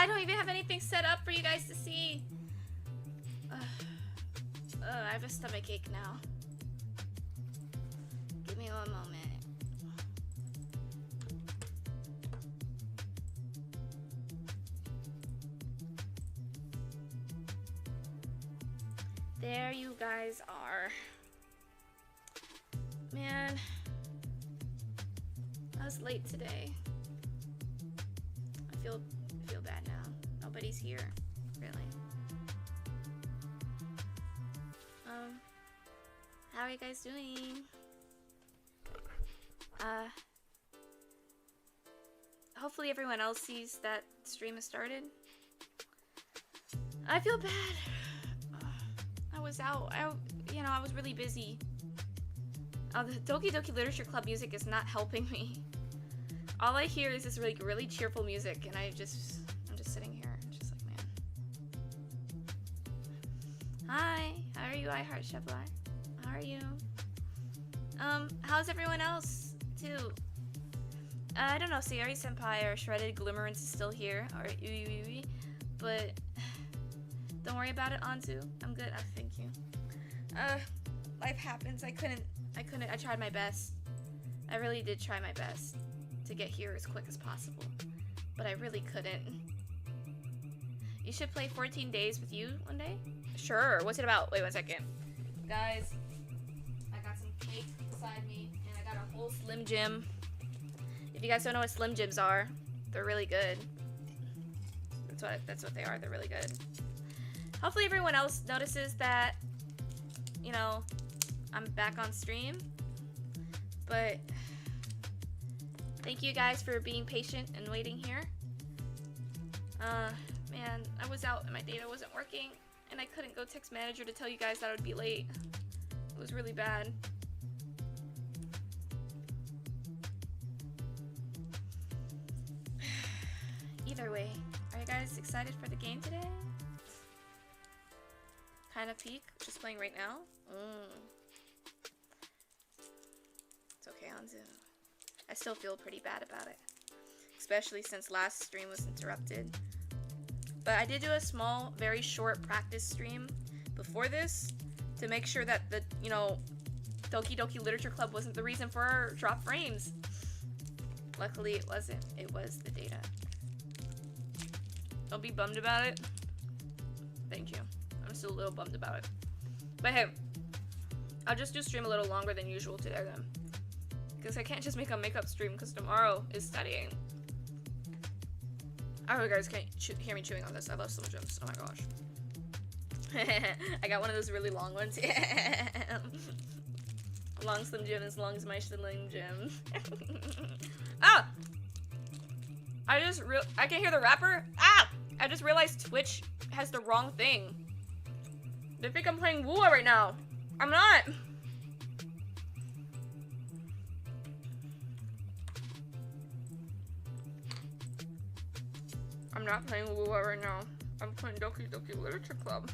I don't even have anything set up for you guys to see. I have a stomach ache now. Give me one moment. There you guys are. Man, I was late today. I feel bad now. Nobody's here, really. How are you guys doing? Hopefully everyone else sees that stream has started. I feel bad. I was out. I was really busy. The Doki Literature Club music is not helping me. All I hear is this really cheerful music, and I'm just sitting here, just like, man. Hi, how are you, I Heart Chevlar? How are you? How's everyone else too? I don't know, Sayori Senpai or Shredded Glimmerance is still here, or but don't worry about it, Anzu. I'm good. Thank you. Life happens. I tried my best. I really did try my best to get here as quick as possible, but I really couldn't. You should play 14 Days with you one day? Sure. What's it about? Wait 1 second. Guys, I got some cake beside me, and I got a whole Slim Jim. If you guys don't know what Slim Jims are, they're really good. That's what they are. They're really good. Hopefully everyone else notices that, I'm back on stream. But thank you guys for being patient and waiting here. Man, I was out and my data wasn't working, and I couldn't go text manager to tell you guys that I would be late. It was really bad. Either way, are you guys excited for the game today? Kind of peak, just playing right now. It's okay, Anzu. I still feel pretty bad about it, especially since last stream was interrupted. But I did do a small, very short practice stream before this to make sure that the, Doki Literature Club wasn't the reason for our drop frames. Luckily, it wasn't. It was the data. Don't be bummed about it. Thank you. I'm still a little bummed about it. But hey, I'll just do stream a little longer than usual today then. Because I can't just make a makeup stream because tomorrow is studying. I hope you guys can't hear me chewing on this. I love Slim Jims. Oh my gosh. I got one of those really long ones. Long Slim Jim as long as my Slim Jim. Ah! I can hear the rapper. Ah! I just realized Twitch has the wrong thing. They think I'm playing Wua right now. I'm not. I'm not playing Wua right now. I'm playing Doki Literature Club.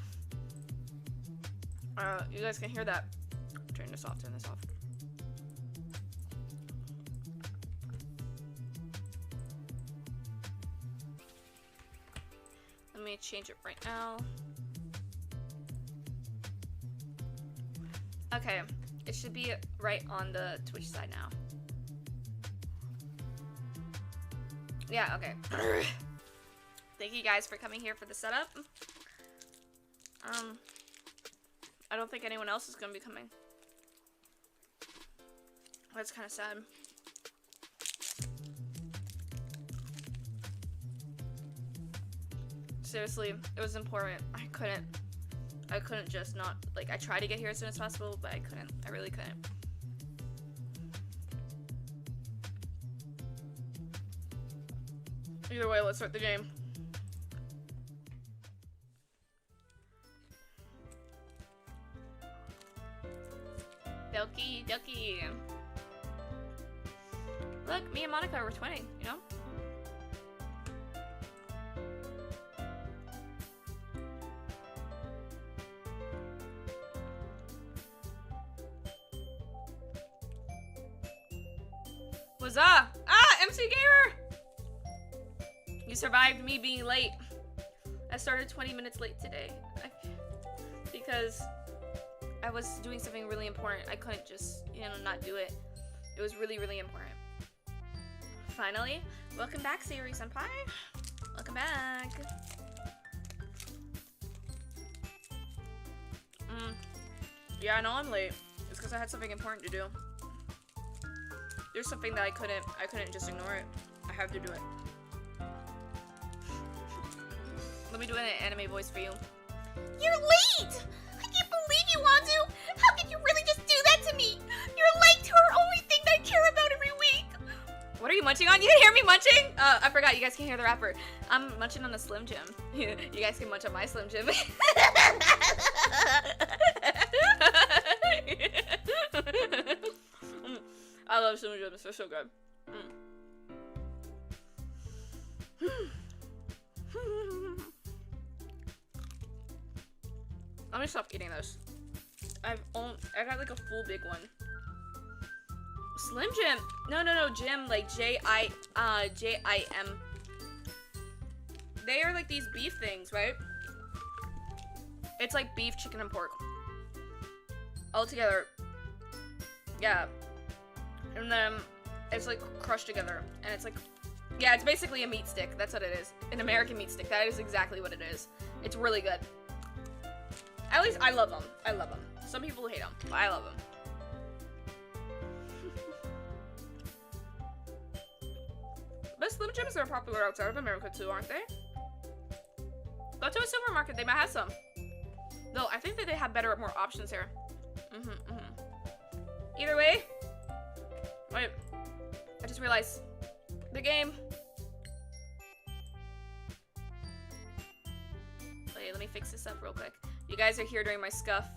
You guys can hear that. Turn this off. Let me change it right now. Okay, it should be right on the Twitch side now. Yeah, okay. Thank you guys for coming here for the setup. I don't think anyone else is gonna be coming. That's kind of sad. Seriously, it was important. I couldn't just not, I tried to get here as soon as possible, but I couldn't. I really couldn't. Either way, let's start the game. Doki. Look, me and Monika were twinning, you know? What's up? Ah, MC Gamer! You survived me being late. I started 20 minutes late today. Because I was doing something really important. I couldn't just, not do it. It was really, really important. Finally, welcome back, Sayori Senpai. Welcome back. Yeah, I know I'm late. It's because I had something important to do. There's something that I couldn't just ignore it. I have to do it. Let me do it in an anime voice for you. You're late! I can't believe you, Wandu! How could you really just do that to me? You're late to our only thing that I care about every week! What are you munching on? You didn't hear me munching? I forgot, you guys can hear the rapper. I'm munching on the Slim Jim. You guys can munch on my Slim Jim. I love Slim Jims, they're so good. Let me stop eating this. I got like a full big one. Slim Jim. No, Jim, like J-I-M. They are like these beef things, right? It's like beef, chicken, and pork. All together. Yeah. And then it's like crushed together. And it's like, yeah, it's basically a meat stick. That's what it is. An American meat stick. That is exactly what it is. It's really good. At least I love them. I love them. Some people hate them, but I love them. But Slim Jims are popular outside of America too, aren't they? Go to a supermarket, they might have some. Though, I think that they have better, more options here. Either way. Wait. I just realized. The game. Wait, let me fix this up real quick. You guys are here during my scuff.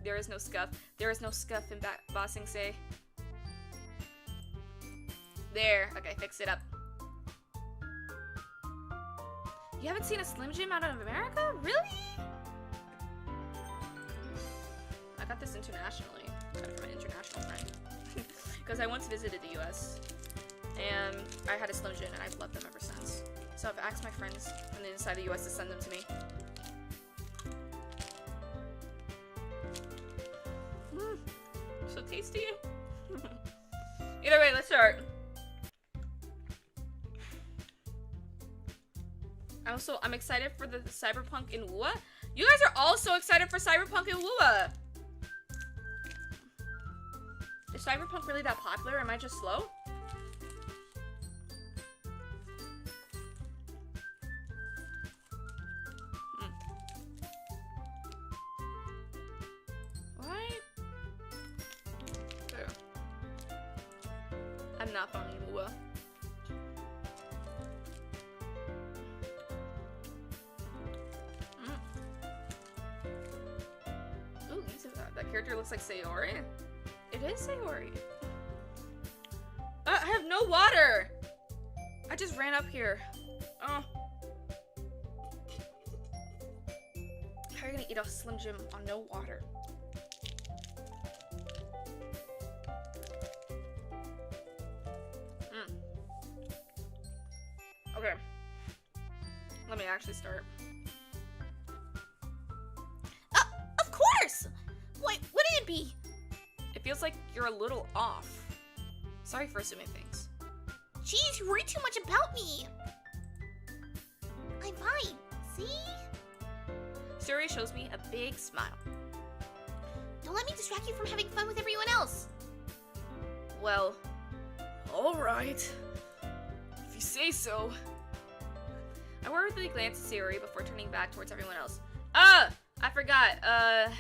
There is no scuff. There is no scuff in Bossing Say. There. Okay, fix it up. You haven't seen a Slim Jim out of America? Really? I got this internationally. I got it from an international friend. Because I once visited the US. And I had a Slim Jim and I've loved them ever since. So I've asked my friends on the inside of the US to send them to me. So tasty. Either way, let's start. I'm excited for the Cyberpunk in WUA. You guys are all so excited for Cyberpunk in WUA. Is Cyberpunk really that popular? Am I just slow? What? There. I'm not following WUA. That character looks like Sayori. It is Sayori. I have no water. I just ran up here. Oh. How are you gonna eat a Slim Jim on no water? Okay. Let me actually start. Of course! What would it be? It feels like you're a little off. Sorry for assuming things. Jeez, you worry too much about me. I'm fine. See? Sayori shows me a big smile. Don't let me distract you from having fun with everyone else. Well, alright. If you say so. I worriedly glanced at Sayori before turning back towards everyone else. I forgot,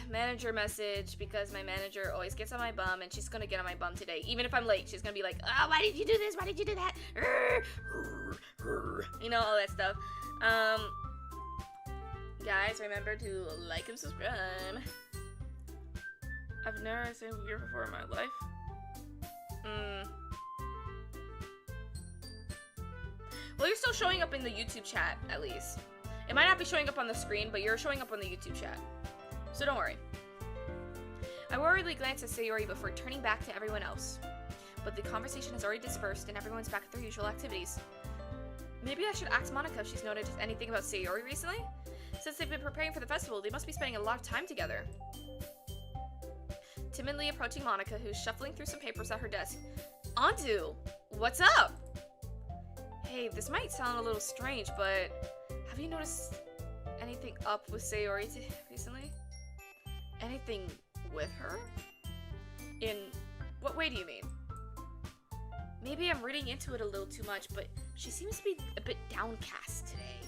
manager message, because my manager always gets on my bum, and she's gonna get on my bum today. Even if I'm late, she's gonna be like, why did you do this? Why did you do that? You know, all that stuff. Guys, remember to like and subscribe. I've never seen weird before in my life. Well, you're still showing up in the YouTube chat, at least. It might not be showing up on the screen, but you're showing up on the YouTube chat. So don't worry. I worriedly glanced at Sayori before turning back to everyone else. But the conversation has already dispersed and everyone's back at their usual activities. Maybe I should ask Monika if she's noticed anything about Sayori recently? Since they've been preparing for the festival, they must be spending a lot of time together. Timidly approaching Monika, who's shuffling through some papers at her desk. Anzu, what's up? Hey, this might sound a little strange, but have you noticed anything up with Sayori recently? Anything with her? In what way do you mean? Maybe I'm reading into it a little too much, but she seems to be a bit downcast today.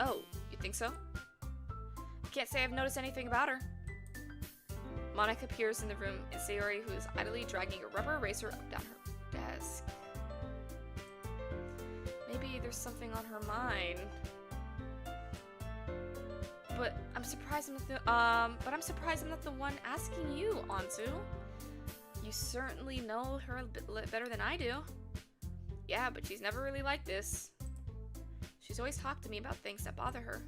Oh, you think so? I can't say I've noticed anything about her. Monika appears in the room, and Sayori, who is idly dragging a rubber eraser up down her desk. Maybe there's something on her mind. But I'm surprised I'm not the one asking you, Anzu. You certainly know her a bit better than I do. Yeah, but she's never really like this. She's always talked to me about things that bother her.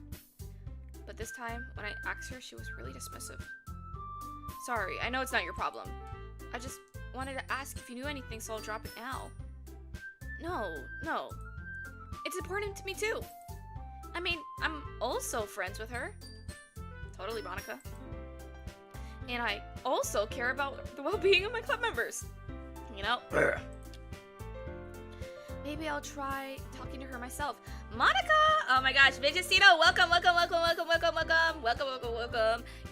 But this time, when I asked her, she was really dismissive. Sorry, I know it's not your problem. I just wanted to ask if you knew anything, so I'll drop it now. No. It's important to me too. I mean, I'm also friends with her. Totally, Monika. And I also care about the well-being of my club members. You know? Maybe I'll try talking to her myself. Monika! Oh my gosh, Vigicino, welcome.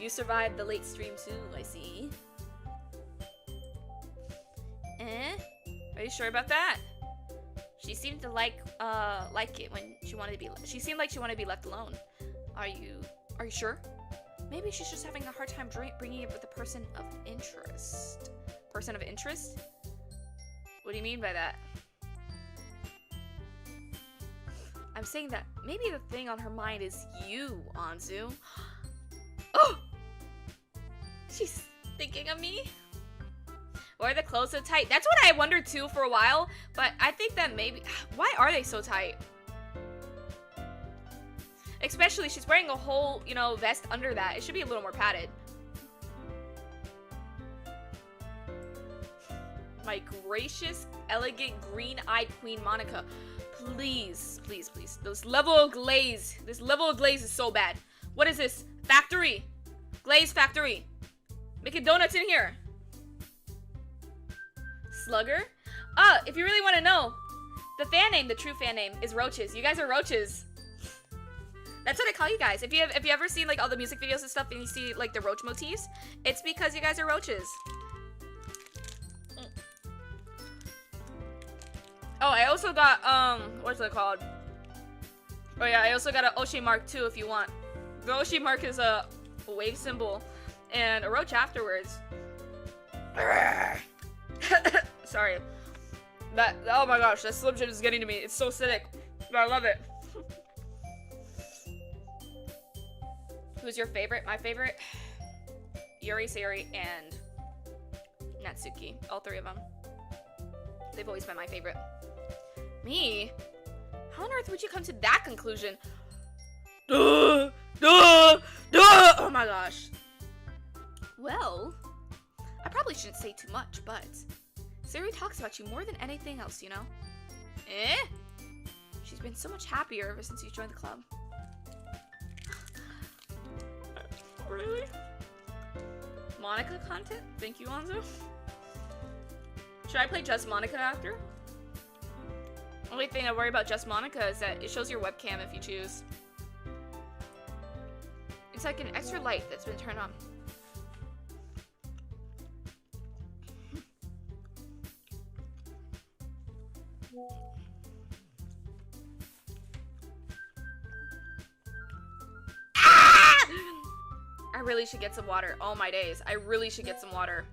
You survived the late stream too, I see. Are you sure about that? She seemed to like it when she wanted to be. She seemed like she wanted to be left alone. Are you sure? Maybe she's just having a hard time bringing it with a person of interest. Person of interest? What do you mean by that? I'm saying that maybe the thing on her mind is you, Anzu. Oh! She's thinking of me? Why are the clothes so tight? That's what I wondered too for a while, but I think that maybe... Why are they so tight? Especially, she's wearing a whole, vest under that. It should be a little more padded. My gracious, elegant, green-eyed Queen Monika. Please. This level of glaze is so bad. What is this? Factory. Glaze factory. Making donuts in here. Slugger? If you really want to know, the true fan name is Roaches. You guys are Roaches. That's what I call you guys. If you ever seen like all the music videos and stuff and you see like the roach motifs, it's because you guys are Roaches. Oh, I also got what's it called? Oh yeah, I also got an Oshi mark too if you want. The Oshi mark is a wave symbol and a roach afterwards. Sorry. Oh my gosh, that Slim Jim is getting to me. It's so acidic, but I love it. Who's your favorite? My favorite? Yuri, Sayori, and Natsuki. All three of them. They've always been my favorite. Me? How on earth would you come to that conclusion? Oh my gosh. Well, I probably shouldn't say too much, but Sayori talks about you more than anything else, you know? She's been so much happier ever since you joined the club. Really? Monika content? Thank you, Anzu. Should I play just Monika after? Only thing I worry about just Monika is that it shows your webcam if you choose. It's like an extra light that's been turned on. I really should get some water. Oh my days. I really should get some water.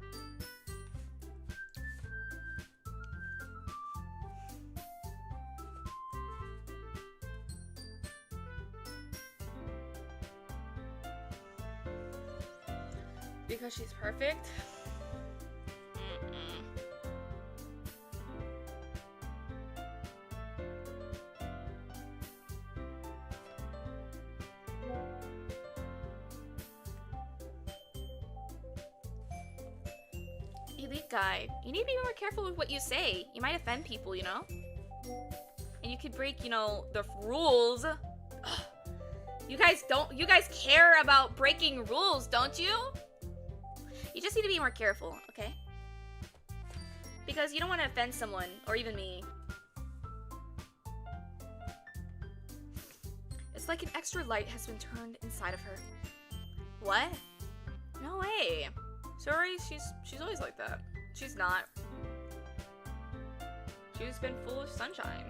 Because she's perfect? Elite guy, you need to be more careful with what you say. You might offend people, you know? And you could break, you know, the rules. Ugh. You guys care about breaking rules, don't you? You just need to be more careful, okay? Because you don't want to offend someone, or even me. It's like an extra light has been turned inside of her. What? No way. Sorry, she's always like that. She's not. She's been full of sunshine.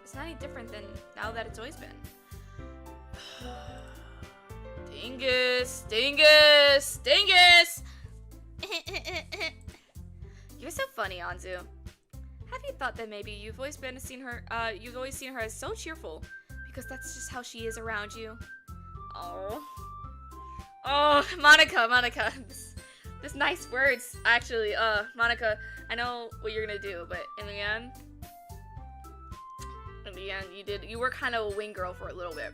It's not any different than now that it's always been. Dingus! Dingus! Dingus! You're so funny, Anzu. Have you thought that maybe you've always seen her as so cheerful? Because that's just how she is around you. Oh. Oh, Monika. This nice words, actually. Monika, I know what you're gonna do, but in the end, you were kind of a wing girl for a little bit.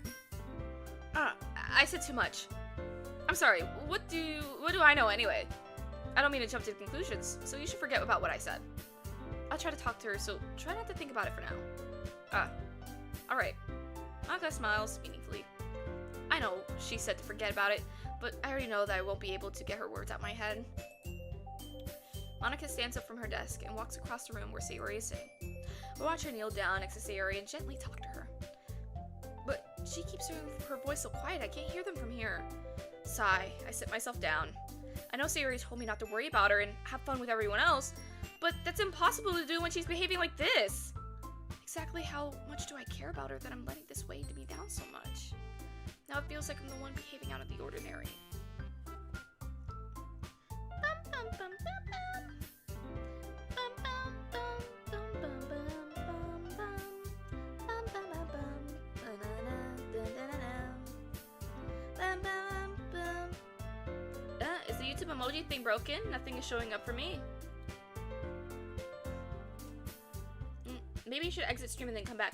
I said too much. I'm sorry. What do I know anyway? I don't mean to jump to conclusions, so you should forget about what I said. I'll try to talk to her, so try not to think about it for now. Alright. Monika smiles meaningfully. I know she said to forget about it, but I already know that I won't be able to get her words out my head. Monika stands up from her desk and walks across the room where Sayori is sitting. I watch her kneel down next to Sayori and gently talk to her. But she keeps her voice so quiet I can't hear them from here. Sigh, I sit myself down. I know Sayori told me not to worry about her and have fun with everyone else, but that's impossible to do when she's behaving like this. Exactly how much do I care about her that I'm letting this weigh me down so much? Now it feels like I'm the one behaving out of the ordinary. Is the YouTube emoji thing broken? Nothing is showing up for me. Maybe you should exit stream and then come back.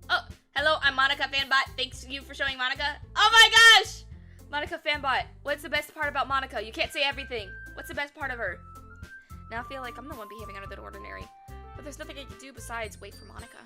Oh, hello, I'm Monika Fanbot. Thanks you for showing Monika. Oh my gosh! Monika Fanbot. What's the best part about Monika? You can't say everything. What's the best part of her? Now I feel like I'm the one behaving out of the ordinary. But there's nothing I can do besides wait for Monika.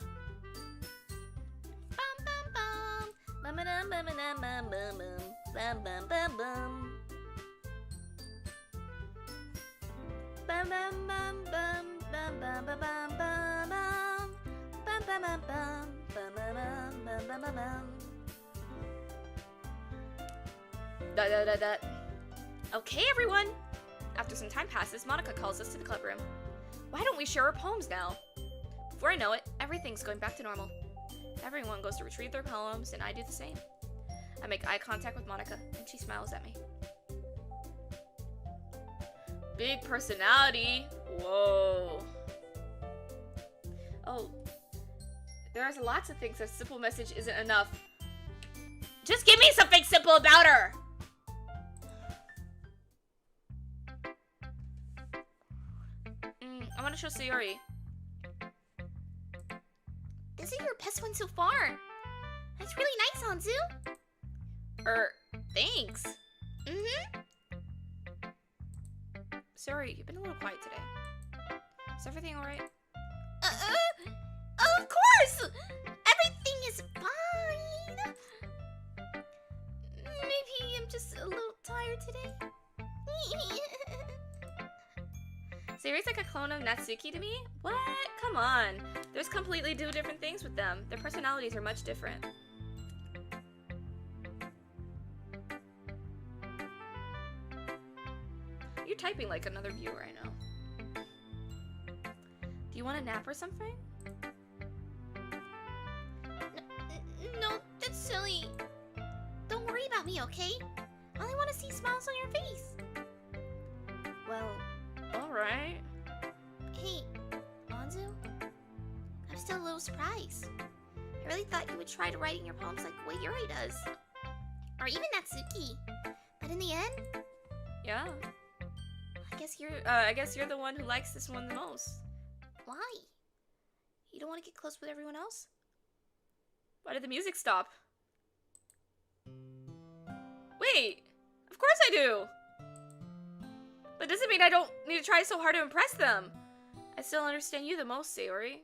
Okay, everyone. After some time passes, Monika calls us to the club room. Why don't we share our poems now? Before I know it, everything's going back to normal. Everyone goes to retrieve their poems, and I do the same. I make eye contact with Monika, and she smiles at me. Big personality. Whoa. Oh. There's lots of things. A simple message isn't enough. Just give me something simple about her! I want to show Sayori. This is your best one so far. That's really nice, Anzu. Thanks. Mm-hmm. Sayori, you've been a little quiet today. Is everything alright? Of course! Everything is fine. Maybe I'm just a little tired today. Sayori's like a clone of Natsuki to me? What? Come on. There's completely two different things with them. Their personalities are much different. You're typing like another viewer, I know. Do you want a nap or something? No, that's silly. Don't worry about me, okay? I only want to see smiles on your face. Well, alright. Hey, Anzu? I'm still a little surprised. I really thought you would try to writing your poems like the way Yuri does. Or even Natsuki. But in the end... Yeah. I guess you're the one who likes this one the most. Why? You don't want to get close with everyone else? Why did the music stop? Wait! Of course I do! But doesn't mean I don't need to try so hard to impress them. I still understand you the most, Sayori.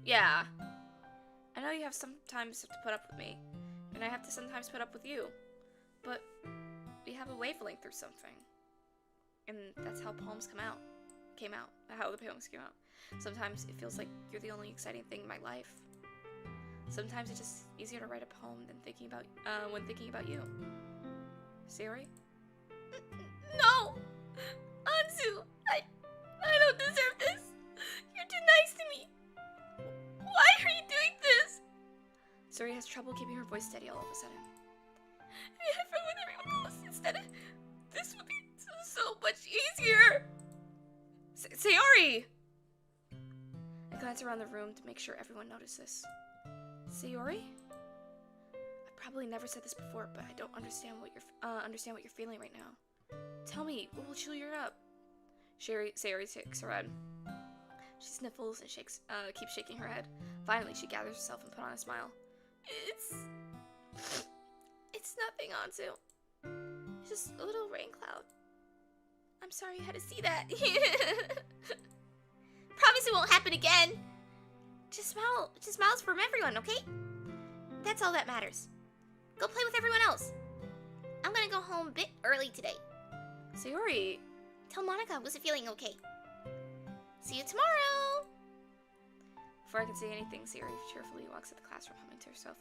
Yeah. I know you sometimes have to put up with me, and I have to sometimes put up with you. But we have a wavelength or something. And that's how poems how the poems came out. Sometimes it feels like you're the only exciting thing in my life. Sometimes it's just easier to write a poem than when thinking about you. Sayori? No! Anzu! I don't deserve this! You're too nice to me! Why are you doing this? Sayori has trouble keeping her voice steady all of a sudden. I had fun with everyone else instead. This would be so much easier! Sayori! I glance around the room to make sure everyone notices. Sayori? I've probably never said this before, but I don't understand what you're feeling right now. Tell me, what will cheer you up? Sayori shakes her head. She sniffles and keeps shaking her head. Finally, she gathers herself and puts on a smile. It's nothing, Anzu. It's just a little rain cloud. I'm sorry you had to see that. Promise it won't happen again. Just smiles from everyone, okay? That's all that matters. Go play with everyone else. I'm gonna go home a bit early today. Sayori. Tell Monika I wasn't feeling okay. See you tomorrow. Before I can say anything, Sayori cheerfully walks to the classroom, humming to herself.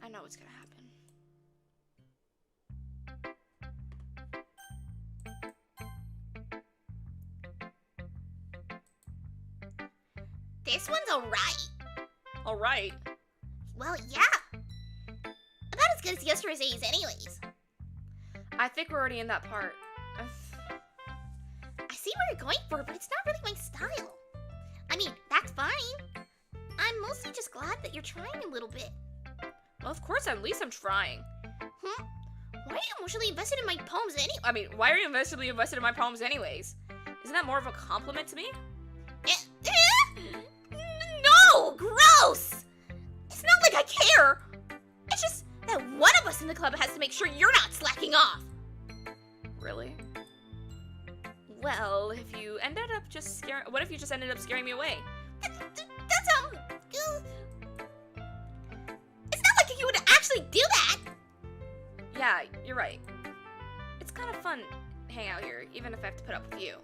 I know what's gonna happen. This one's alright. Alright? Well, yeah. About as good as yesterday's anyways. I think we're already in that part. I see what you're going for, but it's not really my style. I mean, that's fine. I'm mostly just glad that you're trying a little bit. Well, of course, at least I'm trying. Why are you emotionally invested in my poems anyway? I mean, why are you emotionally invested in my poems anyways? Isn't that more of a compliment to me? No! Gross! It's not like I care! It's just that one of us in the club has to make sure you're not slacking off! Really? Well, if you ended up just scaring... What if you just ended up scaring me away? That's, It's not like you would actually do that! Yeah, you're right. It's kind of fun to hang out here, even if I have to put up with you.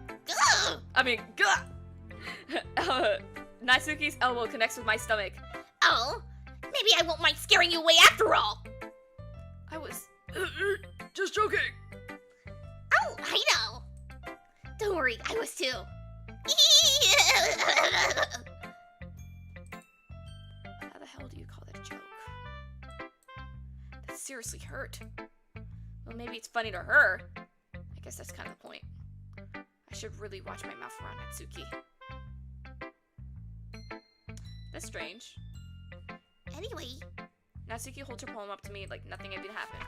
Ugh. I mean, Natsuki's elbow connects with my stomach. Oh, maybe I won't mind scaring you away after all. I was... just joking. Oh, I know. Don't worry, I was too. How the hell do you call that a joke? That seriously hurt. Well, maybe it's funny to her. I guess that's kind of the point. I should really watch my mouth around Natsuki. That's strange. Anyway. Natsuki holds her poem up to me like nothing had happened.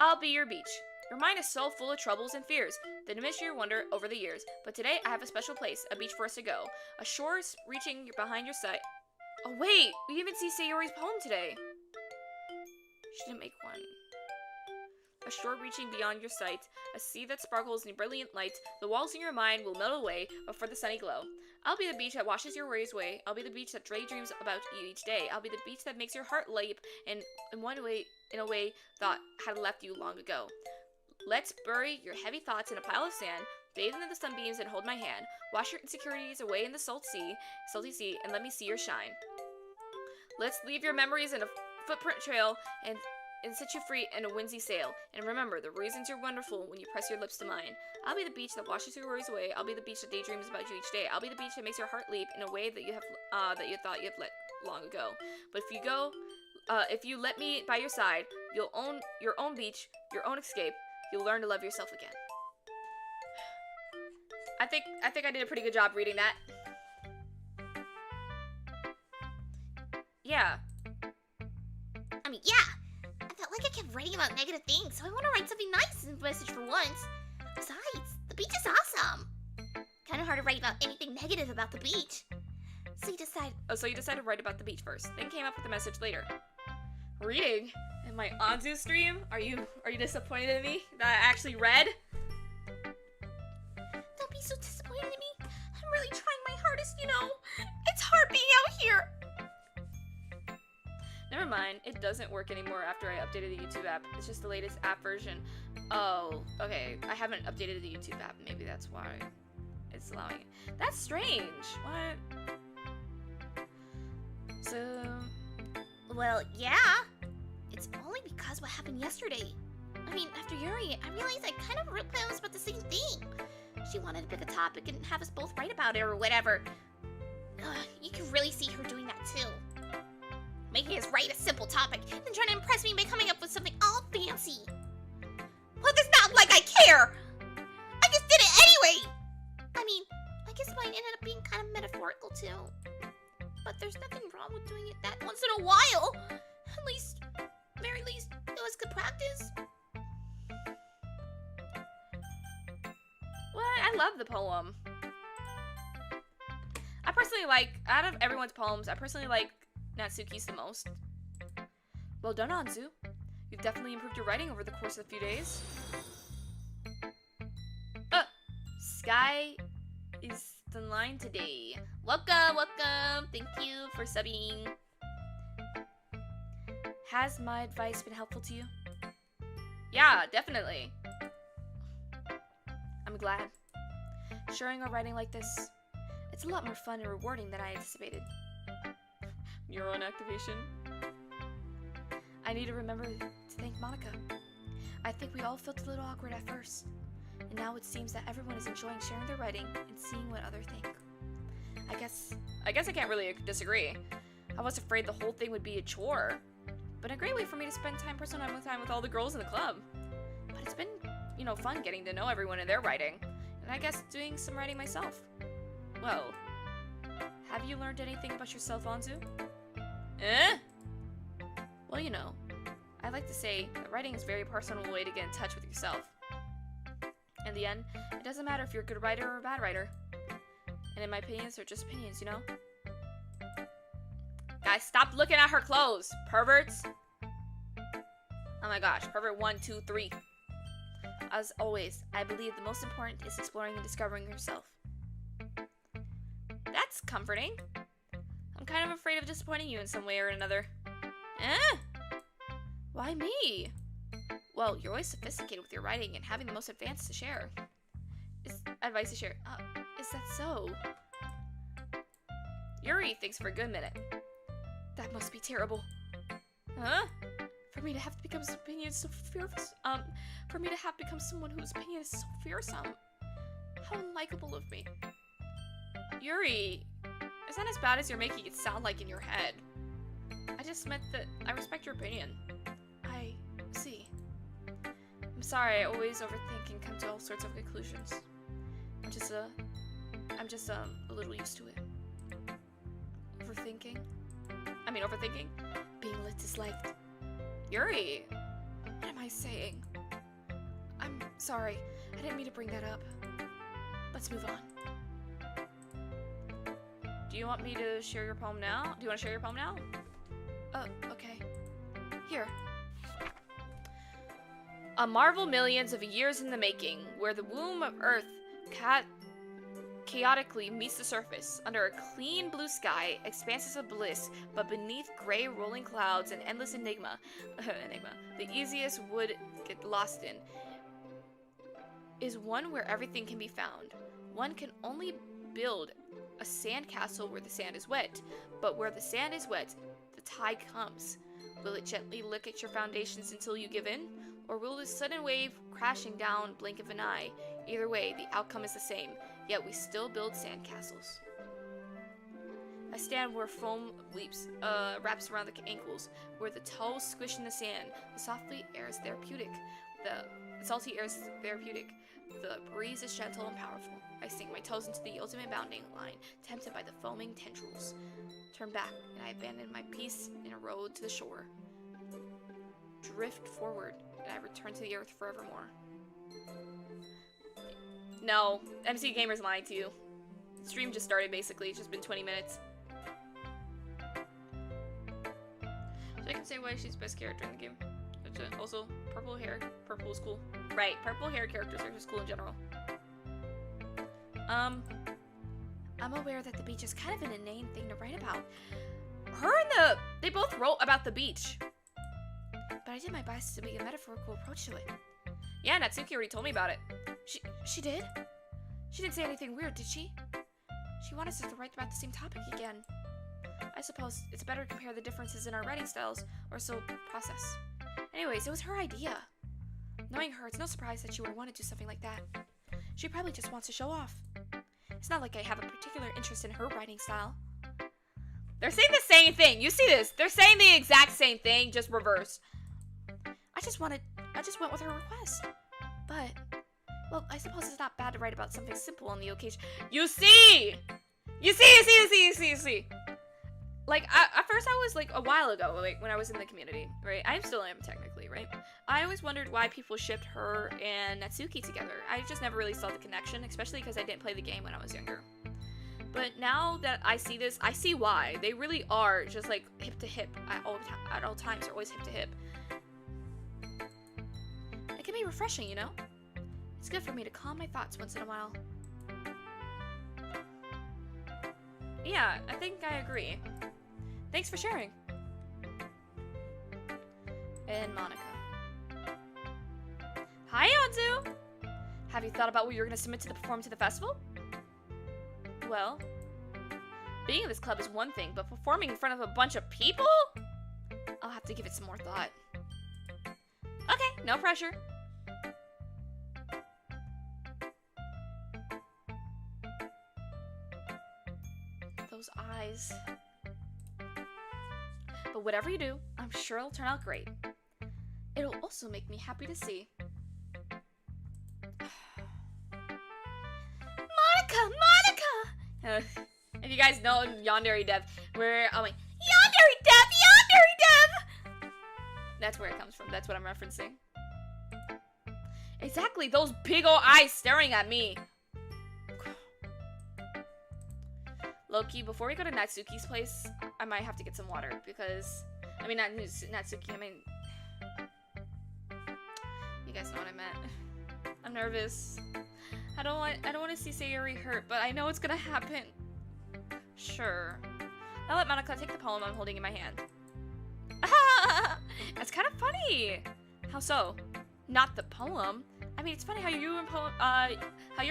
I'll be your beach. Your mind is so full of troubles and fears that diminish your wonder over the years. But today I have a special place, a beach for us to go. A shore reaching behind your sight. Oh wait, we didn't even see Sayori's poem today. She didn't make one. A shore reaching beyond your sight, a sea that sparkles in brilliant light. The walls in your mind will melt away before the sunny glow. I'll be the beach that washes your worries away. I'll be the beach that daydreams about you each day. I'll be the beach that makes your heart leap in a way that had left you long ago. Let's bury your heavy thoughts in a pile of sand, bathe in the sunbeams and hold my hand. Wash your insecurities away in the salty sea, and let me see your shine. Let's leave your memories in a footprint trail and set you free in a windy sail. And remember, the reasons you're wonderful when you press your lips to mine. I'll be the beach that washes your worries away. I'll be the beach that daydreams about you each day. I'll be the beach that makes your heart leap in a way that you thought you'd let long ago. But if you let me by your side, you'll own your own beach, your own escape. You'll learn to love yourself again. I think I did a pretty good job reading that. Yeah. I mean, yeah. I felt like I kept writing about negative things, so I want to write something nice in the message for once. Besides, the beach is awesome. Kind of hard to write about anything negative about the beach. So you decide. Oh, so you decided to write about the beach first, then came up with a message later. Reading? In my Anzu stream? Are you disappointed in me that I actually read? Don't be so disappointed in me. I'm really trying my hardest, you know. It's hard being out here. Never mind, it doesn't work anymore after I updated the YouTube app. It's just the latest app version. Oh, okay. I haven't updated the YouTube app. Maybe that's why it's allowing it. That's strange. What? So... Well, yeah. It's only because what happened yesterday. I mean, after Yuri, I realized I kind of wrote poems about the same thing. She wanted to pick a topic and have us both write about it or whatever. You can really see her doing that too. Making us write a simple topic, then trying to impress me by coming up with something all fancy. Well, it's not like I care! I just did it anyway! I mean, I guess mine ended up being kind of metaphorical too. But there's nothing wrong with doing it that once in a while. At least, very least, it was good practice. What? I love the poem. I personally like, out of everyone's poems, I personally like Natsuki's the most. Well done, Anzu. You've definitely improved your writing over the course of a few days. Sky is the line today. Welcome, welcome. Thank you for subbing. Has my advice been helpful to you? Yeah, definitely. I'm glad. Sharing our writing like this, it's a lot more fun and rewarding than I anticipated. Neuron activation. I need to remember to thank Monika. I think we all felt a little awkward at first, and now it seems that everyone is enjoying sharing their writing and seeing what others think. I guess I can't really disagree. I was afraid the whole thing would be a chore, but a great way for me to spend personal time with all the girls in the club. But it's been, fun getting to know everyone and their writing, and I guess doing some writing myself. Well, have you learned anything about yourself, Anzu? Well, I like to say that writing is a very personal way to get in touch with yourself. In the end, it doesn't matter if you're a good writer or a bad writer. And in my opinions, they're just opinions, Guys, stop looking at her clothes, perverts! Oh my gosh, pervert 1, 2, 3. As always, I believe the most important is exploring and discovering yourself. That's comforting. I'm kind of afraid of disappointing you in some way or another. Why me? Well, you're always sophisticated with your writing and having the most advanced to share. Advice to share. Is that so? Yuri thinks for a good minute. That must be terrible. Huh? For me to have to become someone whose opinion is so fearsome. How unlikable of me. Yuri, it's not as bad as you're making it sound like in your head. I just meant that I respect your opinion. I see. I'm sorry, I always overthink and come to all sorts of conclusions. I'm just a little used to it. Overthinking? Being lit is life. Yuri! What am I saying? I'm sorry, I didn't mean to bring that up. Let's move on. Do you want me to share your poem now? Do you want to share your poem now? Okay. Here. A marvel millions of years in the making, where the womb of Earth chaotically meets the surface, under a clean blue sky, expanses of bliss, but beneath gray rolling clouds and endless enigma, the easiest would get lost in, is one where everything can be found. One can only build a sand castle where the sand is wet, but where the sand is wet, the tide comes. Will it gently lick at your foundations until you give in? Or will the sudden wave crashing down blink of an eye? Either way, the outcome is the same, yet we still build sand castles. I stand where foam wraps around the ankles, where the toes squish in the sand. The salty air is therapeutic. The breeze is gentle and powerful. I sink my toes into the ultimate bounding line, tempted by the foaming tendrils. Turn back, and I abandon my peace in a road to the shore. Drift forward, and I return to the earth forevermore. No, MC Gamer's lying to you. The stream just started, basically. It's just been 20 minutes. So I can say why she's best character in the game. Also, purple hair. Purple is cool. Right, purple hair characters are just cool in general. I'm aware that the beach is kind of an inane thing to write about. They both wrote about the beach. But I did my best to make a metaphorical approach to it. Yeah, Natsuki already told me about it. She did? She didn't say anything weird, did she? She wanted us to write about the same topic again. I suppose it's better to compare the differences in our writing styles, or so process. Anyways, it was her idea. Knowing her, it's no surprise that she would want to do something like that. She probably just wants to show off. It's not like I have a particular interest in her writing style. They're saying the same thing. You see this? They're saying the exact same thing, just reverse. I just went with her request. But, well, I suppose it's not bad to write about something simple on the occasion. You see! You see! Like, at first I was, like, a while ago, like, when I was in the community, right? I still am, technically, right? I always wondered why people shipped her and Natsuki together. I just never really saw the connection, especially because I didn't play the game when I was younger. But now that I see this, I see why. They really are just, like, hip to hip at all times. They're always hip to hip. It can be refreshing, you know? It's good for me to calm my thoughts once in a while. Yeah, I think I agree. Thanks for sharing. And Monika. Hi, Anzu! Have you thought about what you're going to submit to perform to the festival? Well, being in this club is one thing, but performing in front of a bunch of people? I'll have to give it some more thought. Okay, no pressure. Those eyes. But whatever you do, I'm sure it'll turn out great. It'll also make me happy to see. Monika! If you guys know Yandere Dev, where I'm like, Yandere Dev! That's where it comes from. That's what I'm referencing. Exactly, those big old eyes staring at me. Loki, before we go to Natsuki's place, I might have to get some water because, I mean, not Natsuki, I mean, you guys know what I meant. I'm nervous. I don't want to see Sayuri hurt, but I know it's gonna happen. Sure. Now let Monika take the poem I'm holding in my hand. That's kind of funny. How so? Not the poem. I mean, it's funny how your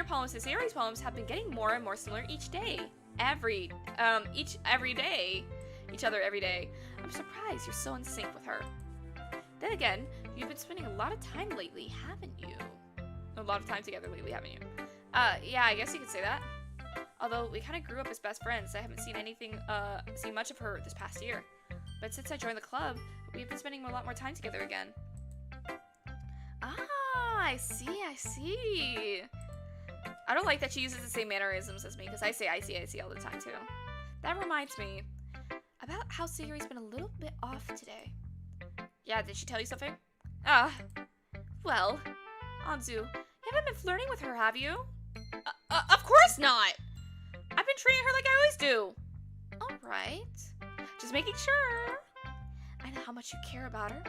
poems and Sayuri's poems have been getting more and more similar each day. Every day. Each other every day. I'm surprised you're so in sync with her. Then again, you've been spending a lot of time lately, haven't you? A lot of time together lately, haven't you? Yeah, I guess you could say that. Although we kind of grew up as best friends, I haven't seen much of her this past year. But since I joined the club, we've been spending a lot more time together again. Ah, I see. I don't like that she uses the same mannerisms as me, because I say I see all the time, too. That reminds me about how Sayuri's been a little bit off today. Yeah, did she tell you something? Well, Anzu, you haven't been flirting with her, have you? Of course not! I've been treating her like I always do. Alright. Just making sure. I know how much you care about her.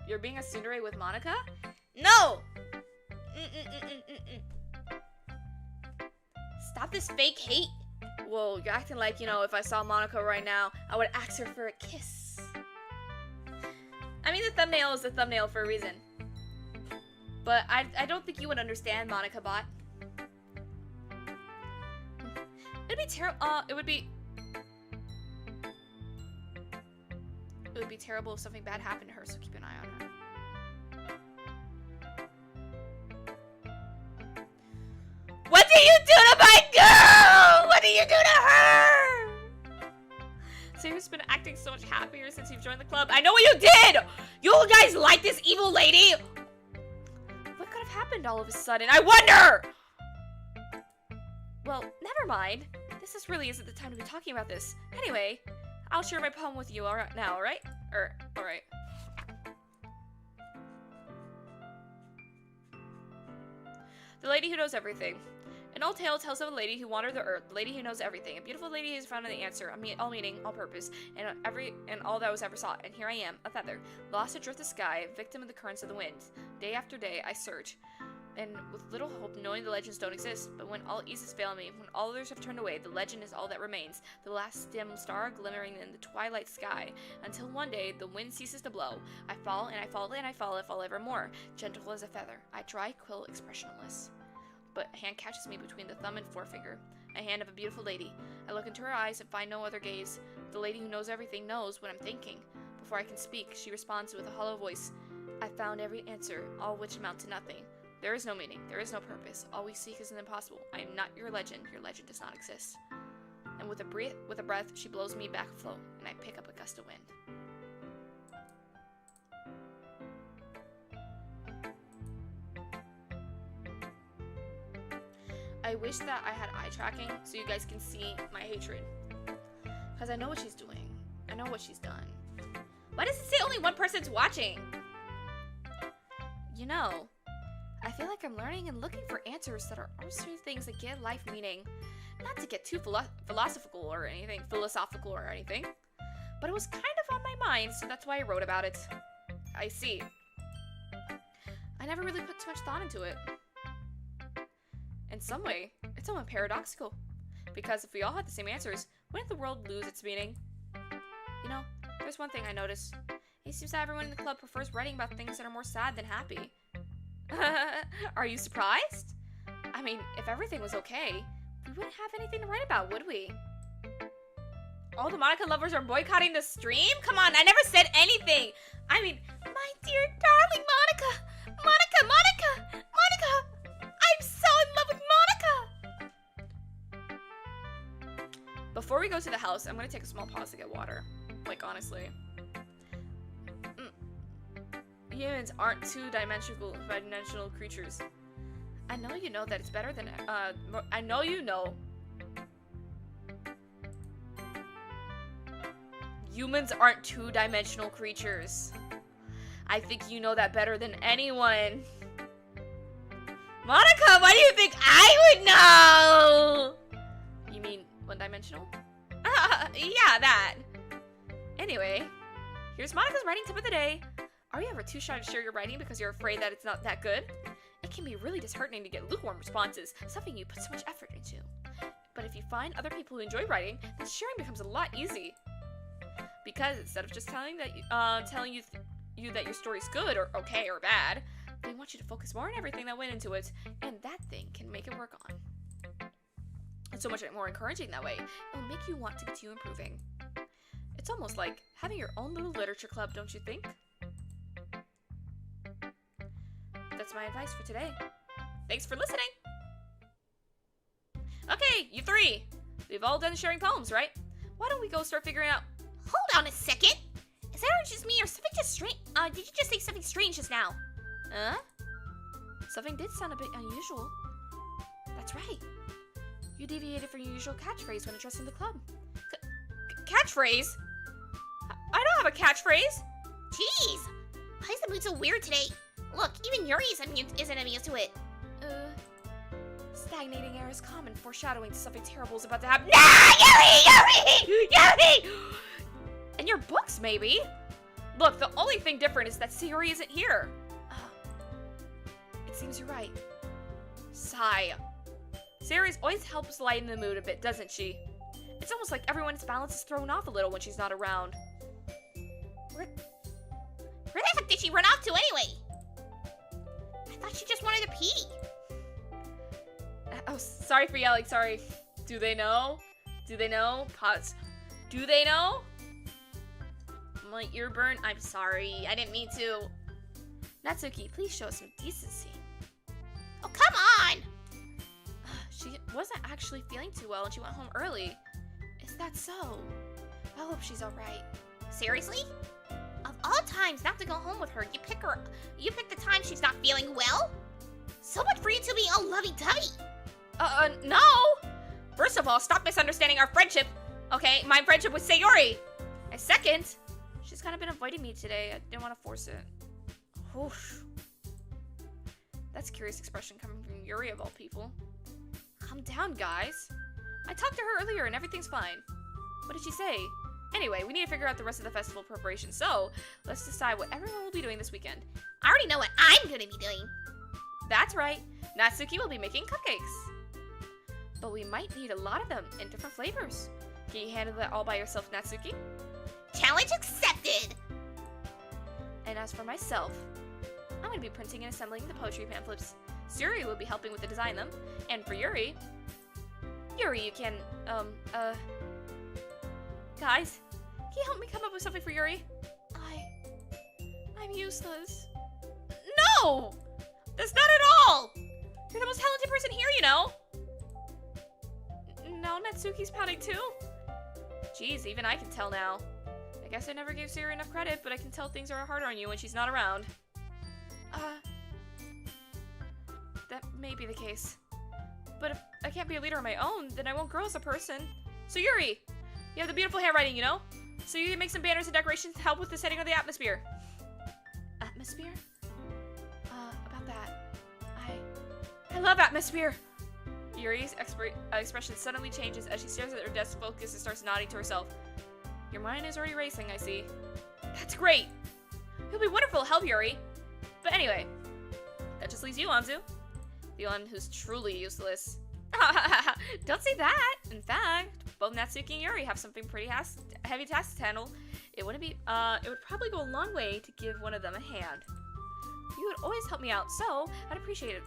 You're being a tsundere with Monika? No! Stop this fake hate. Whoa, you're acting like, if I saw Monika right now, I would ask her for a kiss. I mean, the thumbnail is the thumbnail for a reason. But I don't think you would understand, Monika Bot. It'd be terrible. It would be terrible if something bad happened to her, so keep an eye on her. What did you do to my girl? What did you do to her? Sayuri's been acting so much happier since you've joined the club. I know what you did! You guys like this evil lady? What could have happened all of a sudden? I wonder! Well, never mind. This really isn't the time to be talking about this. Anyway, I'll share my poem with you now, alright? Alright. The lady who knows everything. An old tale tells of a lady who wandered the earth, the lady who knows everything, a beautiful lady who has found the answer, all meaning, all purpose, and all that was ever sought. And here I am, a feather, lost adrift the sky, victim of the currents of the wind. Day after day, I search, and with little hope, knowing the legends don't exist. But when all eases fail me, when all others have turned away, the legend is all that remains, the last dim star glimmering in the twilight sky, until one day the wind ceases to blow. I fall, and I fall, and I fall evermore, gentle as a feather. I dry quill expressionless. But a hand catches me between the thumb and forefinger, a hand of a beautiful lady. I look into her eyes and find no other gaze. The lady who knows everything knows what I'm thinking. Before I can speak, she responds with a hollow voice. I found every answer, all which amount to nothing. There is no meaning, there is no purpose. All we seek is an impossible. I am not your legend does not exist. And with a breath, she blows me back afloat, and I pick up a gust of wind. I wish that I had eye tracking so you guys can see my hatred. Because I know what she's doing. I know what she's done. Why does it say only one person's watching? You know, I feel like I'm learning and looking for answers that are also things that give life meaning. Not to get too philosophical or anything, but it was kind of on my mind, so that's why I wrote about it. I see. I never really put too much thought into it. In some way, it's somewhat paradoxical. Because if we all had the same answers, wouldn't the world lose its meaning? You know, there's one thing I noticed. It seems that everyone in the club prefers writing about things that are more sad than happy. Are you surprised? I mean, if everything was okay, we wouldn't have anything to write about, would we? All the Monika lovers are boycotting the stream? Come on, I never said anything! I mean, my dear darling Monika! Monika! I'm so in love with Monika! Before we go to the house, I'm gonna take a small pause to get water. Like, honestly. Humans aren't two-dimensional creatures. I know you know that it's better than, I know you know. Humans aren't two-dimensional creatures. I think you know that better than anyone. Monika, why do you think I would know? You mean one-dimensional? Yeah, that. Anyway, here's Monika's writing tip of the day. Are you ever too shy to share your writing because you're afraid that it's not that good? It can be really disheartening to get lukewarm responses, something you put so much effort into. But if you find other people who enjoy writing, then sharing becomes a lot easy. Because instead of just telling you that your story's good or okay or bad, they want you to focus more on everything that went into it, and that thing can make it work on. It's so much more encouraging that way. It'll make you want to continue improving. It's almost like having your own little literature club, don't you think? That's my advice for today. Thanks for listening! Okay, you three! We've all done sharing poems, right? Why don't we go start figuring out... Hold on a second! Is that just me or something just strange? Did you just say something strange just now? Huh? Something did sound a bit unusual. That's right. You deviated from your usual catchphrase when addressing the club. Catchphrase? I don't have a catchphrase! Jeez! Why is the mood so weird today? Look, even Yuri isn't amused to it. Stagnating air is common, foreshadowing to something terrible is about to happen. No! Yuri! And your books, maybe? Look, the only thing different is that Sayori isn't here. It seems you're right. Sigh. Sayori always helps lighten the mood a bit, doesn't she? It's almost like everyone's balance is thrown off a little when she's not around. Where the heck did she run off to anyway? I thought she just wanted to pee. Oh, sorry for yelling, sorry. Do they know? Do they know? Pause. Do they know? My ear burn? I'm sorry. I didn't mean to. Natsuki, please show us some decency. Oh, come on! She wasn't actually feeling too well and she went home early. Is that so? I hope she's alright. Seriously? Of all times not to go home with her, you pick the time she's not feeling well? So much for you two being all lovey-dovey. No! First of all, stop misunderstanding our friendship. Okay, my friendship with Sayori. And second, she's kind of been avoiding me today. I didn't want to force it. Oof. That's a curious expression coming from Yuri of all people. Calm down, guys. I talked to her earlier and everything's fine. What did she say? Anyway, we need to figure out the rest of the festival preparation, so let's decide what everyone will be doing this weekend. I already know what I'm gonna be doing. That's right. Natsuki will be making cupcakes. But we might need a lot of them in different flavors. Can you handle that all by yourself, Natsuki? Challenge accepted! And as for myself, I'm going to be printing and assembling the poetry pamphlets. Yuri will be helping with the design them. And for Yuri, you can, guys, can you help me come up with something for Yuri? I'm useless. No! That's not at all! You're the most talented person here, you know? No, Natsuki's pouting too? Jeez, even I can tell now. I guess I never gave Sayori enough credit, but I can tell things are harder on you when she's not around. That may be the case. But if I can't be a leader on my own, then I won't grow as a person. So Yuri, you have the beautiful handwriting, you know? So you can make some banners and decorations to help with the setting of the atmosphere. Atmosphere? About that. I love atmosphere! Yuri's expression suddenly changes as she stares at her desk focus and starts nodding to herself. Your mind is already racing, I see. That's great! It'll be wonderful to help Yuri. But anyway, that just leaves you, Anzu. The one who's truly useless. Don't say that! In fact, both Natsuki and Yuri have something pretty heavy tasks to handle. It would probably go a long way to give one of them a hand. You would always help me out, so I'd appreciate it.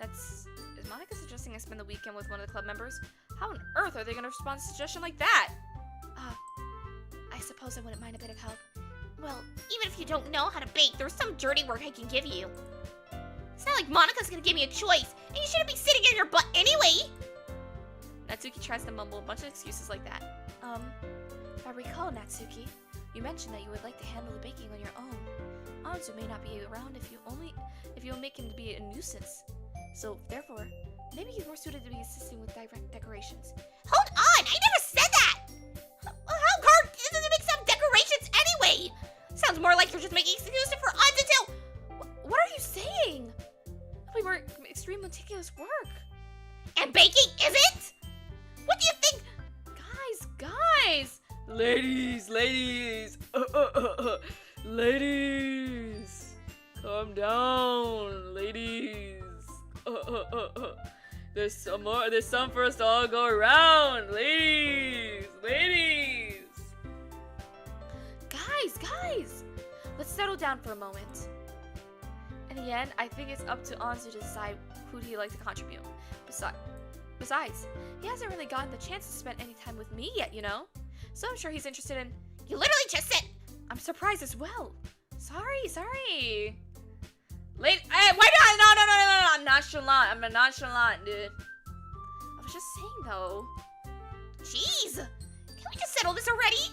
Is Monika suggesting I spend the weekend with one of the club members? How on earth are they gonna respond to a suggestion like that? I suppose I wouldn't mind a bit of help. Well, even if you don't know how to bake, there's some dirty work I can give you. It's not like Monika's gonna give me a choice, and you shouldn't be sitting in your butt anyway! Natsuki tries to mumble a bunch of excuses like that. If I recall, Natsuki, you mentioned that you would like to handle the baking on your own. Anzu may not be around if you'll make him to be a nuisance. So, therefore, maybe he's more suited to be assisting with direct decorations. Hold on! I never said that! How hard is it to make some decorations anyway? Sounds more like you're just making excuses for Anzu to... What are you saying? We were extreme meticulous work. And baking isn't? What do you think? Guys! Ladies! Ladies! Calm down, ladies. There's some for us to all go around, ladies. Guys, let's settle down for a moment. In the end, I think it's up to Anzu to decide who he'd like to contribute. Besides, he hasn't really gotten the chance to spend any time with me yet, you know? So I'm sure he's interested in... You literally just said... I'm surprised as well. Sorry. Why not? No. I'm nonchalant, dude. I was just saying, though. Jeez. Can we just settle this already?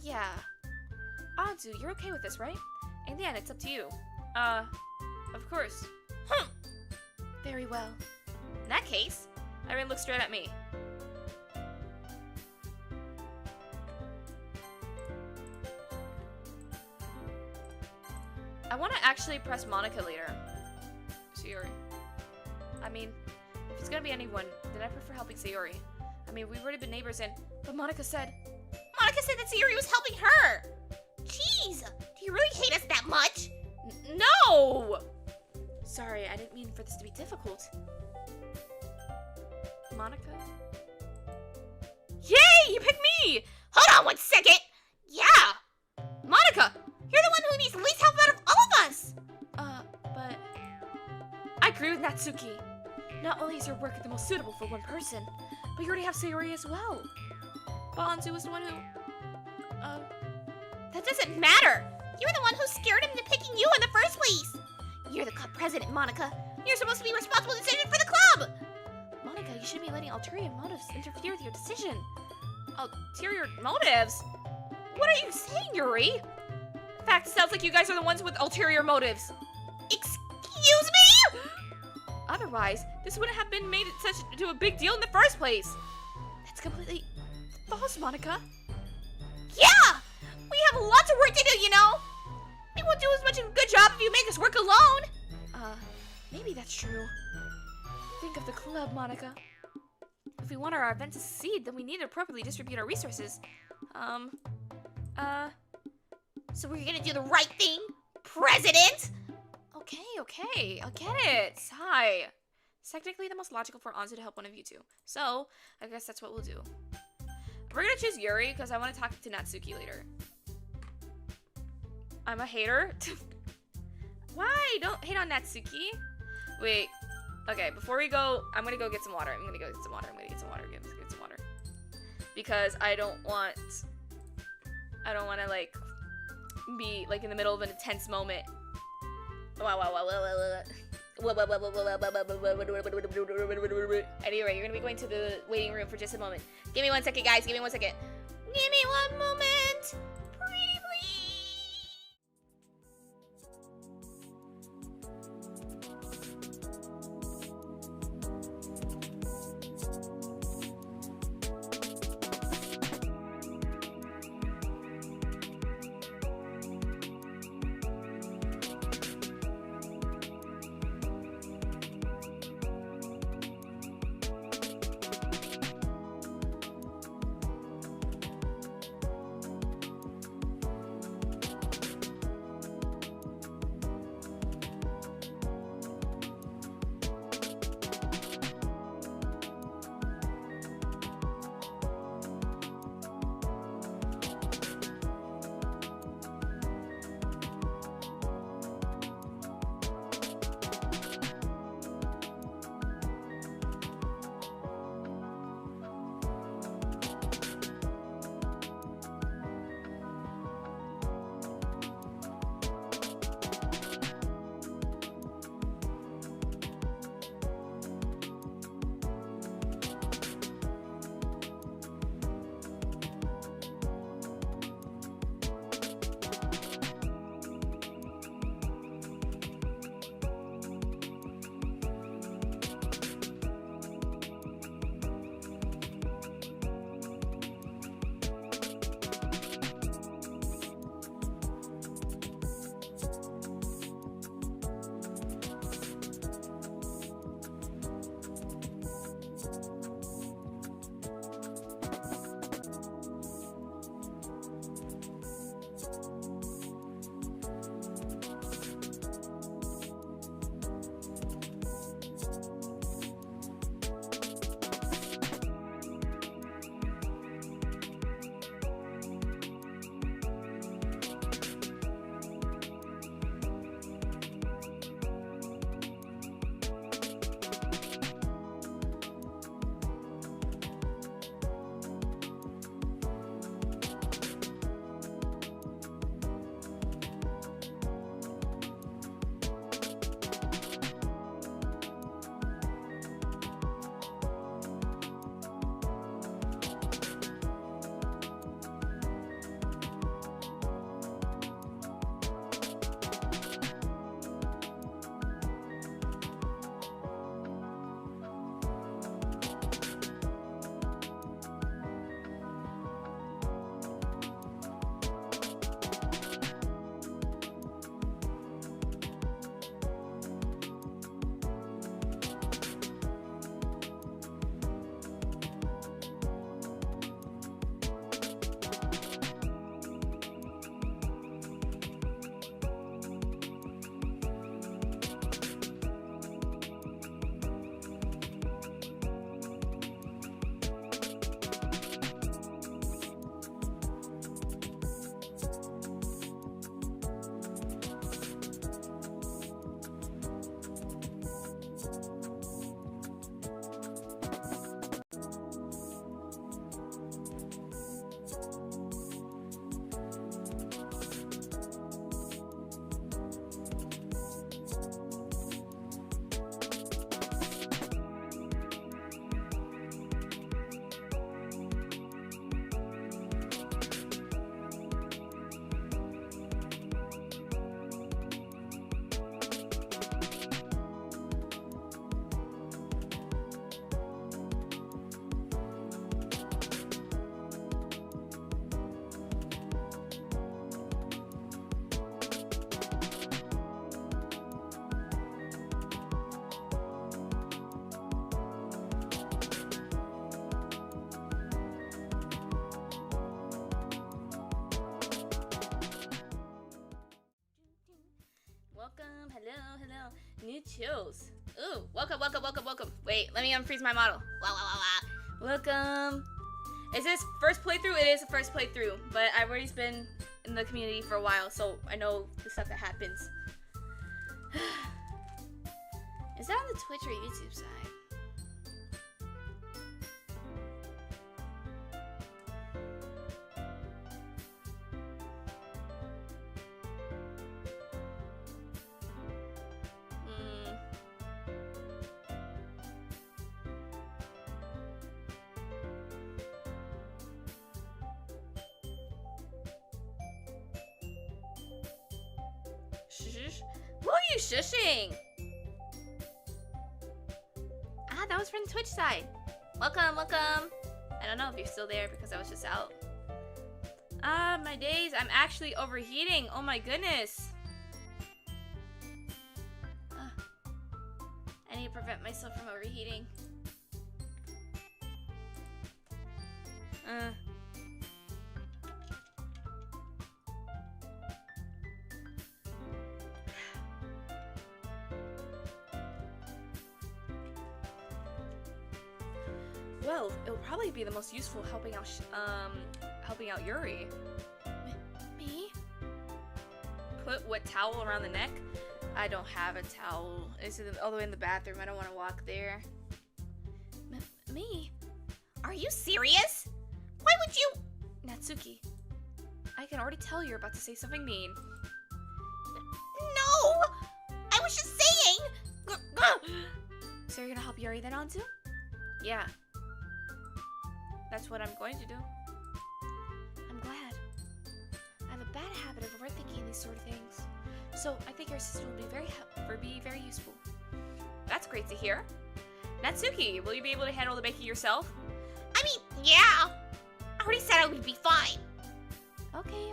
Yeah. Anzu, you're okay with this, right? In the end, it's up to you. Of course. Very well. In that case, everyone look straight at me. I want to actually press Monika later. Sayori. I mean, if it's gonna be anyone, then I prefer helping Sayori. I mean, we've already been neighbors and... But Monika said that Sayori was helping her! Jeez! Do you really hate us that much? No! Sorry, I didn't mean for this to be difficult. Monika? Yay! You picked me! Hold on 1 second! Yeah! Monika! You're the one who needs the least help out of all of us! But... I agree with Natsuki. Not only is your work the most suitable for one person, but you already have Sayori as well. But Anzu was the one who... That doesn't matter! You're the one who scared him into picking you in the first place! You're the club president, Monika. You're supposed to be responsible decision for the club! Monika, you shouldn't be letting ulterior motives interfere with your decision. Ulterior motives? What are you saying, Yuri? In fact, it sounds like you guys are the ones with ulterior motives. Excuse me? Otherwise, this wouldn't have been made into a big deal in the first place. That's completely false, Monika. Yeah! We have lots of work to do, you know? We won't do as much of a good job if you make us work alone. Maybe that's true. Think of the club, Monika. If we want our event to succeed, then we need to appropriately distribute our resources. So we're gonna do the right thing, President? Okay, I'll get it. Sigh. It's technically the most logical for Anzu to help one of you two. So, I guess that's what we'll do. We're gonna choose Yuri, because I want to talk to Natsuki later. I'm a hater? Why? Don't hate on Natsuki. Wait. Okay, before we go, I'm gonna go get some water. Get some water. Because I don't want to, like, be, like, in the middle of an intense moment. Anyway, you're gonna be going to the waiting room for just a moment. Give me 1 second, guys. Give me 1 second. Give me 1 moment. Pretty please. chills. Ooh, welcome. Wait, let me unfreeze my model. Welcome. Is this first playthrough? It is the first playthrough, but I've already been in the community for a while, so I know the stuff that happens. Is that on the Twitch or YouTube side? Shush. Who are you shushing? Ah, that was from the Twitch side. Welcome. I don't know if you're still there because I was just out. Ah, my days. I'm actually overheating. Oh my goodness. I need to prevent myself from overheating. Well, it'll probably be the most useful helping out Yuri. Me? Put what towel around the neck? I don't have a towel. It's all the way in the bathroom. I don't want to walk there. Me? Are you serious? Why would you? Natsuki, I can already tell you're about to say something mean. No! I was just saying! So you're gonna help Yuri then, Anzu? Yeah. That's what I'm going to do. I'm glad. I have a bad habit of overthinking these sort of things. So I think your assistant will be very useful. That's great to hear. Natsuki, will you be able to handle the baking yourself? I mean, yeah. I already said I would be fine. Okay.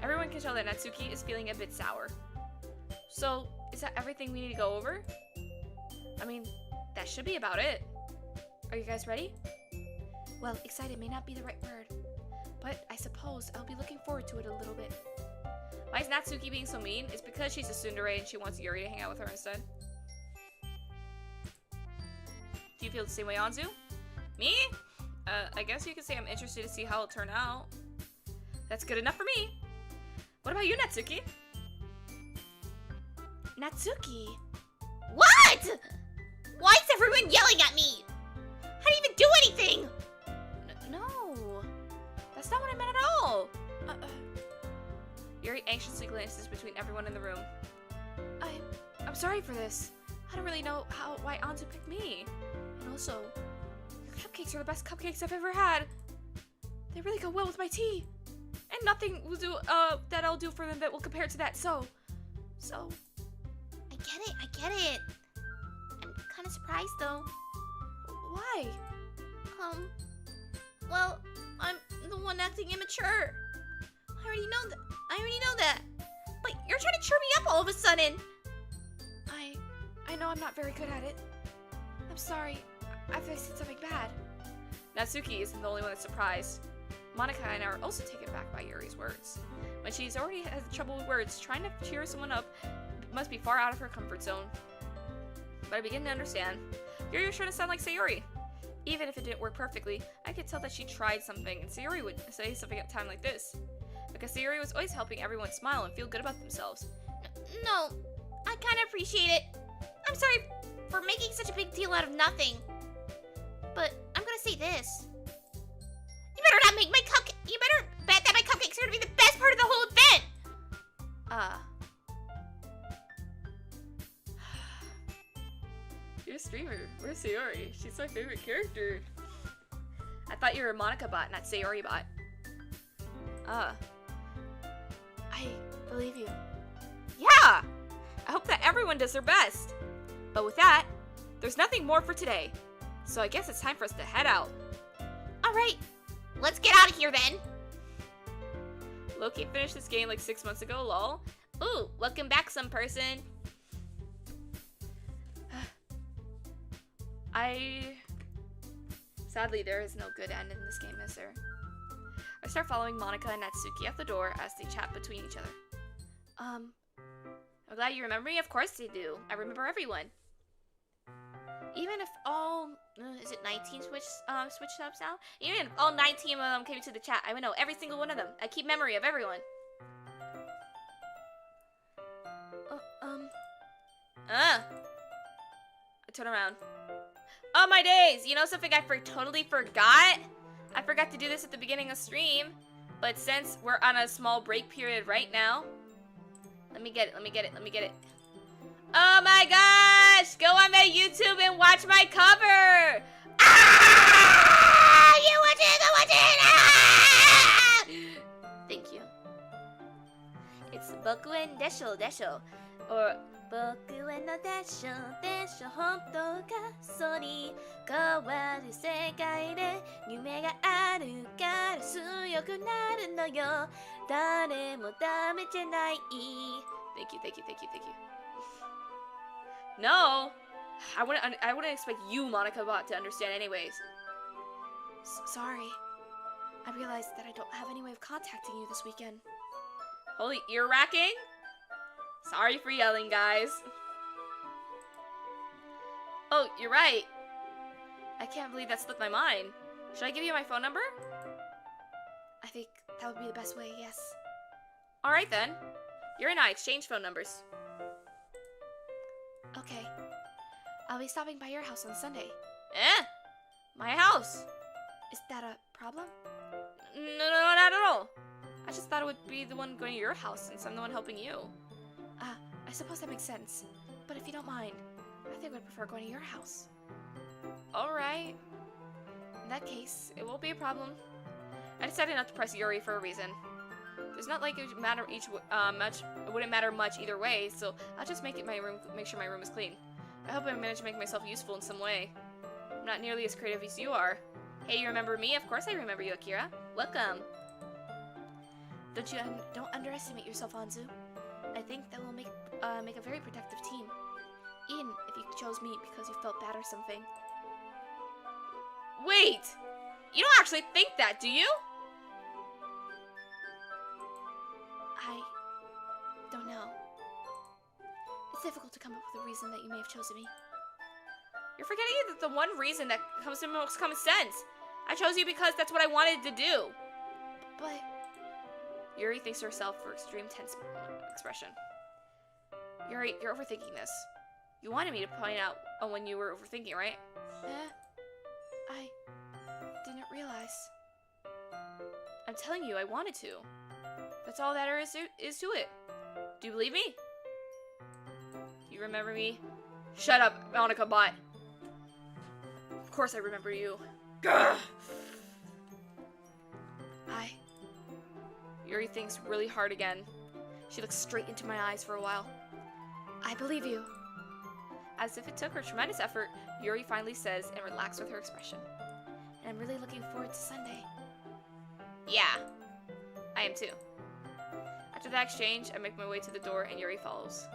Everyone can tell that Natsuki is feeling a bit sour. So, is that everything we need to go over? I mean, that should be about it. Are you guys ready? Well, excited may not be the right word, but I suppose I'll be looking forward to it a little bit. Why is Natsuki being so mean? It's because she's a tsundere and she wants Yuri to hang out with her instead. Do you feel the same way, Anzu? Me? I guess you could say I'm interested to see how it'll turn out. That's good enough for me. What about you, Natsuki? Natsuki? What? Why is everyone yelling at me? I didn't even do anything! No. That's not what I meant at all. Yuri anxiously glances between everyone in the room. I'm sorry for this. I don't really know why Anzu picked me. And also, your cupcakes are the best cupcakes I've ever had. They really go well with my tea. And nothing will do that I'll do for them that will compare to that. So I get it. I'm kind of surprised though. Why? Well, I'm the one acting immature. I already know that. But you're trying to cheer me up all of a sudden. I know I'm not very good at it. I'm sorry. I thought I said something bad. Natsuki isn't the only one that's surprised. Monika and I are also taken aback by Yuri's words. When she's already had trouble with words, trying to cheer someone up must be far out of her comfort zone. But I begin to understand. Yuri was trying to sound like Sayori. Even if it didn't work perfectly, I could tell that she tried something, and Sayori would say something at a time like this. Because Sayori was always helping everyone smile and feel good about themselves. No, I kind of appreciate it. I'm sorry for making such a big deal out of nothing. But I'm gonna say this. You better not make my cupcake. You better bet that my cupcakes are gonna be the best part of the whole event. You're a streamer. Where's Sayori? She's my favorite character. I thought you were a Monika bot, not Sayori bot. I believe you. Yeah! I hope that everyone does their best. But with that, there's nothing more for today. So I guess it's time for us to head out. Alright, let's get out of here then. Loki finished this game like 6 months ago, lol. Ooh, welcome back, some person. Sadly, there is no good end in this game, is there? I start following Monika and Natsuki at the door as they chat between each other. I'm glad you remember me. Of course they do. I remember everyone. Even if all, is it 19 switch subs now? Even if all 19 of them came to the chat, I would know every single one of them. I keep memory of everyone. I turn around. Oh my days! You know something I totally forgot? I forgot to do this at the beginning of stream. But since we're on a small break period right now. Let me get it. Oh my gosh! Go on my YouTube and watch my cover! Ah! You watch it! Go watch it! Ah! Thank you. It's Boku en Desho Desho. Or Boku en no Desho Desho Hontou ga Sori Kawaru Sekai de Yume ga aru kara tsuyoku naru no yo Dare mo dame janai. Thank you. No! I wouldn't expect you, Monika Bot, to understand anyways. Sorry. I realized that I don't have any way of contacting you this weekend. Holy ear racking? Sorry for yelling, guys. Oh, you're right. I can't believe that slipped my mind. Should I give you my phone number? I think that would be the best way, yes. Alright then. You and I exchange phone numbers. Okay. I'll be stopping by your house on Sunday. Eh? My house? Is that a problem? No, not at all. I just thought it would be the one going to your house since I'm the one helping you. I suppose that makes sense. But if you don't mind, I think I would prefer going to your house. Alright. In that case, it won't be a problem. I decided not to press Yuri for a reason. It's not like it would matter it wouldn't matter much either way, so I'll just make sure my room is clean. I hope I manage to make myself useful in some way. I'm not nearly as creative as you are. Hey, you remember me? Of course I remember you, Akira. Welcome. Don't underestimate yourself, Anzu. I think that will make a very protective team. Even if you chose me because you felt bad or something. Wait! You don't actually think that, do you? I don't know. It's difficult to come up with a reason that you may have chosen me. You're forgetting that the one reason that comes to most common sense. I chose you because that's what I wanted to do. But Yuri thinks to herself for extreme tense expression. Yuri, you're overthinking this. You wanted me to point out when you were overthinking, right? I didn't realize. I'm telling you, I wanted to. That's all that there is to it. Do you believe me? Do you remember me? Shut up, Monika Bot. Of course I remember you. Gah! Yuri thinks really hard again. She looks straight into my eyes for a while. I believe you. As if it took her tremendous effort, Yuri finally says and relaxed with her expression. And I'm really looking forward to Sunday. Yeah, I am too. After that exchange, I make my way to the door and Yuri follows.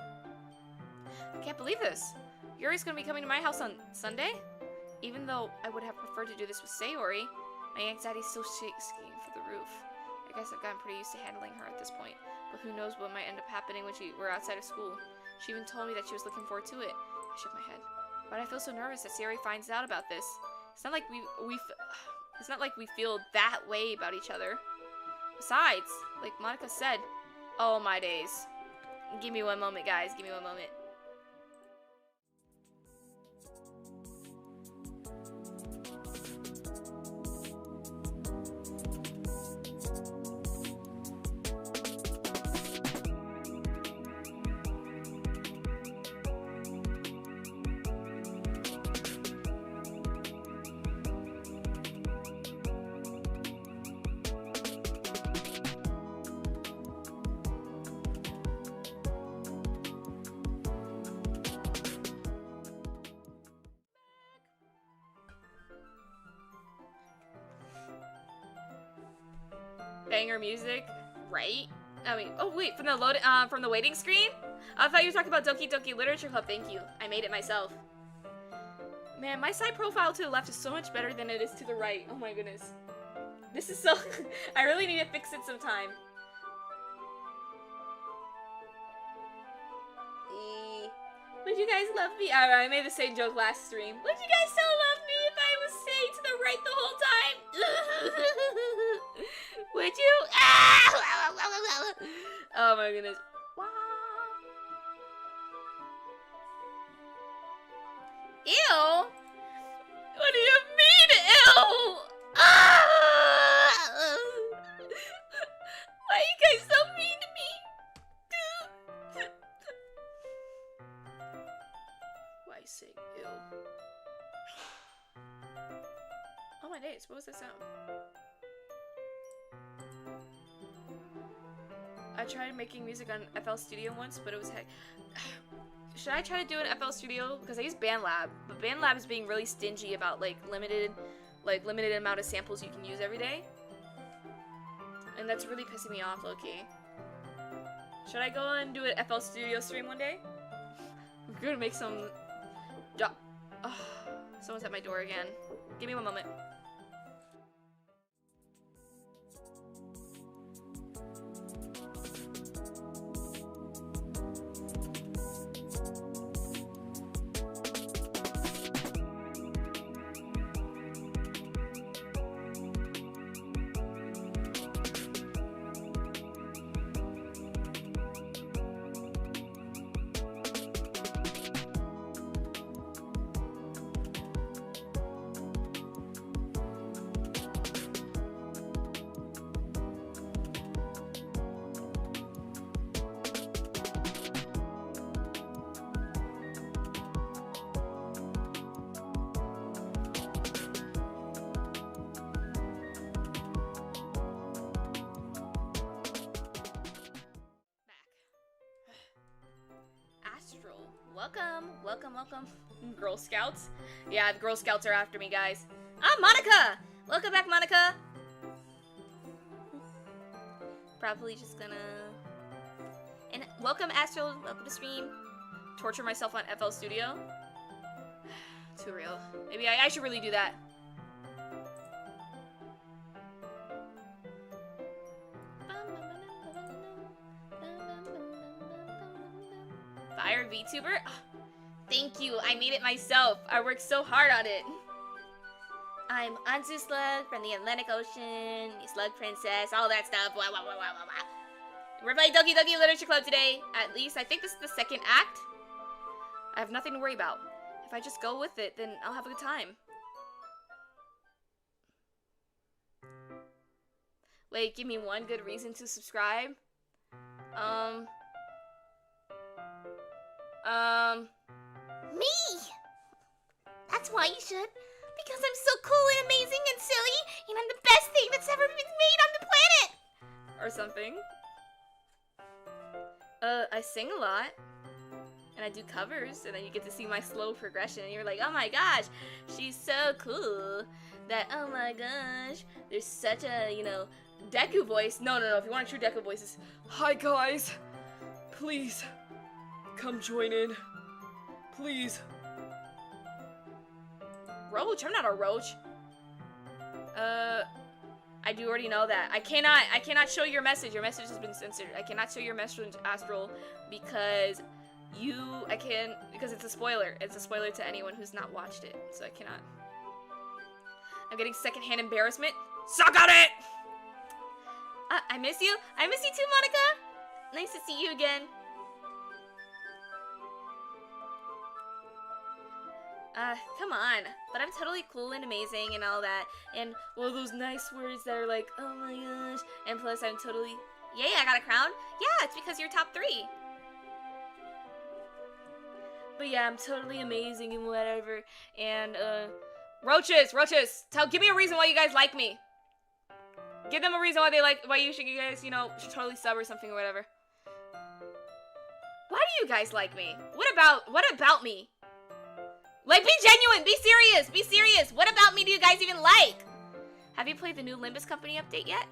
I can't believe this. Yuri's gonna be coming to my house on Sunday? Even though I would have preferred to do this with Sayori, my anxiety is still shaking for the roof. I guess I've gotten pretty used to handling her at this point, but who knows what might end up happening when we're outside of school. She even told me that she was looking forward to it. I shook my head. But I feel so nervous that Sayori finds out about this. It's not like we feel that way about each other. Besides, like Monika said, oh my days. Give me one moment, guys. Give me one moment. Banger music, right? I mean, oh wait, from the waiting screen? I thought you were talking about Doki Doki Literature Club. Thank you. I made it myself. Man, my side profile to the left is so much better than it is to the right. Oh my goodness. This is so... I really need to fix it sometime. Would you guys love me? I made the same joke last stream. Would you guys still love me if I was staying to the right the whole time? Would you? Oh my goodness. Ew! What do you mean, ew? Why are you guys so mean to me? Why are you saying ew? Oh my days, what was that sound? I tried making music on FL Studio once, but it was heck. Should I try to do an FL Studio? Because I use BandLab, but BandLab is being really stingy about limited amount of samples you can use every day, and that's really pissing me off, low-key. Should I go and do an FL Studio stream one day? We're gonna make some. Oh, someone's at my door again. Give me one moment. Welcome. Girl Scouts? Yeah, the Girl Scouts are after me, guys. Ah, Monika! Welcome back, Monika! Probably just gonna... And welcome, Astral. Welcome to stream. Torture myself on FL Studio. Too real. Maybe I should really do that. Fire VTuber? Thank you, I made it myself. I worked so hard on it. I'm Anzu Slug from the Atlantic Ocean, Slug Princess, all that stuff. Blah, blah, blah, blah, blah, blah. We're playing Doki Literature Club today. At least, I think this is the second act. I have nothing to worry about. If I just go with it, then I'll have a good time. Wait, give me one good reason to subscribe. Me! That's why you should. Because I'm so cool and amazing and silly, and I'm the best thing that's ever been made on the planet! Or something. I sing a lot. And I do covers, and then you get to see my slow progression, and you're like, oh my gosh, she's so cool. That, oh my gosh, there's such a, you know, Deku voice. No, if you want a true Deku voice, it's, hi guys, please, come join in. Please. Roach? I'm not a roach. I do already know that. I cannot show your message. Your message has been censored. I cannot show your message, Astral, because because it's a spoiler. It's a spoiler to anyone who's not watched it, so I cannot. I'm getting secondhand embarrassment. Suck on it! I miss you. I miss you too, Monika. Nice to see you again. Come on. But I'm totally cool and amazing and all that. And all those nice words that are like, oh my gosh. And plus, I'm totally... Yay, I got a crown? Yeah, it's because you're top 3. But yeah, I'm totally amazing and whatever. And, Roaches! Give me a reason why you guys like me. Give them a reason why you guys, you know, should totally sub or something or whatever. Why do you guys like me? What about me? Like, be genuine, be serious. What about me do you guys even like? Have you played the new Limbus Company update yet?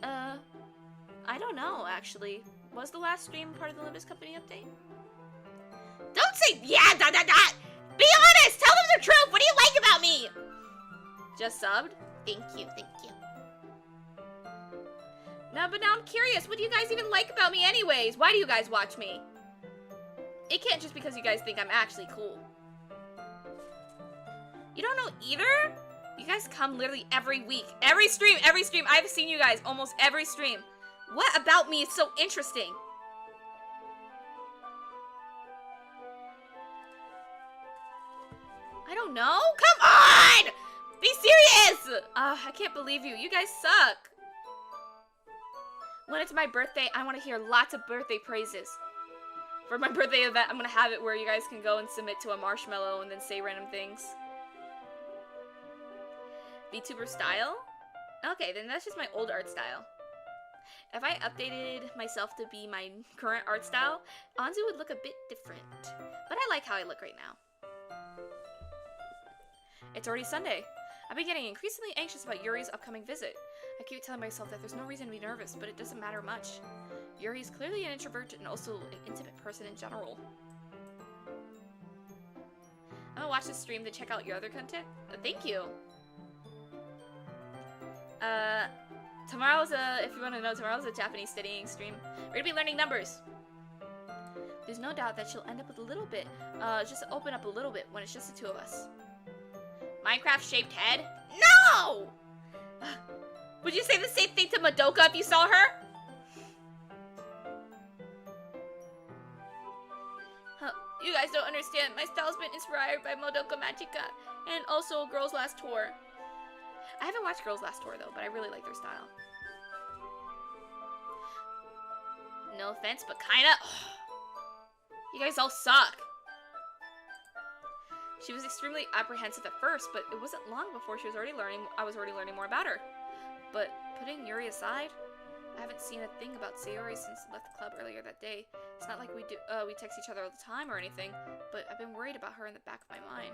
I don't know, actually. Was the last stream part of the Limbus Company update? Don't say, yeah, Be honest, tell them the truth. What do you like about me? Just subbed? Thank you. No, but now I'm curious. What do you guys even like about me anyways? Why do you guys watch me? It can't just because you guys think I'm actually cool. You don't know either? You guys come literally every week. Every stream. I've seen you guys almost every stream. What about me is so interesting? I don't know. Come on! Be serious! I can't believe you. You guys suck. When it's my birthday, I want to hear lots of birthday praises. For my birthday event, I'm going to have it where you guys can go and submit to a marshmallow and then say random things. VTuber style? Okay, then that's just my old art style. If I updated myself to be my current art style, Anzu would look a bit different. But I like how I look right now. It's already Sunday. I've been getting increasingly anxious about Yuri's upcoming visit. I keep telling myself that there's no reason to be nervous, but it doesn't matter much. Yuri is clearly an introvert and also an intimate person in general. I'm gonna watch this stream to check out your other content. Thank you. Tomorrow's if you want to know, tomorrow's a Japanese studying stream. We're gonna be learning numbers. There's no doubt that she'll end up with a little bit, just open up a little bit when it's just the two of us. Minecraft-shaped head? No! Would you say the same thing to Madoka if you saw her? You guys don't understand. My style's been inspired by Madoka Magica and also Girls Last Tour. I haven't watched Girls Last Tour though, but I really like their style. No offense, but kinda. You guys all suck. She was extremely apprehensive at first, but it wasn't long before I was already learning more about her. But putting Yuri aside, I haven't seen a thing about Sayori since I left the club earlier that day. It's not like we text each other all the time or anything, but I've been worried about her in the back of my mind.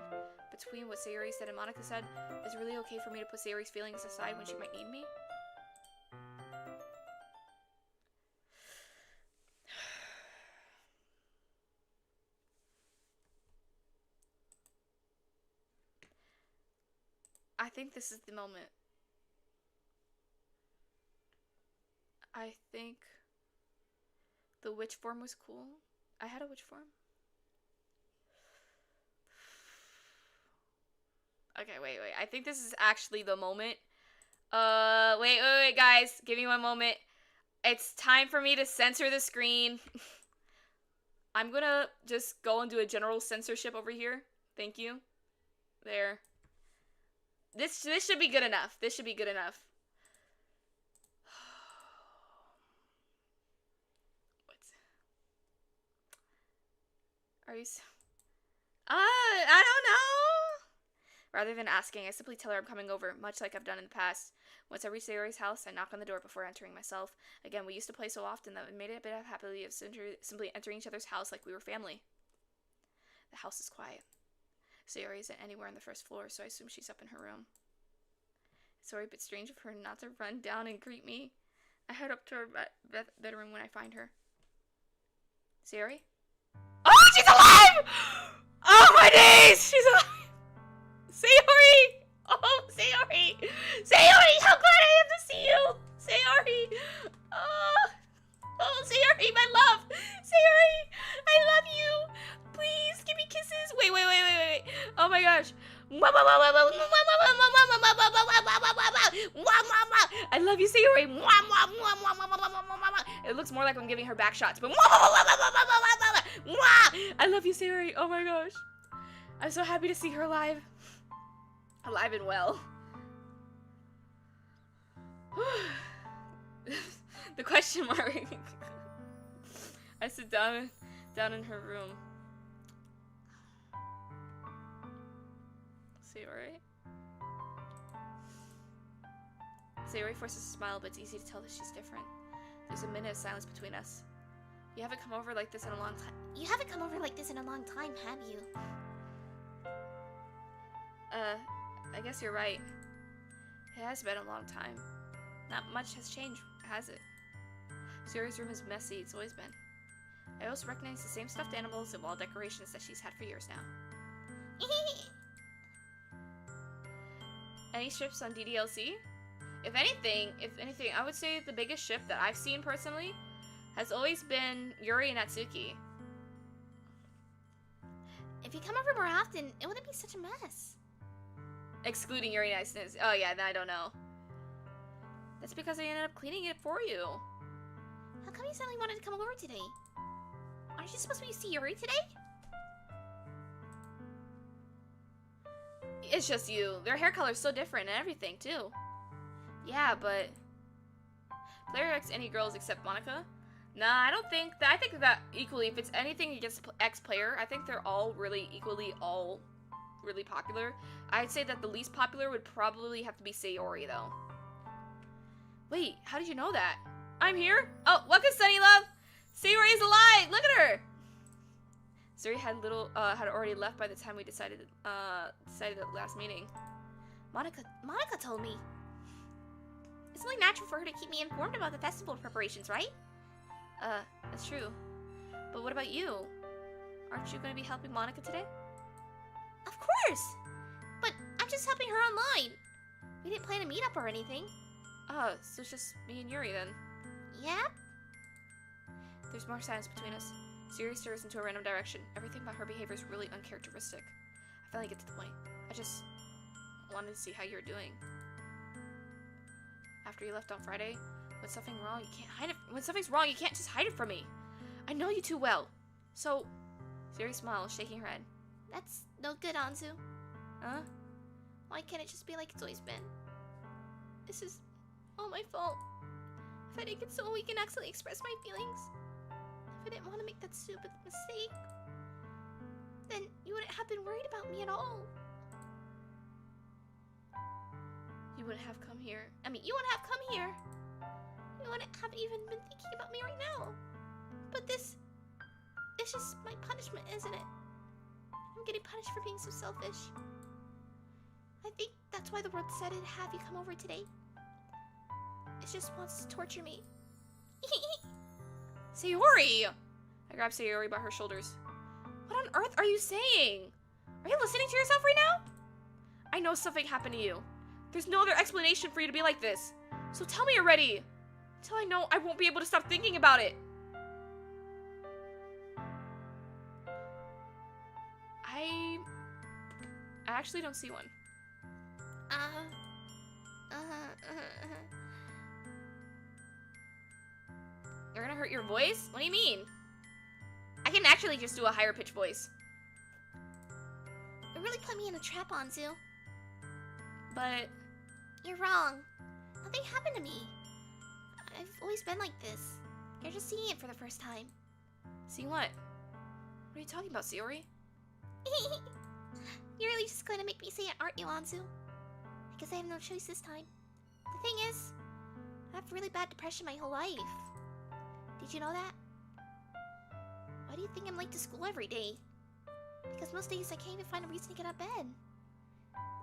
Between what Sayori said and Monika said, is it really okay for me to put Sayori's feelings aside when she might need me? I think this is the moment. I think the witch form was cool. I had a witch form. Okay, wait. I think this is actually the moment. Wait, guys. Give me one moment. It's time for me to censor the screen. I'm gonna just go and do a general censorship over here. Thank you. There. This should be good enough. This should be good enough. Are you I don't know. Rather than asking, I simply tell her I'm coming over, much like I've done in the past. Once I reach Sayori's house, I knock on the door before entering myself. Again, we used to play so often that it made it a bit of happily of simply entering each other's house like we were family. The house is quiet. Sayori isn't anywhere on the first floor, so I assume she's up in her room. It's already a bit strange of her not to run down and greet me. I head up to her bedroom when I find her. Sayori? Oh, she's alive! Oh, my days! She's alive! Sayori! Oh, Sayori! Sayori, how glad I am to see you! Sayori! Oh, Sayori, my love! Sayori, I love you! Please, give me kisses! Wait. Oh my gosh. I love you, Sayori! It looks more like I'm giving her back shots, but I love you, Sayori. Oh my gosh. I'm so happy to see her alive. Alive and well. The question mark. I sit down in her room. Sayori? Sayori forces a smile, but it's easy to tell that she's different. There's a minute of silence between us. You haven't come over like this in a long time. You haven't come over like this in a long time, have you? I guess you're right. It has been a long time. Not much has changed, has it? Sayori's room is messy, it's always been. I also recognize the same stuffed animals and wall decorations that she's had for years now. Any ships on DDLC? If anything, I would say the biggest ship that I've seen personally has always been Yuri and Natsuki. If you come over more often, it wouldn't be such a mess. Excluding your niceness. Oh yeah, I don't know. That's because I ended up cleaning it for you. How come you suddenly wanted to come over today? Aren't you supposed to be Sayori today? It's just you. Their hair color's so different and everything, too. Yeah, but... Player X any girls except Monika? Nah, I don't think that. I think that equally, if it's anything against X player, I think they're all really equally all really popular. I'd say that the least popular would probably have to be Sayori, though. Wait, how did you know that? I'm here? Oh, welcome, Sunny Love! Sayori is alive! Look at her! Sayori had already left by the time we decided at the last meeting. Monika told me. It's only natural for her to keep me informed about the festival preparations, right? That's true. But what about you? Aren't you going to be helping Monika today? Of course! But I'm just helping her online. We didn't plan a meetup or anything. Oh, so it's just me and Yuri then. Yeah? There's more silence between us. Sayori stares into a random direction. Everything about her behavior is really uncharacteristic. I finally get to the point. I just wanted to see how you're doing. After you left on Friday, when something's wrong, you can't hide it. When something's wrong, you can't just hide it from me. I know you too well. So, Sayori smiles, shaking her head. That's no good, Anzu. Huh? Why can't it just be like it's always been? This is all my fault. If I didn't get so weak and accidentally express my feelings, if I didn't want to make that stupid mistake, then you wouldn't have been worried about me at all. You wouldn't have come here. I mean, you wouldn't have come here. You wouldn't have even been thinking about me right now. But this is just my punishment, isn't it? I'm getting punished for being so selfish. I think that's why the world decided to have you come over today. It just wants to torture me. Sayori! I grab Sayori by her shoulders. What on earth are you saying? Are you listening to yourself right now? I know something happened to you. There's no other explanation for you to be like this. So tell me already. Until I know, I won't be able to stop thinking about it. I actually don't see one. You're gonna hurt your voice? What do you mean? I can actually just do a higher pitched voice. It really put me in a trap, Anzu. But you're wrong. Nothing happened to me. I've always been like this. You're just seeing it for the first time. seeing what? What are you talking about, Sayori? You're really just going to make me say it, aren't you, Anzu? I guess I have no choice this time. The thing is, I have really bad depression my whole life. Did you know that? Why do you think I'm late to school every day? Because most days I can't even find a reason to get out of bed.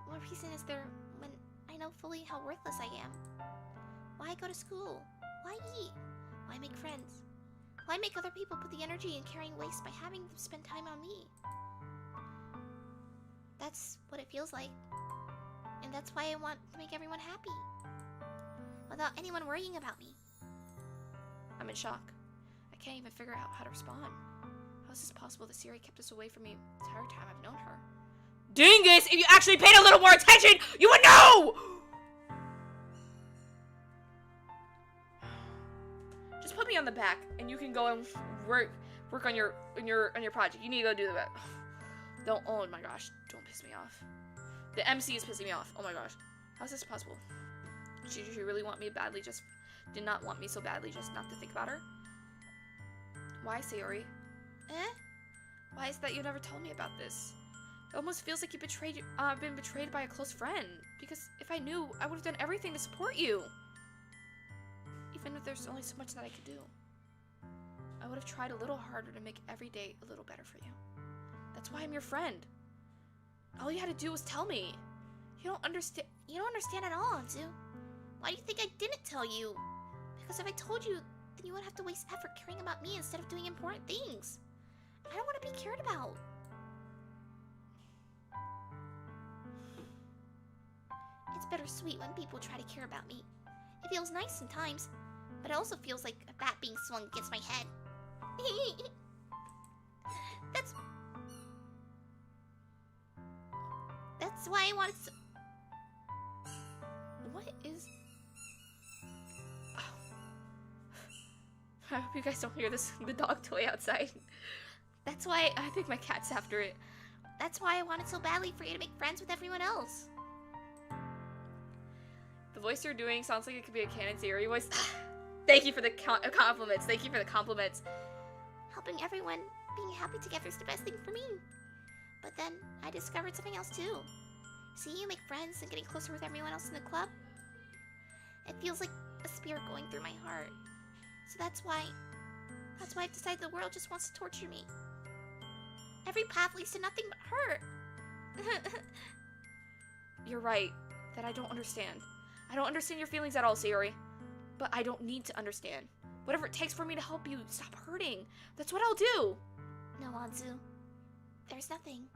What reason is there when I know fully how worthless I am? Why go to school? Why eat? Why make friends? Why make other people put the energy in carrying waste by having them spend time on me? That's what it feels like. And that's why I want to make everyone happy. Without anyone worrying about me. I'm in shock. I can't even figure out how to respond. How is this possible that Sayori kept us away from me the entire time I've known her? Dingus! If you actually paid a little more attention, you would know! Just put me on the back, and you can go and work on your project. You need to go do that. Don't. Oh my gosh! Don't piss me off. The MC is pissing me off. Oh my gosh! How is this possible? She really want me badly. Just did not want me so badly. Just not to think about her. Why, Sayori? Why is it that you never told me about this? It almost feels like you been betrayed by a close friend. Because if I knew, I would have done everything to support you. Even if there's only so much that I could do. I would have tried a little harder to make every day a little better for you. That's why I'm your friend. All you had to do was tell me. You don't understand at all, Anzu. Why do you think I didn't tell you? Because if I told you, then you would have to waste effort caring about me instead of doing important things. I don't want to be cared about. It's bittersweet when people try to care about me. It feels nice sometimes, but it also feels like a bat being swung against my head. That's why I wanted to... What is... Oh. I hope you guys don't hear the dog toy outside. That's why... I think my cat's after it. That's why I wanted so badly for you to make friends with everyone else. The voice you're doing sounds like it could be a canon theory voice. Thank you for the compliments. Thank you for the compliments. Helping everyone, being happy together is the best thing for me. But then, I discovered something else too. Seeing you make friends and getting closer with everyone else in the club, it feels like a spear going through my heart. So that's why I've decided the world just wants to torture me. Every path leads to nothing but hurt. You're right, that I don't understand. I don't understand your feelings at all, Sayori. But I don't need to understand. Whatever it takes for me to help you stop hurting, that's what I'll do. No, Anzu. There's nothing.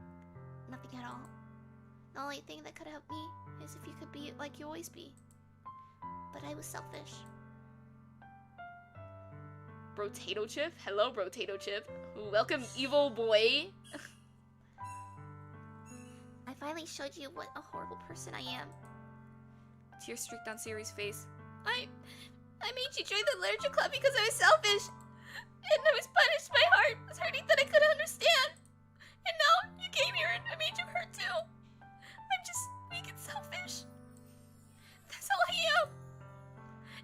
Nothing at all. The only thing that could help me is if you could be like you always be. But I was selfish. Brotato Chip? Hello, Brotato Chip. Welcome, evil boy. I finally showed you what a horrible person I am. Tears streaked down Sayori's face. I made you join the literature club because I was selfish. And I was punished. My heart was hurting that I couldn't understand. And now you came here and I made you hurt too. I'm just weak and selfish. That's how I am.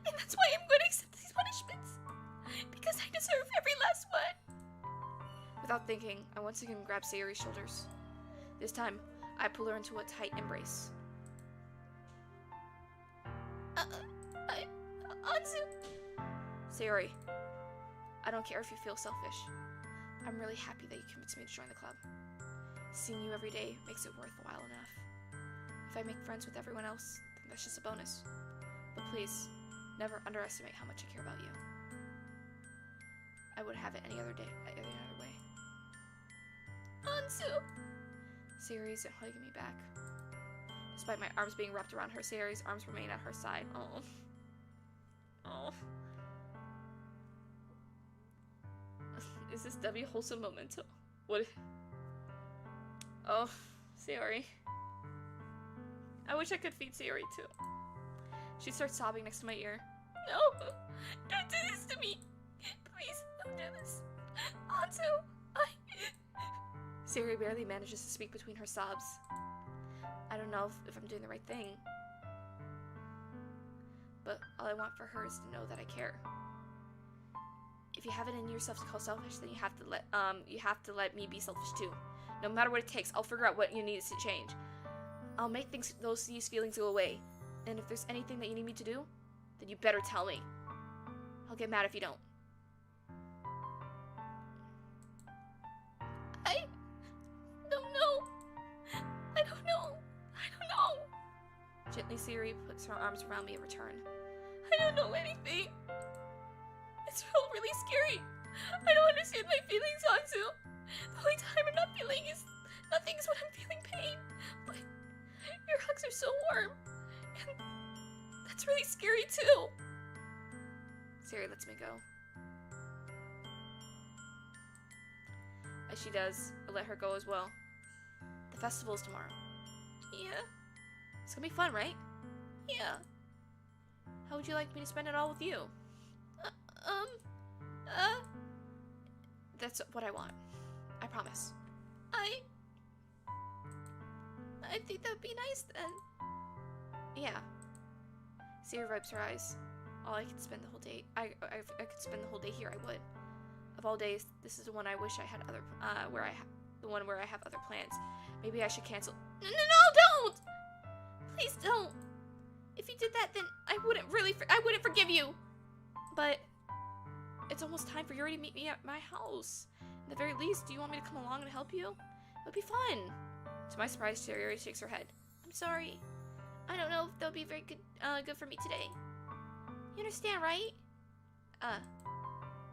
And that's why I'm going to accept these punishments. Because I deserve every last one. Without thinking, I once again grabbed Sayori's shoulders. This time, I pull her into a tight embrace. Anzu. Sayori, I don't care if you feel selfish. I'm really happy that you convinced me to join the club. Seeing you every day makes it worthwhile enough. If I make friends with everyone else, then that's just a bonus. But please, never underestimate how much I care about you. I would have it any other day, any other way. Anzu. Sayori isn't hugging me back. Despite my arms being wrapped around her, Sayori's arms remain at her side. Oh. Oh. Is this W wholesome memento? What? Oh, Sayori. I wish I could feed Sayori too. She starts sobbing next to my ear. No, don't do this to me. Please, don't do this. Anzu, Sayori barely manages to speak between her sobs. I don't know if I'm doing the right thing. But all I want for her is to know that I care. If you have it in yourself to call selfish, then you have to let me be selfish too. No matter what it takes, I'll figure out what you need to change. I'll make these feelings go away. And if there's anything that you need me to do, then you better tell me. I'll get mad if you don't. I don't know. I don't know. Gently, Sayori puts her arms around me in return. I don't know anything. It's really scary. I don't understand my feelings, Anzu. The only time I'm not feeling nothing is when I'm feeling pain. But your hugs are so warm. And that's really scary too. Sayori lets me go. As she does, I let her go as well. The festival is tomorrow. Yeah. It's gonna be fun, right? Yeah. How would you like me to spend it all with you? That's what I want. I promise. I think that would be nice then. Yeah. Sayori wipes her eyes. I could spend the whole day. I could spend the whole day here. I would. Of all days, this is the one I wish I had the one where I have other plans. Maybe I should cancel. No, don't! Please don't. If you did that, then I wouldn't forgive you. But it's almost time for Yuri to meet me at my house. At the very least, do you want me to come along and help you? It would be fun. To my surprise, Yuri shakes her head. I'm sorry. I don't know if that would be very good for me today. You understand, right?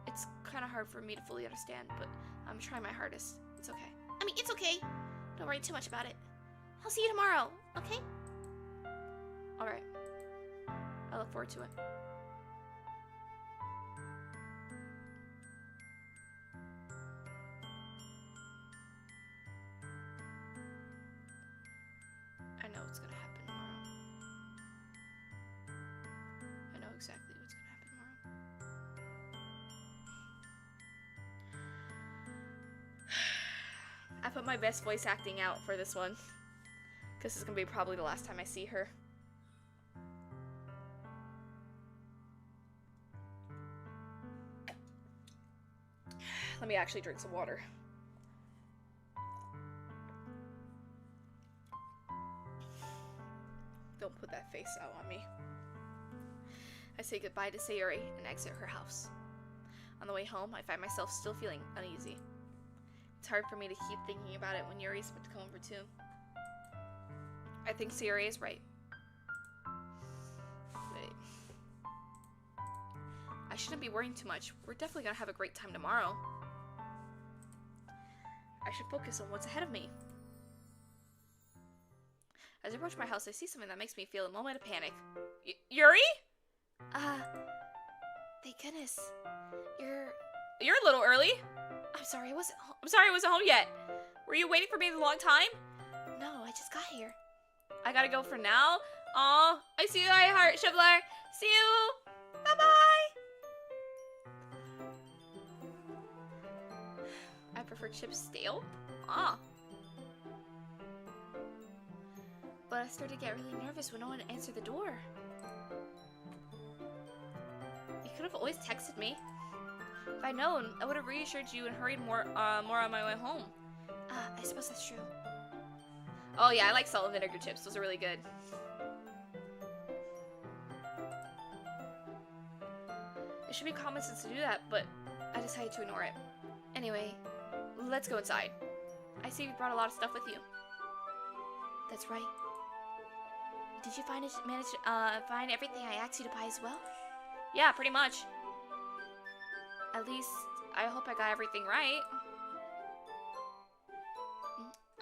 It's kind of hard for me to fully understand, but I'm trying my hardest. It's okay. I mean, it's okay. Don't worry too much about it. I'll see you tomorrow, okay? Alright. I look forward to it. put my best voice acting out for this one. Because it's going to be probably the last time I see her. Let me actually drink some water. Don't put that face out on me. I say goodbye to Sayori and exit her house. On the way home, I find myself still feeling uneasy. It's hard for me to keep thinking about it when Yuri's about to come over too. I think Sayori is right. Wait. I shouldn't be worrying too much. We're definitely gonna have a great time tomorrow. I should focus on what's ahead of me. As I approach my house, I see something that makes me feel a moment of panic. Yuri? Thank goodness. You're a little early. I'm sorry, I wasn't home. I'm sorry I wasn't home yet. Were you waiting for me a long time? No, I just got here. I gotta go for now. Aw, I see you, I heart, Shivler. See you. Bye-bye. I prefer chips stale. Ah. But I started to get really nervous when no one answered the door. You could have always texted me. If I'd known, I would have reassured you and hurried more on my way home. I suppose that's true. Oh yeah, I like salt and vinegar chips. Those are really good. It should be common sense to do that, but I decided to ignore it. Anyway, let's go inside. I see you brought a lot of stuff with you. That's right. Did you manage to find everything I asked you to buy as well? Yeah, pretty much. At least, I hope I got everything right.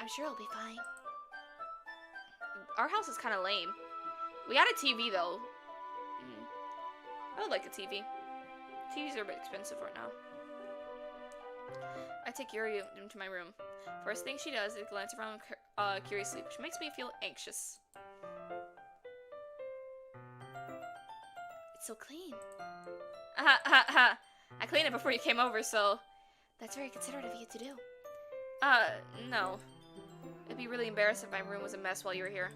I'm sure it'll be fine. Our house is kind of lame. We got a TV, though. I would like a TV. TVs are a bit expensive right now. I take Yuri into my room. First thing she does is glance around curiously, which makes me feel anxious. It's so clean. I cleaned it before you came over, so... That's very considerate of you to do. No. It'd be really embarrassing if my room was a mess while you were here.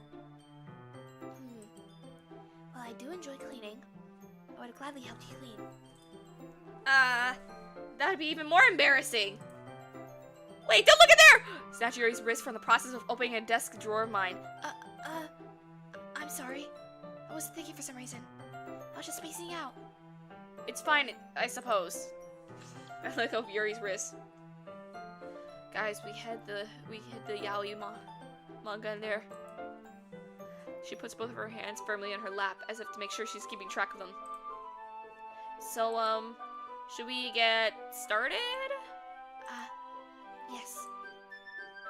Well, I do enjoy cleaning. I would have gladly helped you clean. That'd be even more embarrassing. Wait, don't look at there! Snatch Yuri's wrist from the process of opening a desk drawer of mine. I'm sorry. I wasn't thinking for some reason. I was just spacing out. It's fine, I suppose. I let go of Yuri's wrist. Guys, we hid the yaoi manga in there. She puts both of her hands firmly in her lap, as if to make sure she's keeping track of them. So, should we get started? Yes.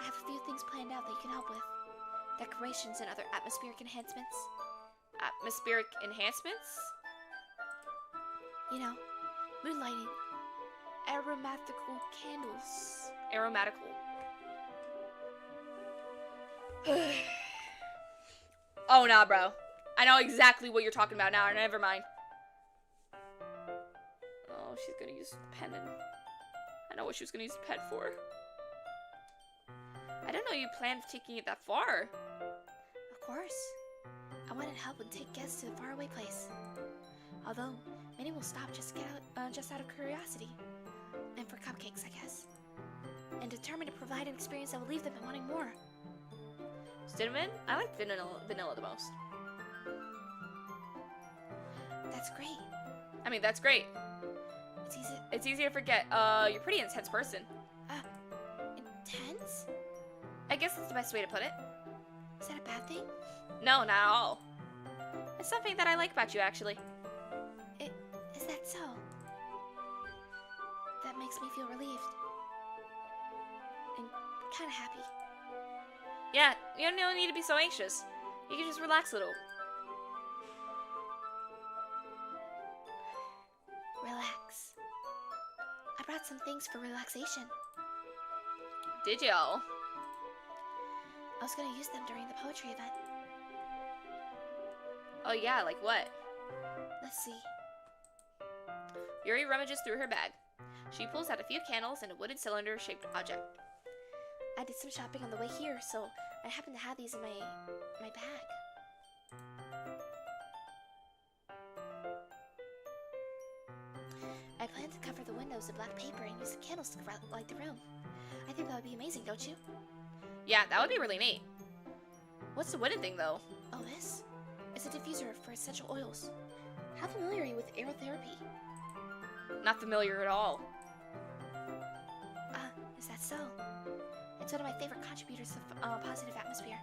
I have a few things planned out that you can help with. Decorations and other atmospheric enhancements. Atmospheric enhancements? You know, moonlighting. Aromatical candles. Aromatical. Oh, nah, bro. I know exactly what you're talking about now, never mind. Oh, she's gonna use the pen and... I know what she was gonna use the pen for. I didn't know you planned taking it that far. Of course. I wanted to help and take guests to a faraway place. Although, many will stop just out of curiosity. And for cupcakes, I guess. And determined to provide an experience that will leave them wanting more. Cinnamon? I like vanilla the most. That's great. I mean, that's great. It's easy. It's easy to forget. You're a pretty intense person. Intense? I guess that's the best way to put it. Is that a bad thing? No, not at all. It's something that I like about you, actually. Is that so? That makes me feel relieved. And kind of happy. Yeah, you don't need to be so anxious. You can just relax a little. Relax. I brought some things for relaxation. Did y'all? I was gonna use them during the poetry event. Oh yeah, like what? Let's see. Yuri rummages through her bag. She pulls out a few candles and a wooden cylinder-shaped object. I did some shopping on the way here, so I happen to have these in my bag. I plan to cover the windows with black paper and use the candles to light the room. I think that would be amazing, don't you? Yeah, that would be really neat. What's the wooden thing, though? Oh, this? It's a diffuser for essential oils. How familiar are you with aerotherapy? Not familiar at all. Is that so? It's one of my favorite contributors of a positive atmosphere.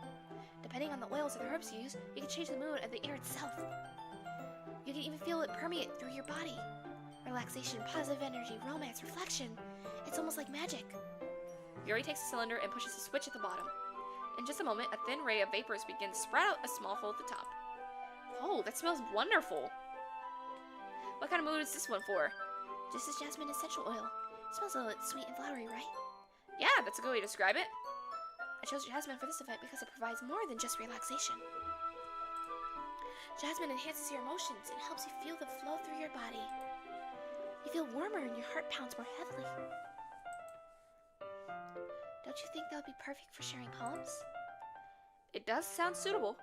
Depending on the oils or the herbs you use, you can change the mood of the air itself. You can even feel it permeate through your body. Relaxation, positive energy, romance, reflection. It's almost like magic. Yuri takes the cylinder and pushes the switch at the bottom. In just a moment, a thin ray of vapors begins to spread out a small hole at the top. Oh, that smells wonderful. What kind of mood is this one for? This is jasmine essential oil. It smells a little sweet and flowery, right? Yeah, that's a good way to describe it. I chose jasmine for this event because it provides more than just relaxation. Jasmine enhances your emotions and helps you feel the flow through your body. You feel warmer and your heart pounds more heavily. Don't you think that would be perfect for sharing poems? It does sound suitable.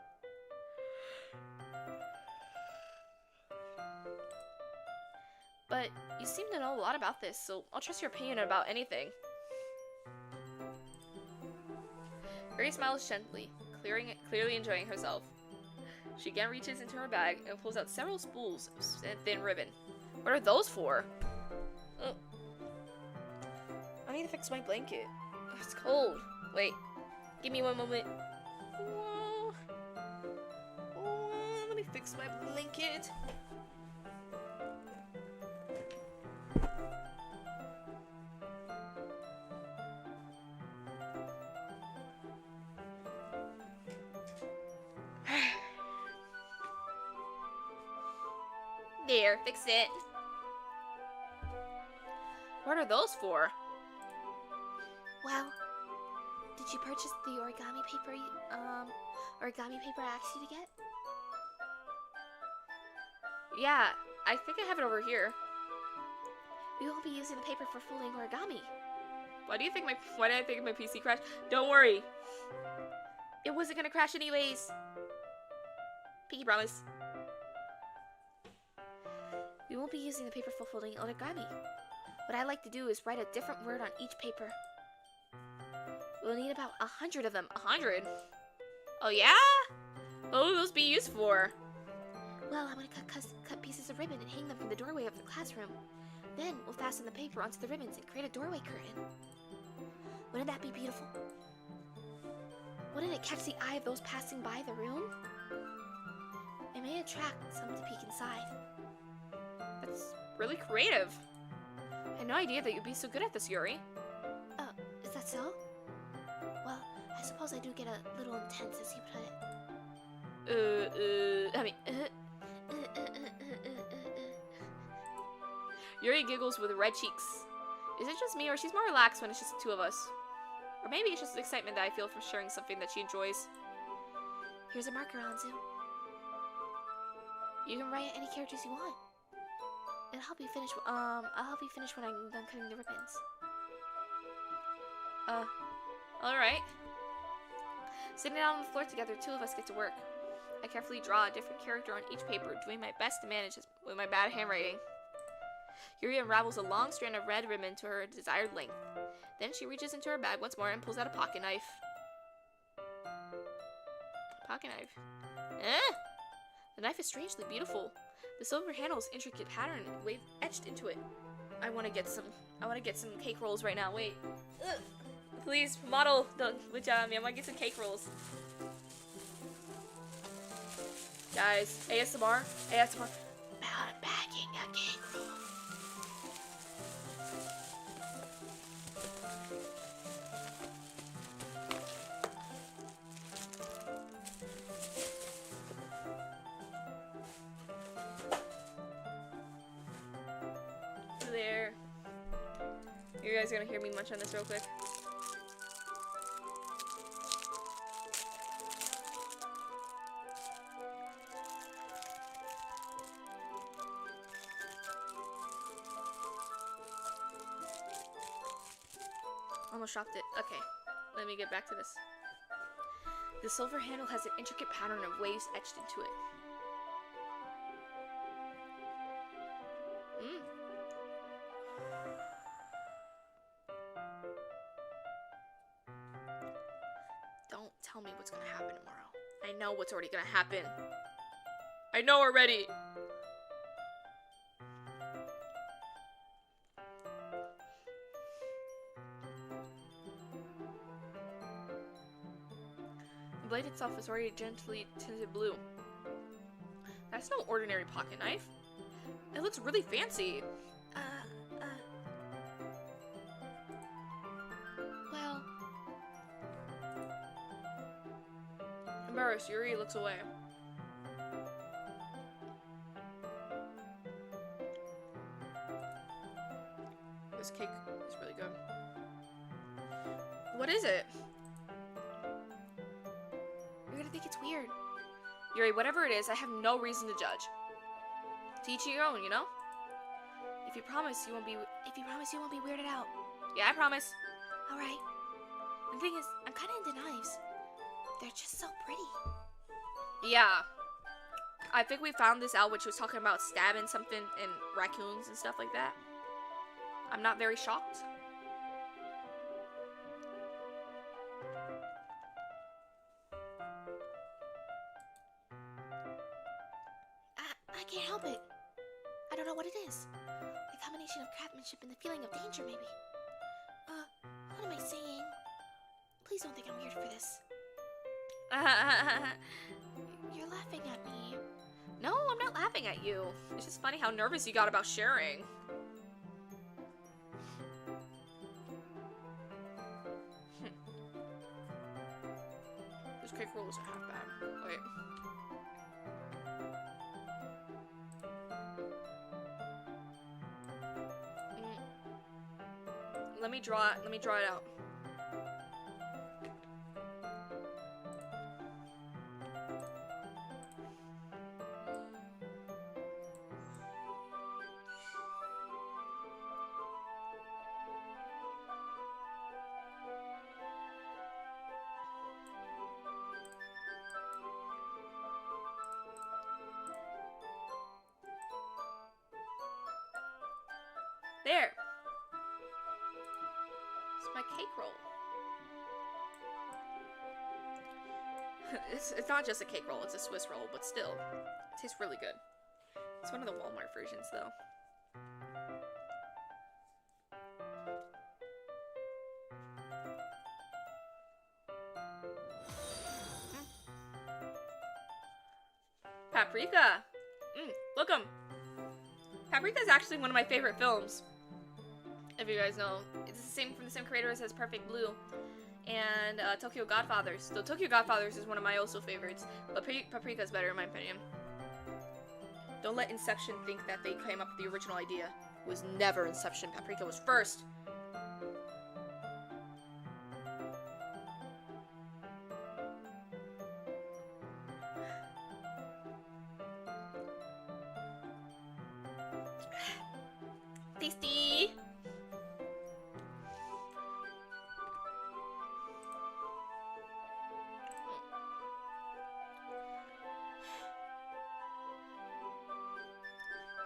But you seem to know a lot about this, so I'll trust your opinion about anything. Yuri smiles gently, clearly enjoying herself. She again reaches into her bag and pulls out several spools of thin ribbon. What are those for? Oh. I need to fix my blanket. It's cold. Wait. Give me one moment. Whoa. Oh, let me fix my blanket. There, fix it. What are those for? Well, did you purchase the origami paper I asked you to get? Yeah, I think I have it over here. We won't be using the paper for folding origami. Why did I think my PC crashed? Don't worry. It wasn't gonna crash anyways. Pinky promise. We won't be using the paper for folding origami. What I like to do is write a different word on each paper. We'll need about 100 of them. 100? Oh yeah? What will those be used for? Well, I'm gonna cut pieces of ribbon and hang them from the doorway of the classroom. Then we'll fasten the paper onto the ribbons and create a doorway curtain. Wouldn't that be beautiful? Wouldn't it catch the eye of those passing by the room? It may attract some to peek inside. That's really creative. I had no idea that you'd be so good at this, Yuri. Is that so? Well, I suppose I do get a little intense, as you put it. Yuri giggles with red cheeks. Is it just me, or she's more relaxed when it's just the two of us? Or maybe it's just the excitement that I feel from sharing something that she enjoys. Here's a marker, Anzu. You can write any characters you want. It'll help you finish. I'll help you finish when I'm done cutting the ribbons. Alright. Sitting down on the floor together, two of us get to work. I carefully draw a different character on each paper, doing my best to manage this with my bad handwriting. Yuri unravels a long strand of red ribbon to her desired length. Then she reaches into her bag once more and pulls out a pocket knife. Pocket knife. The knife is strangely beautiful. The silver handle's intricate pattern etched into it. I want to get some cake rolls right now. Wait. Ugh. Please, model, don't look at me. I want to get some cake rolls. Guys, ASMR. I'm bagging a cake roll. There. You guys gonna hear me munch on this real quick? Almost dropped it. Okay. let me get back to this. The silver handle has an intricate pattern of waves etched into it. Don't tell me what's gonna happen tomorrow. I know what's already gonna happen. I know already. The blade itself is already gently tinted blue. That's no ordinary pocket knife. It looks really fancy. Well, Embarrassed, Yuri looks away. This cake is really good. What is it? you're gonna think it's weird. Yuri, whatever it is, I have no reason to judge. To each your own, you know? If you promise you won't be weirded out. Yeah, I promise. All right. The thing is, I'm kind of into knives. They're just so pretty. Yeah. I think we found this out when she was talking about stabbing something and raccoons and stuff like that. I'm not very shocked. I can't help it. I don't know what it is. The combination of craftsmanship and the feeling of danger, maybe. What am I saying? Please don't think I'm weird for this. You're laughing at me. No, I'm not laughing at you. It's just funny how nervous you got about sharing. This cake roll isn't half bad. Wait. Let me draw it out. There. It's my cake roll. It's not just a cake roll, it's a Swiss roll, but still, it tastes really good. It's one of the Walmart versions, though. Paprika! Look 'em! Paprika is actually one of my favorite films. If you guys know, it's from the same creators as Perfect Blue and Tokyo Godfathers. So Tokyo Godfathers is one of my also favorites, but Paprika is better in my opinion. Don't let Inception think that they came up with the original idea. It was never Inception. Paprika was first. Tasty!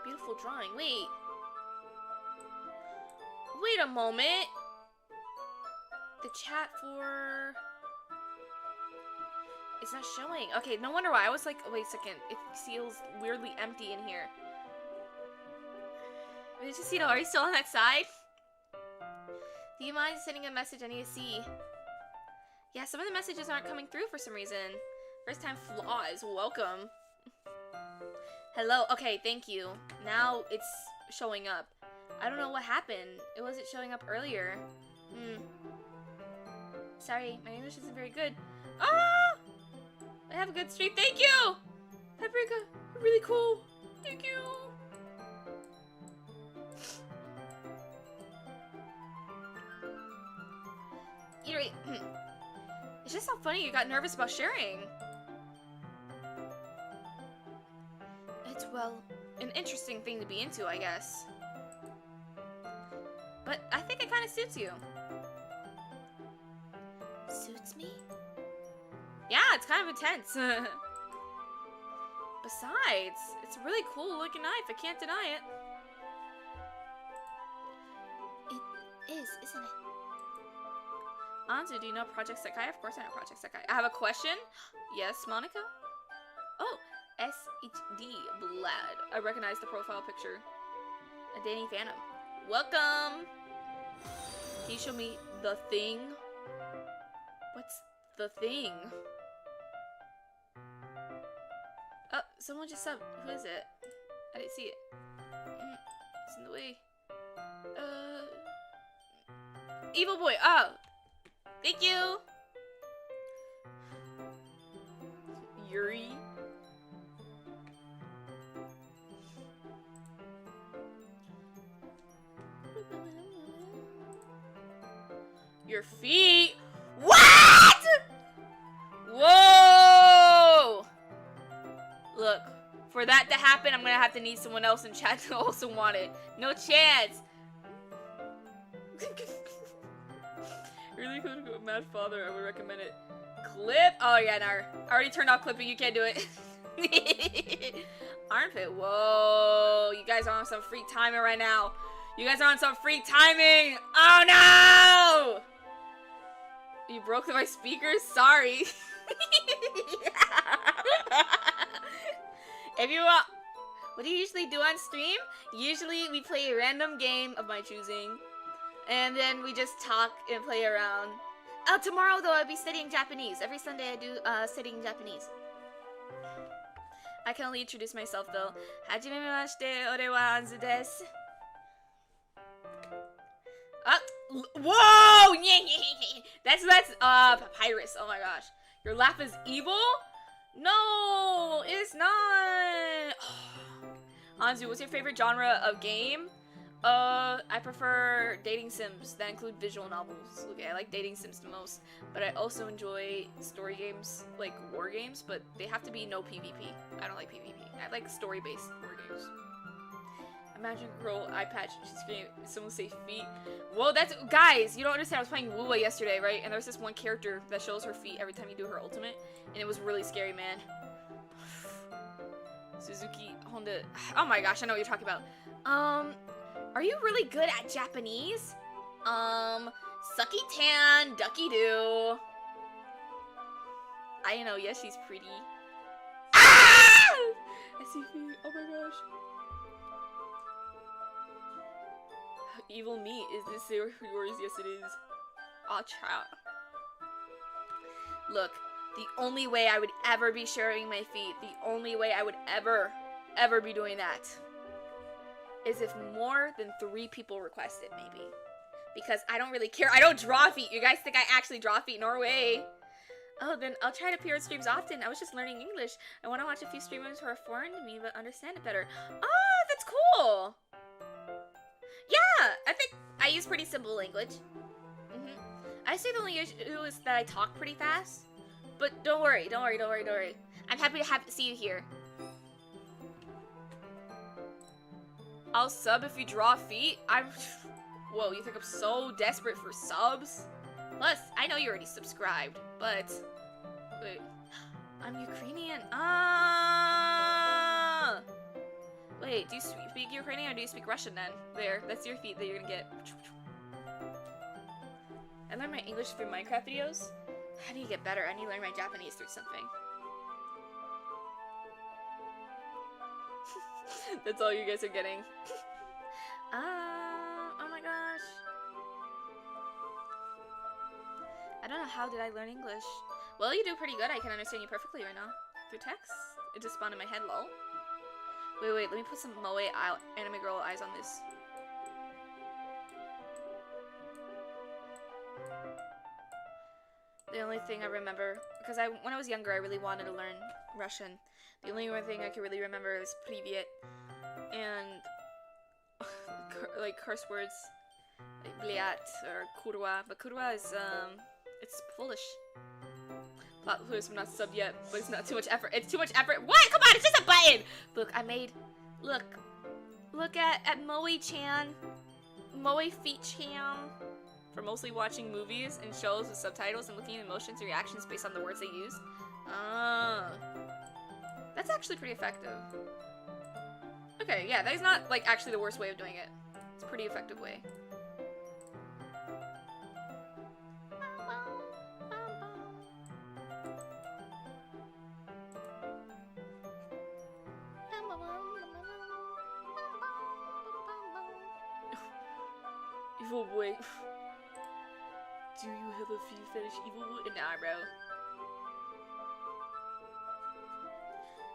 Beautiful drawing. Wait a moment. The chat for... It's not showing. Okay, no wonder why. I was like, wait a second. It feels weirdly empty in here. Just, are you still on that side? Do you mind sending a message? I need to see. Yeah, some of the messages aren't coming through for some reason. First time flaws. Welcome. Hello. Okay, thank you. Now it's showing up. I don't know what happened. It wasn't showing up earlier. Sorry, my English isn't very good. Ah! I have a good streak. Thank you! Paprika, you're really cool. Thank you. It's just so funny you got nervous about sharing. It's, well, an interesting thing to be into, I guess. But I think it kind of suits you. suits me. Yeah, it's kind of intense. Besides, it's a really cool looking knife. I can't deny it. It is, isn't it? Anzu, do you know Project Sekai? Of course I know Project Sekai. I have a question. Yes, Monika? Oh, SHD Blood. I recognize the profile picture. A Danny Phantom. Welcome! Can you show me the thing? What's the thing? Oh, someone just subbed. Who is it? I didn't see it. It's in the way. Evil boy. Oh! Thank you! Yuri. Your feet. What? Whoa! Look, for that to happen, I'm gonna have to need someone else in chat to also want it. No chance. Really cool to go Mad Father. I would recommend it. Clip? Oh yeah, no. I already turned off clipping. You can't do it. Armpit. Whoa! You guys are on some freak timing right now. You guys are on some freak timing. Oh no! You broke my speakers? Sorry. If you want, what do you usually do on stream? Usually we play a random game of my choosing, and then we just talk and play around. Oh, tomorrow though I'll be studying Japanese. Every Sunday I do studying Japanese. I can only introduce myself though. Hajimemashite, ore wa Anzu desu. Whoa! That's Papyrus. Oh my gosh. Your laugh is evil? No, it's not. Anzu, what's your favorite genre of game? I prefer dating sims that include visual novels. Okay, I like dating sims the most, but I also enjoy story games, like war games, but they have to be no PvP. I don't like PvP. I like story-based war games. Imagine girl eye patch, she's screaming, someone say feet. Whoa, that's, guys, you don't understand, I was playing Wuwa yesterday, right? And there's this one character that shows her feet every time you do her ultimate, and it was really scary, man. Suzuki Honda, oh my gosh, I know what you're talking about. Are you really good at Japanese? Sucky tan, ducky doo. I know, yes, she's pretty. Ah! I see feet, oh my gosh. Evil meat, is this yours? Yes, it is. Acha. Look, the only way I would ever be sharing my feet, the only way I would ever be doing that is if more than 3 people request it, maybe. Because I don't really care. I don't draw feet. You guys think I actually draw feet? No way. Oh, then I'll try to appear in streams often. I was just learning English. I want to watch a few streamers who are foreign to me but understand it better. Oh, that's cool. Yeah, I think I use pretty simple language. I say the only issue is that I talk pretty fast. But don't worry. I'm happy to see you here. I'll sub if you draw feet. Whoa, you think I'm so desperate for subs? Plus, I know you already subscribed, but wait, I'm Ukrainian. Wait, do you speak Ukrainian or do you speak Russian then? There, that's your feet that you're gonna get. I learned my English through Minecraft videos. How do you get better? I need to learn my Japanese through something. That's all you guys are getting. Oh my gosh. I don't know, how did I learn English? Well, you do pretty good. I can understand you perfectly right now. Through text? It just spawned in my head, lol. Wait, let me put some moe anime girl eyes on this. The only thing I remember, because when I was younger, I really wanted to learn Russian. The only thing I can really remember is Privyet and like curse words, like bliat or kurwa. But kurwa is it's Polish. Plot twist, I'm not subbed yet, but it's not too much effort. It's too much effort. What? Come on, it's just a button. Look, I made. Look at Moe-chan, Moe Feet-chan. for mostly watching movies and shows with subtitles and looking at emotions and reactions based on the words they use. That's actually pretty effective. Okay, yeah, that is not, like, actually the worst way of doing it. It's a pretty effective way. Evil boy. Do you have a few fetish evil boy? Nah, bro.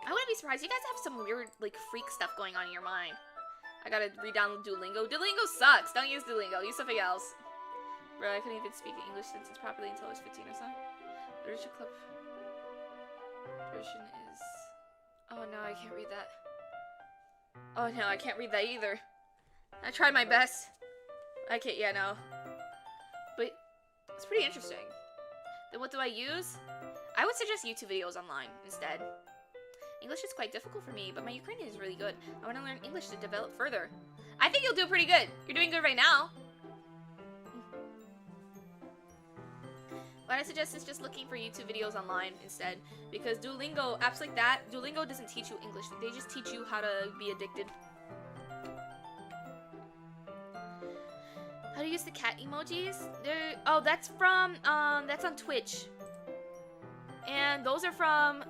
I wouldn't be surprised. You guys have some weird, like, freak stuff going on in your mind. I gotta re-download Duolingo. Duolingo sucks! Don't use Duolingo. Use something else. Bro, I couldn't even speak English sentence properly until I was 15 or so. Literature club version is... Oh no, I can't read that. Oh no, I can't read that either. I tried my best. I can't, yeah, no. But it's pretty interesting. Then what do I use? I would suggest YouTube videos online instead. English is quite difficult for me, but my Ukrainian is really good. I want to learn English to develop further. I think you'll do pretty good. You're doing good right now. What I suggest is just looking for YouTube videos online instead. Because Duolingo, apps like that, Duolingo doesn't teach you English. They just teach you how to be addicted. How to use the cat emojis? Oh, that's from, that's on Twitch. And those are from,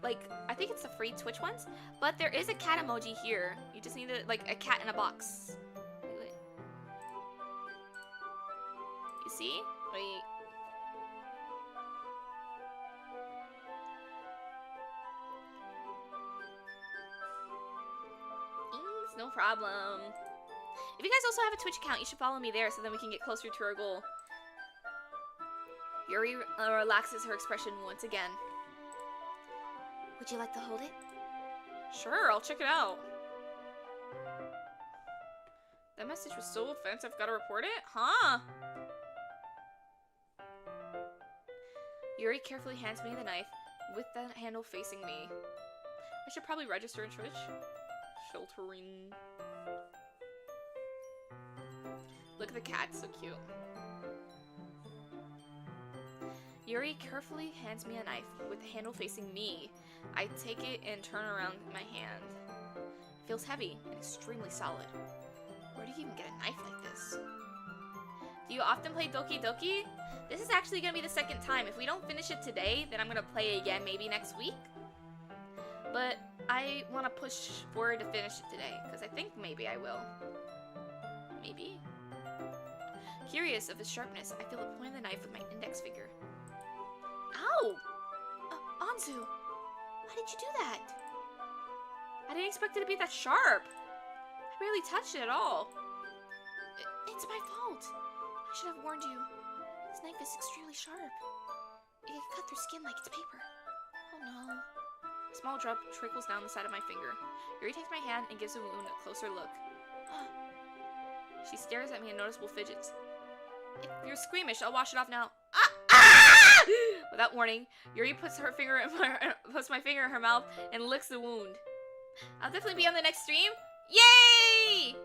like, I think it's the free Twitch ones. But there is a cat emoji here. You just need, like, a cat in a box. Wait. You see? Wait. Thanks, no problem. If you guys also have a Twitch account, you should follow me there so then we can get closer to our goal. Yuri relaxes her expression once again. Would you like to hold it? Sure, I'll check it out. That message was so offensive, gotta report it? Huh? Yuri carefully hands me the knife, with the handle facing me. I should probably register in Twitch. Sheltering. Look at the cat, so cute. Yuri carefully hands me a knife with the handle facing me. I take it and turn around my hand. It feels heavy and extremely solid. Where do you even get a knife like this? Do you often play Doki Doki? This is actually going to be the second time. If we don't finish it today, then I'm going to play again maybe next week. But I want to push forward to finish it today, because I think maybe I will. Maybe? Curious of its sharpness, I feel the point of the knife with my index finger. Ow! Anzu! Why did you do that? I didn't expect it to be that sharp. I barely touched it at all. It's my fault. I should have warned you. This knife is extremely sharp. It can cut through skin like it's paper. Oh no. A small drop trickles down the side of my finger. Yuri takes my hand and gives the wound a closer look. She stares at me in noticeable fidgets. If you're squeamish, I'll wash it off now. Without warning, Yuri puts my finger in her mouth and licks the wound. I'll definitely be on the next stream. Yay!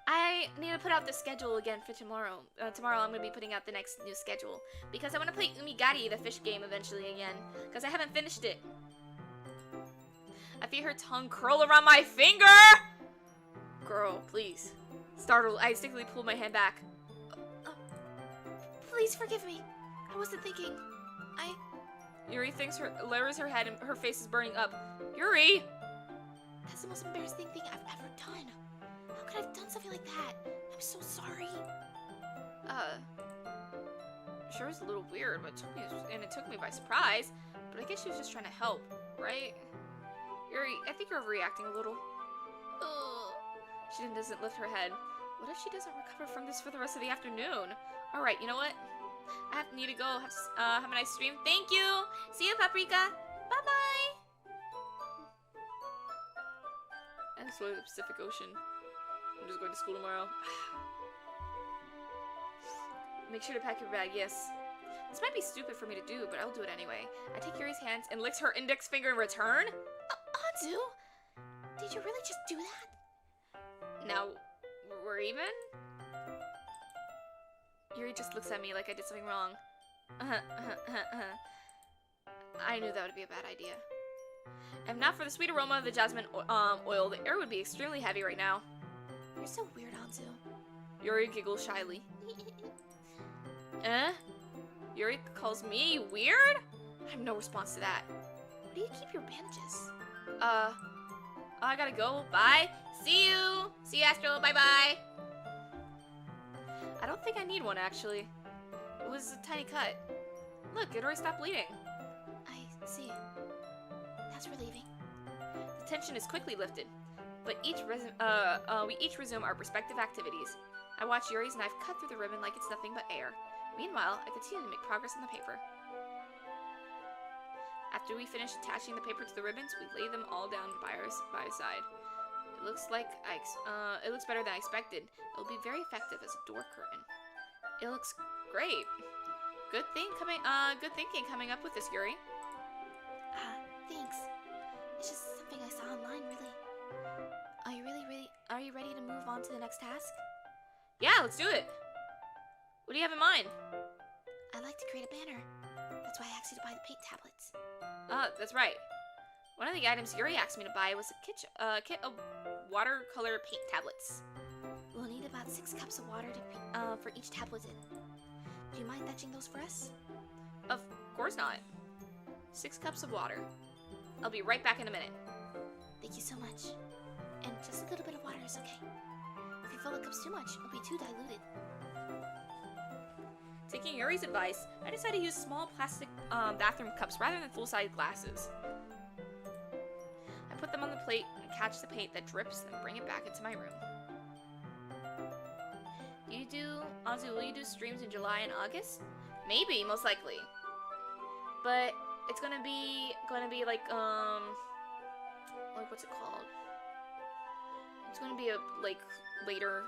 I need to put out the schedule again for tomorrow. Tomorrow I'm going to be putting out the next new schedule. Because I want to play Umigari, the fish game, eventually again. Because I haven't finished it. I feel her tongue curl around my finger! Girl, please. Startled, I instinctively pulled my hand back. Please forgive me. I wasn't thinking. Yuri lowers her head and her face is burning up. Yuri! That's the most embarrassing thing I've ever done. How could I have done something like that? I'm so sorry. Sure was a little weird, but it took me by surprise. But I guess she was just trying to help, right? Yuri, I think you're overreacting a little. She doesn't lift her head. What if she doesn't recover from this for the rest of the afternoon? Alright, you know what? I need to go. Have a nice stream. Thank you! See you, Paprika! Bye-bye! And explore the Pacific Ocean. I'm just going to school tomorrow. Make sure to pack your bag, yes. This might be stupid for me to do, but I'll do it anyway. I take Yuri's hands and licks her index finger in return. Anzu? Did you really just do that? Now, we're even? Yuri just looks at me like I did something wrong. I knew that would be a bad idea. If not for the sweet aroma of the jasmine oil, the air would be extremely heavy right now. You're so weird, Anzu. Yuri giggles shyly. Yuri calls me weird? I have no response to that. Where do you keep your bandages? I gotta go. Bye. See you. See you, Astro. Bye-bye. I don't think I need one, actually. It was a tiny cut. Look, it already stopped bleeding. I see. That's relieving. The tension is quickly lifted, but we each resume our respective activities. I watch Yuri's knife cut through the ribbon like it's nothing but air. Meanwhile, I continue to make progress on the paper. After we finish attaching the paper to the ribbons, we lay them all down by our side. It looks better than I expected. It will be very effective as a door curtain. It looks great. Good thinking coming up with this, Yuri. Thanks. It's just something I saw online, really. Are you ready to move on to the next task? Yeah, let's do it. What do you have in mind? I'd like to create a banner. That's why I asked you to buy the paint tablets. That's right. One of the items Yuri asked me to buy was a kit of watercolor paint tablets. We'll need about 6 cups of water for each tablet in. Do you mind fetching those for us? Of course not. 6 cups of water. I'll be right back in a minute. Thank you so much. And just a little bit of water is okay. If you fill the cups too much, it'll be too diluted. Taking Yuri's advice, I decided to use small plastic bathroom cups rather than full-size glasses. I put them on the plate and catch the paint that drips, then bring it back into my room. Anzu, will you do streams in July and August? Maybe, most likely. But it's gonna be like what's it called? It's gonna be later.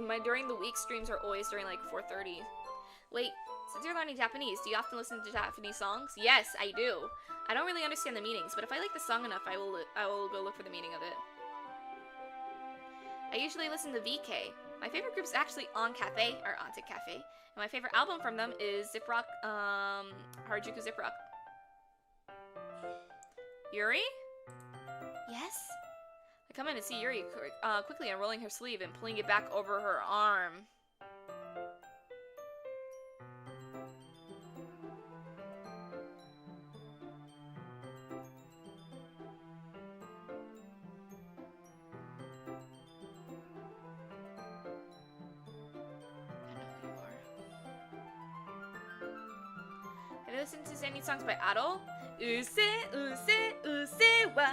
My during the week streams are always during like 4:30. Wait, since you're learning Japanese, do you often listen to Japanese songs? Yes, I do. I don't really understand the meanings, but if I like the song enough, I will go look for the meaning of it. I usually listen to VK. My favorite group is actually Ontic Cafe, and my favorite album from them is Zip Rock, Harajuku Zip Rock. Yuri? Yes? I come in and see Yuri quickly unrolling her sleeve and pulling it back over her arm. Have you listened to any songs by Ado? Use, wa.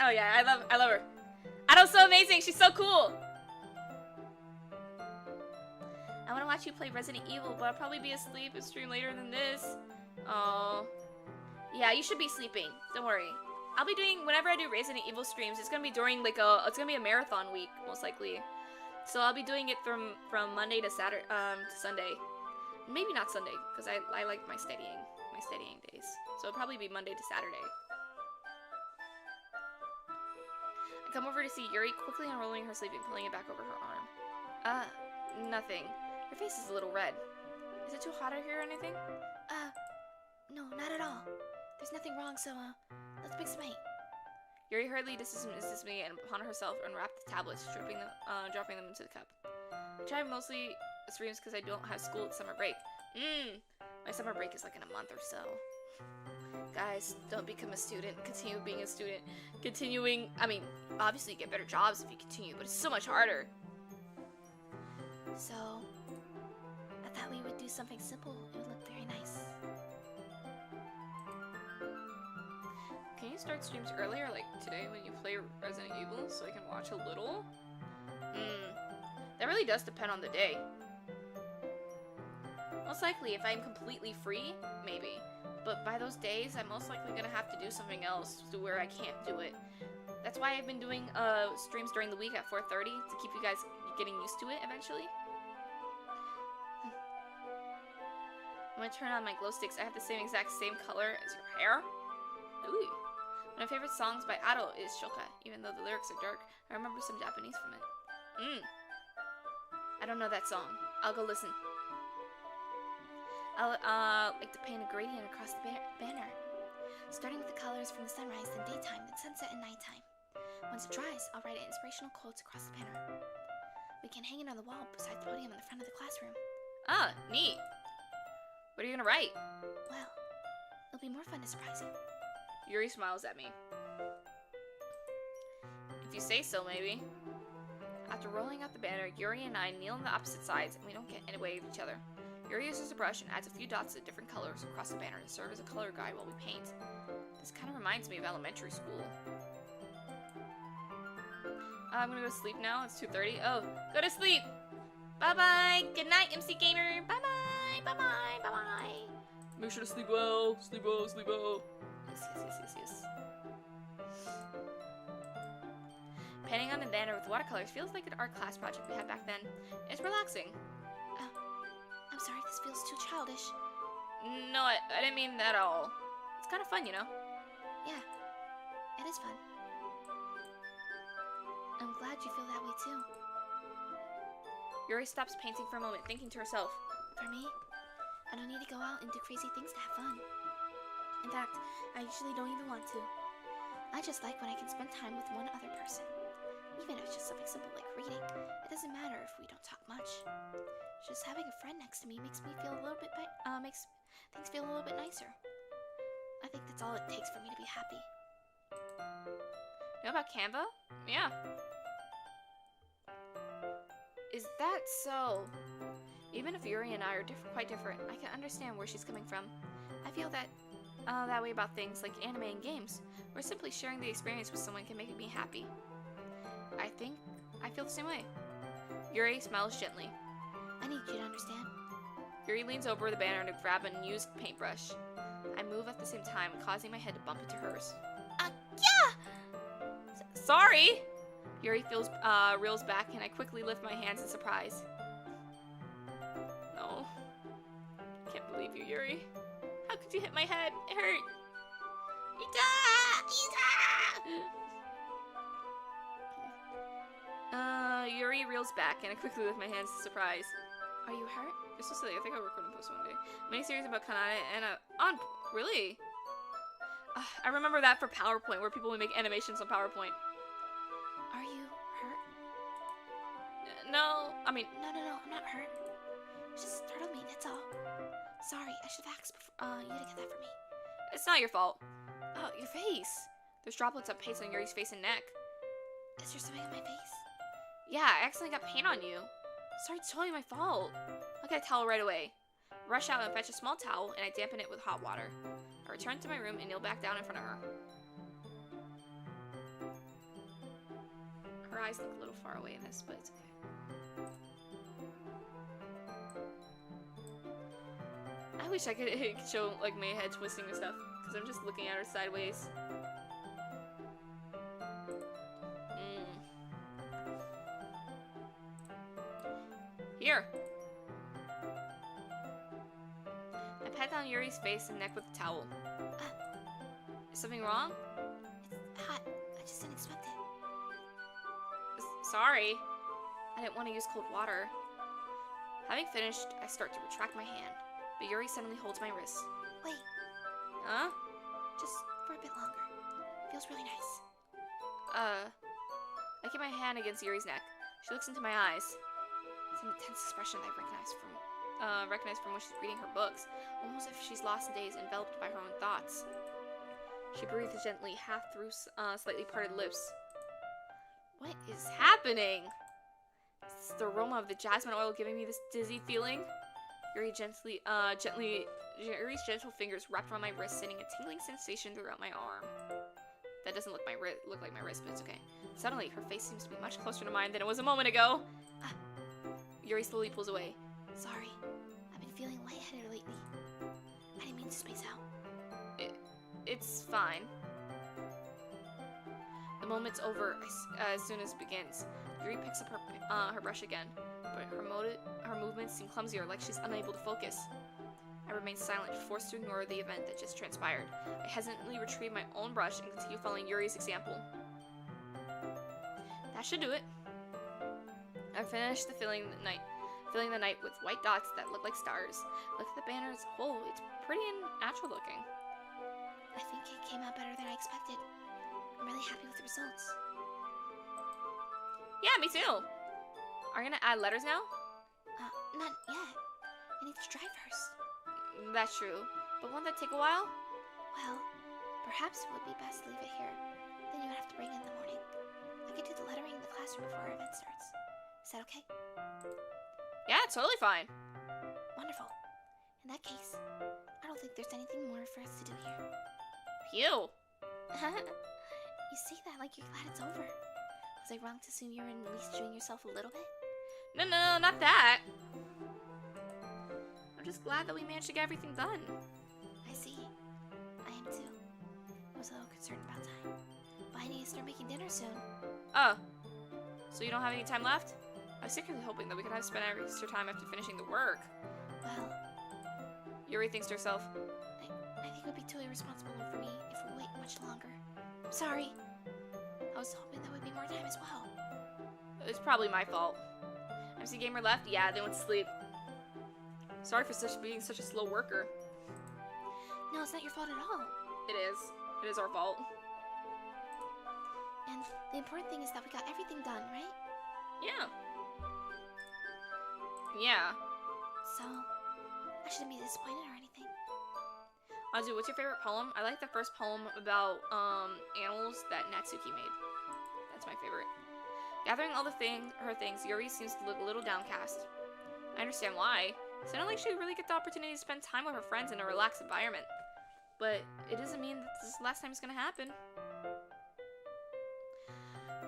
Oh yeah, I love her. Ado's so amazing. She's so cool. I want to watch you play Resident Evil, but I'll probably be asleep and stream later than this. Oh, yeah, you should be sleeping. Don't worry. I'll be doing whenever I do Resident Evil streams. It's gonna be during it's gonna be a marathon week most likely. So I'll be doing it from Monday to Saturday to Sunday. Maybe not Sunday because I like my studying days. So it'll probably be Monday to Saturday. I come over to see Yuri quickly unrolling her sleeve and pulling it back over her arm. Nothing. Your face is a little red. Is it too hot out here or anything? No, not at all. There's nothing wrong, so, let's make some paint. Yuri hurriedly dismisses me and upon herself unwrapped the tablets, dropping them into the cup. I try mostly streams because I don't have school at summer break. My summer break is like in a month or so. Guys, don't become a student. Continue being a student. Obviously you get better jobs if you continue, but it's so much harder. So, I thought we would do something simple. It would look very nice. Can you start streams earlier, like today when you play Resident Evil, so I can watch a little? That really does depend on the day. Most likely, if I'm completely free, maybe. But by those days, I'm most likely gonna have to do something else to where I can't do it. That's why I've been doing streams during the week at 4:30 to keep you guys getting used to it eventually. When I turn on my glow sticks, I have the same color as your hair. Ooh. My favorite songs by Ado is Shoka, even though the lyrics are dark. I remember some Japanese from it. I don't know that song. I'll go listen. I'll like to paint a gradient across the banner. Starting with the colors from the sunrise, then daytime, then sunset and nighttime. Once it dries, I'll write inspirational quotes across the banner. We can hang it on the wall beside the podium in the front of the classroom. Ah, neat. What are you gonna write? Well, it'll be more fun to surprise you. Yuri smiles at me. If you say so, maybe. After rolling out the banner, Yuri and I kneel on the opposite sides, and we don't get in the way of each other. Yuri uses a brush and adds a few dots of different colors across the banner to serve as a color guide while we paint. This kind of reminds me of elementary school. I'm gonna go to sleep now. It's 2:30. Oh, go to sleep! Bye-bye! Good night, MC Gamer! Bye-bye! Bye-bye! Bye-bye! Make sure to sleep well! Sleep well! Sleep well! Yes. Painting on the banner with watercolors feels like an art class project we had back then. It's relaxing. I'm sorry if this feels too childish. No, I didn't mean that at all. It's kind of fun, you know? Yeah, it is fun. I'm glad you feel that way too. Yuri stops painting for a moment, thinking to herself. For me, I don't need to go out and do crazy things to have fun. In fact, I usually don't even want to. I just like when I can spend time with one other person. Even if it's just something simple like reading, it doesn't matter if we don't talk much. Just having a friend next to me makes me feel a little bit makes things feel a little bit nicer. I think that's all it takes for me to be happy. Know about Canva? Yeah. Is that so? Even if Yuri and I are quite different, I can understand where she's coming from. I feel that way about things like anime and games, where simply sharing the experience with someone can make me happy. I think I feel the same way. Yuri smiles gently. I need you to understand. Yuri leans over the banner to grab an unused paintbrush. I move at the same time, causing my head to bump into hers. Yeah! Sorry! Yuri reels back, and I quickly lift my hands in surprise. No. Can't believe you, Yuri. How could you hit my head? It hurt. Yuri reels back, and I quickly lift my hands in surprise. Are you hurt? You're so silly. I think I'll record and post one day. Mini series about Kanata and really? I remember that for PowerPoint, where people would make animations on PowerPoint. Are you hurt? No, I mean... No, I'm not hurt. It just startled me, that's all. Sorry, I should have asked you to get that for me. It's not your fault. Oh, your face. There's droplets of paste on Yuri's face and neck. Is there something on my face? Yeah, I accidentally got paint on you. Sorry, it's totally my fault. I'll get a towel right away. Rush out and fetch a small towel, and I dampen it with hot water. I return to my room and kneel back down in front of her. Her eyes look a little far away in this, but it's okay. I wish I could show like my head twisting and stuff, because I'm just looking at her sideways. Here. I pat down Yuri's face and neck with a towel. Is something wrong? It's hot. I just didn't expect it. Sorry. I didn't want to use cold water. Having finished, I start to retract my hand, but Yuri suddenly holds my wrist. Wait. Huh? Just for a bit longer. Feels really nice. I keep my hand against Yuri's neck. She looks into my eyes. It's an intense expression that I recognize from when she's reading her books, almost as if she's lost in days, enveloped by her own thoughts. She breathes gently, half through slightly parted lips. What is happening? Is this the aroma of the jasmine oil giving me this dizzy feeling? Yuri's gentle fingers wrapped around my wrist, sending a tingling sensation throughout my arm. That doesn't look like my wrist, but it's okay. Suddenly, her face seems to be much closer to mine than it was a moment ago. Yuri slowly pulls away. Sorry, I've been feeling lightheaded lately. I didn't mean to space out. It's fine. The moment's over as soon as it begins. Yuri picks up her brush again, but her movements seem clumsier, like she's unable to focus. I remain silent, forced to ignore the event that just transpired. I hesitantly retrieve my own brush and continue following Yuri's example. That should do it. I finished the filling filling the night with white dots that look like stars. Look at the banner as a whole. It's pretty and natural looking. I think it came out better than I expected. I'm really happy with the results. Yeah, me too. Are you gonna add letters now? Not yet. I need to try first. That's true. But won't that take a while? Well, perhaps it would be best to leave it here. Then you would have to bring it in the morning. I could do the lettering in the classroom before our event starts. Is that okay? Yeah, totally fine. Wonderful. In that case, I don't think there's anything more for us to do here. Phew. You say that like you're glad it's over. Was I wrong to assume you were at least enjoying yourself a little bit? No, not that. I'm just glad that we managed to get everything done. I see. I am too. I was a little concerned about time. But I need to start making dinner soon. Oh. So you don't have any time left? I was secretly hoping that we could have spent our extra time after finishing the work. Well, Yuri thinks to herself, I think it would be too irresponsible for me if we wait much longer. I'm sorry. I was hoping there would be more time as well. it's probably my fault. MC Gamer left? Yeah, they went to sleep. Sorry for being such a slow worker. No, it's not your fault at all. It is. It is our fault. And the important thing is that we got everything done, right? Yeah. Yeah. So, I shouldn't be disappointed or anything. Azu, what's your favorite poem? I like the first poem about animals that Natsuki made. That's my favorite. Gathering all her things, Yuri seems to look a little downcast. I understand why. It sounded like she would really get the opportunity to spend time with her friends in a relaxed environment. But it doesn't mean that this is the last time it's gonna happen.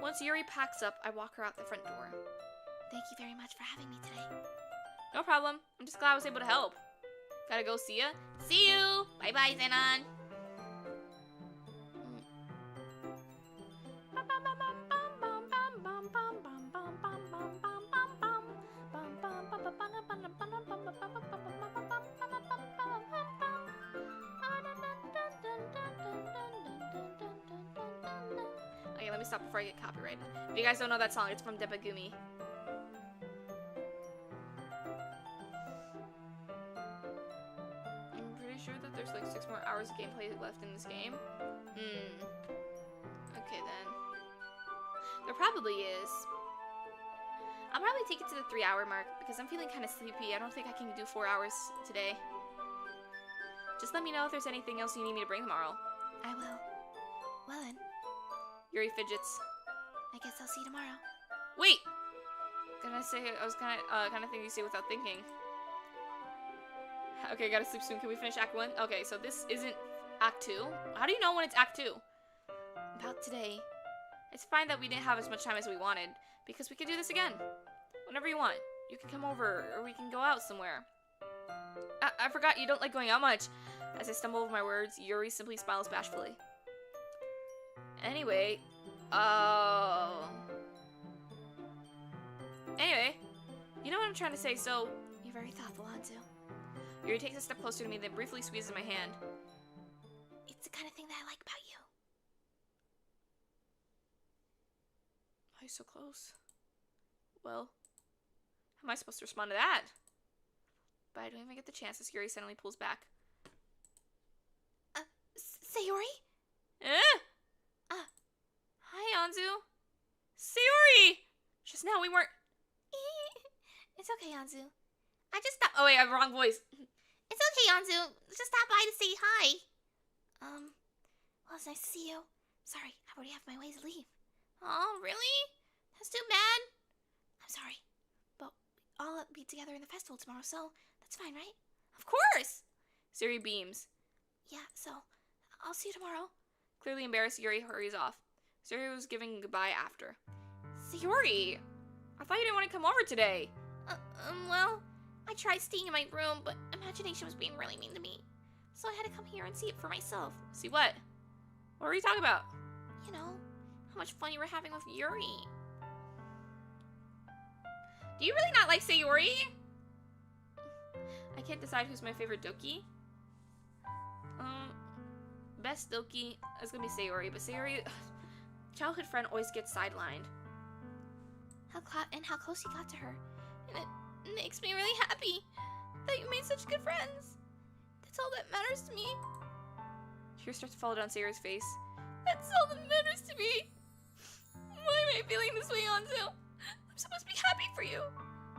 Once Yuri packs up, I walk her out the front door. Thank you very much for having me today. No problem. I'm just glad I was able to help. Gotta go, see ya. See you! Bye-bye, Zenon! Okay, let me stop before I get copyrighted. If you guys don't know that song, it's from Debagumi. Sure that there's like 6 more hours of gameplay left in this game? Okay then. There probably is. I'll probably take it to the 3-hour mark because I'm feeling kind of sleepy. I don't think I can do 4 hours today. Just let me know if there's anything else you need me to bring tomorrow. I will. Well then. Yuri fidgets. I guess I'll see you tomorrow. Wait! I was kind of thinking you say without thinking. Okay, gotta sleep soon. Can we finish Act 1? Okay, so this isn't Act 2. How do you know when it's Act 2? About today. It's fine that we didn't have as much time as we wanted, because we can do this again. Whenever you want. You can come over, or we can go out somewhere. I forgot you don't like going out much. As I stumble over my words, Yuri simply smiles bashfully. Anyway, you know what I'm trying to say, so... You're very thoughtful, Hanzu. Yuri takes a step closer to me, then briefly squeezes my hand. It's the kind of thing that I like about you. Why are you so close? Well, how am I supposed to respond to that? But I don't even get the chance as Yuri suddenly pulls back. Sayori? Hi, Anzu. Sayori! Just now we weren't... It's okay, Anzu. I just stopped... Oh wait, I have the wrong voice. It's okay, Anzu. Just stop by to say hi. Well, it's nice to see you. Sorry, I already have my ways to leave. Oh, really? That's too bad. I'm sorry. But I'll be together in the festival tomorrow, so that's fine, right? Of course! Sayori beams. Yeah, so I'll see you tomorrow. Clearly embarrassed, Yuri hurries off. Sayori was giving goodbye after. Sayori! I thought you didn't want to come over today. Well, I tried staying in my room, but imagination was being really mean to me. So I had to come here and see it for myself. See what? What were you talking about? You know, how much fun you were having with Yuri. Do you really not like Sayori? I can't decide who's my favorite Doki. Best Doki is gonna be Sayori, but Sayori, childhood friend, always gets sidelined. How close you got to her. makes me really happy that you made such good friends. That's all that matters to me. Tears start to fall down Sayori's face. That's all that matters to me. Why am I feeling this way, Anzu? I'm supposed to be happy for you.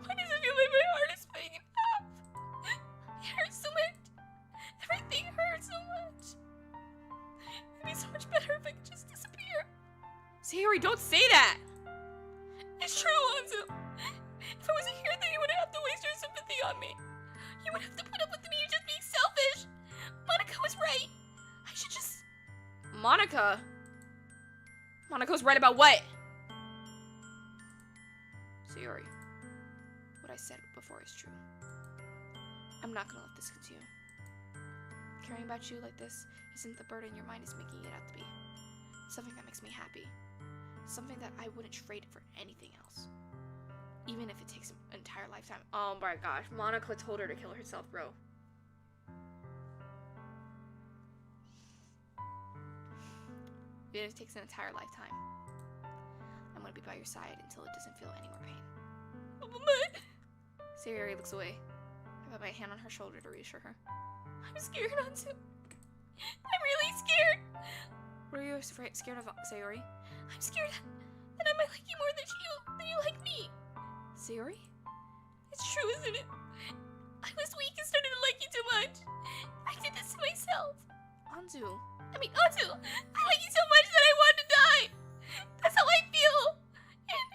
Why does it feel like my heart is splitting in half? It hurts so much. Everything hurts so much. It'd be so much better if I could just disappear. Sayori, don't say that! It's true, Anzu. If I wasn't here, then you wouldn't have to waste your sympathy on me. You wouldn't have to put up with me just being selfish. Monika was right. I should just... Monika? Monika's right about what? Sayori, what I said before is true. I'm not gonna let this continue. Caring about you like this isn't the burden your mind is making it out to be. Something that makes me happy. Something that I wouldn't trade for anything else. Even if it takes an entire lifetime. Oh my gosh, Monika told her to kill herself, bro. Even if it takes an entire lifetime. I'm gonna be by your side until it doesn't feel any more pain. Sayori looks away. I put my hand on her shoulder to reassure her. I'm scared, Anzu. I'm really scared. What are you scared of, Sayori? I'm scared that I might like you more than you like me. Sayori? It's true, isn't it? I was weak and started to like you too much. I did this to myself. Anzu. Anzu, I like you so much that I want to die. That's how I feel. And...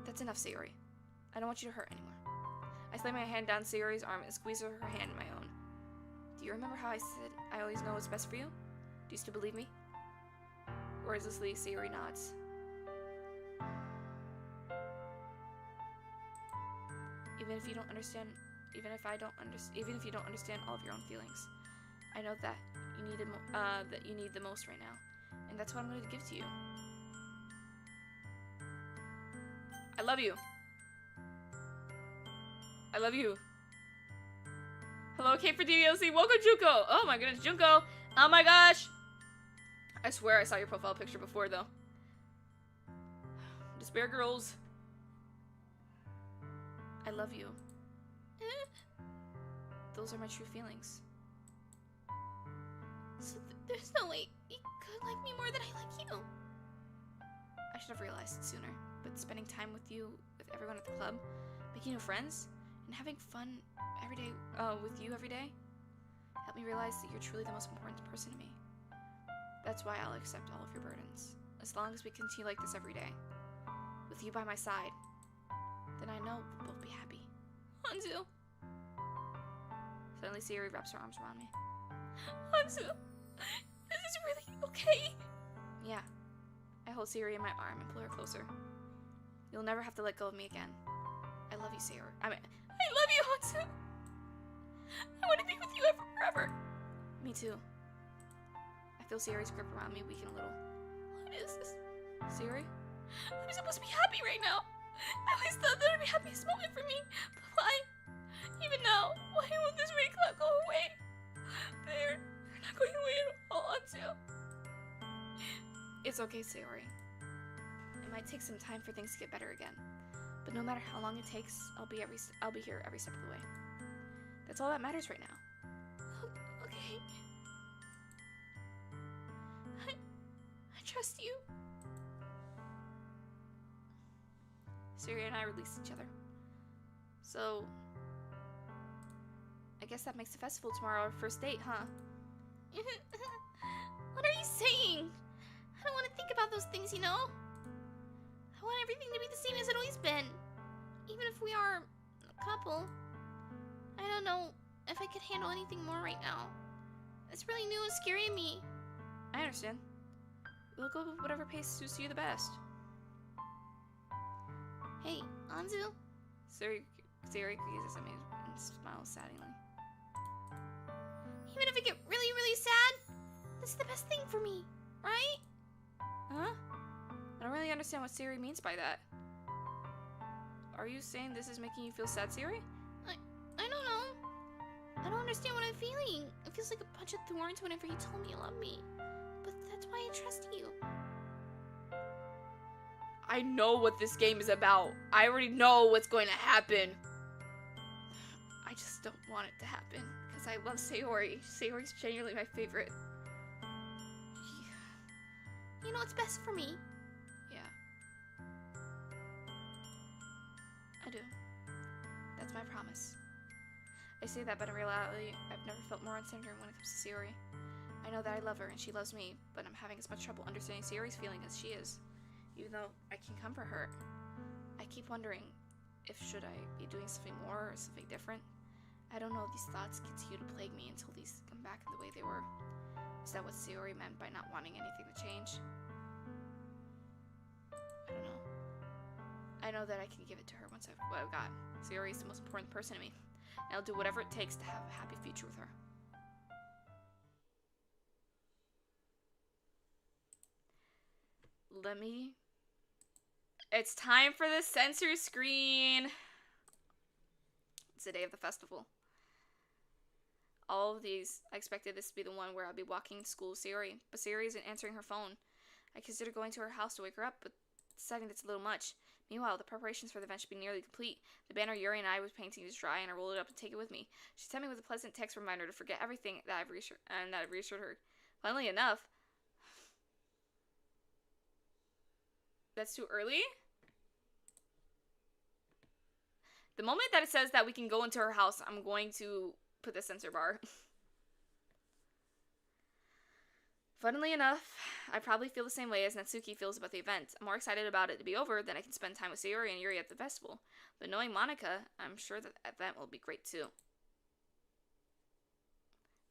That's enough, Sayori. I don't want you to hurt anymore. I slid my hand down Sayori's arm and squeezed her hand in my own. Do you remember how I said I always know what's best for you? Do you still believe me? Wordlessly, Sayori nods. Even if you don't understand all of your own feelings, I know that you need the most right now, and that's what I'm going to give to you. I love you. I love you. Hello, K for DLC. Welcome, Junko. Oh my goodness, Junko. Oh my gosh. I swear I saw your profile picture before, though. Despair girls. I love you. Those are my true feelings. So there's no way you could like me more than I like you. I should have realized it sooner, but spending time with you, with everyone at the club, making new friends, and having fun every day, with you every day, helped me realize that you're truly the most important person to me. That's why I'll accept all of your burdens, as long as we continue like this every day. With you by my side, then I know we'll both be happy. Anzu. Suddenly, Sayori wraps her arms around me. Anzu, this is really okay. Yeah. I hold Sayori in my arm and pull her closer. You'll never have to let go of me again. I love you, Sayori. I love you, Anzu. I want to be with you forever. Me too. I feel Sayori's grip around me weaken a little. What is this? Sayori? I'm supposed to be happy right now. I always thought that would be the happiest moment for me. But why? Even now, why won't this red cloud go away? They're not going away at all, Anzu. It's okay, Sayori. It might take some time for things to get better again. But no matter how long it takes, I'll be here every step of the way. That's all that matters right now. Okay. I trust you. Sayori and I released each other. So, I guess that makes the festival tomorrow our first date, huh? What are you saying? I don't want to think about those things, you know? I want everything to be the same as it always been. Even if we are a couple. I don't know if I could handle anything more right now. It's really new and scary to me. I understand. We'll go with whatever pace suits you the best. Hey, Anzu? Sayori gazes at me and smiles sadly. Even if I get really, really sad, this is the best thing for me, right? Huh? I don't really understand what Sayori means by that. Are you saying this is making you feel sad, Sayori? I don't know. I don't understand what I'm feeling. It feels like a bunch of thorns whenever you told me you love me. But that's why I trust you. I know what this game is about. I already know what's going to happen. I just don't want it to happen because I love Sayori. Sayori's genuinely my favorite. You know what's best for me? Yeah. I do. That's my promise. I say that, but in reality, I've never felt more uncentered when it comes to Sayori. I know that I love her and she loves me, but I'm having as much trouble understanding Sayori's feeling as she is. Even though I can comfort her, I keep wondering if should I be doing something more or something different. I don't know if these thoughts continue to plague me until these come back the way they were. Is that what Sayori meant by not wanting anything to change? I don't know. I know that I can give it to her once I've what I've got. Sayori is the most important person to me. And I'll do whatever it takes to have a happy future with her. It's time for the censor screen. It's the day of the festival. All of these, I expected this to be the one where I'll be walking to school with Sayori, but Sayori isn't answering her phone. I consider going to her house to wake her up, but deciding that's a little much. Meanwhile, the preparations for the event should be nearly complete. The banner Yuri and I was painting is dry, and I rolled it up to take it with me. She sent me with a pleasant text reminder to forget everything that I've reassured her. Funnily enough, that's too early? The moment that it says that we can go into her house, I'm going to put the censor bar. Funnily enough, I probably feel the same way as Natsuki feels about the event. I'm more excited about it to be over than I can spend time with Sayori and Yuri at the festival. But knowing Monika, I'm sure that event will be great too.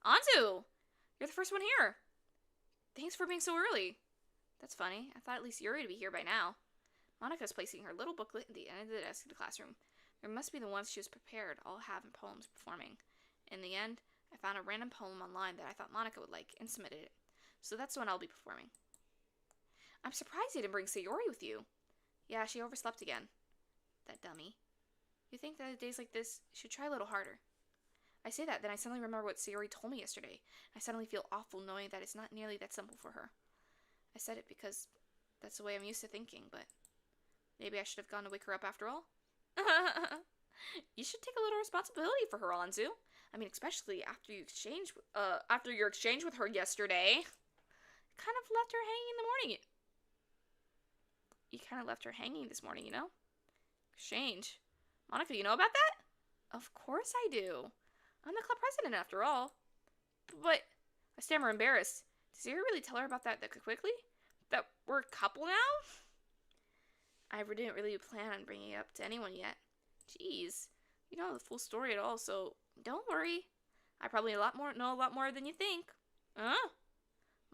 Anzu! You're the first one here! Thanks for being so early. That's funny. I thought at least Yuri would be here by now. Monika's placing her little booklet at the end of the desk in the classroom. There must be the ones she was prepared, all having poems performing. In the end, I found a random poem online that I thought Monika would like and submitted it. So that's the one I'll be performing. I'm surprised you didn't bring Sayori with you. Yeah, she overslept again. That dummy. You think that days like this, you should try a little harder. I say that, then I suddenly remember what Sayori told me yesterday. I suddenly feel awful knowing that it's not nearly that simple for her. I said it because that's the way I'm used to thinking, but maybe I should have gone to wake her up after all. You should take a little responsibility for her, Anzu. I mean, especially after your exchange with her yesterday. Kind of left her hanging in the morning. You kind of left her hanging this morning, you know? Exchange. Monika, you know about that? Of course I do. I'm the club president after all. But I stammer embarrassed. Did Zira really tell her about that quickly? That we're a couple now? I didn't really plan on bringing it up to anyone yet. Jeez. You don't know the full story at all, so don't worry. I probably know a lot more than you think.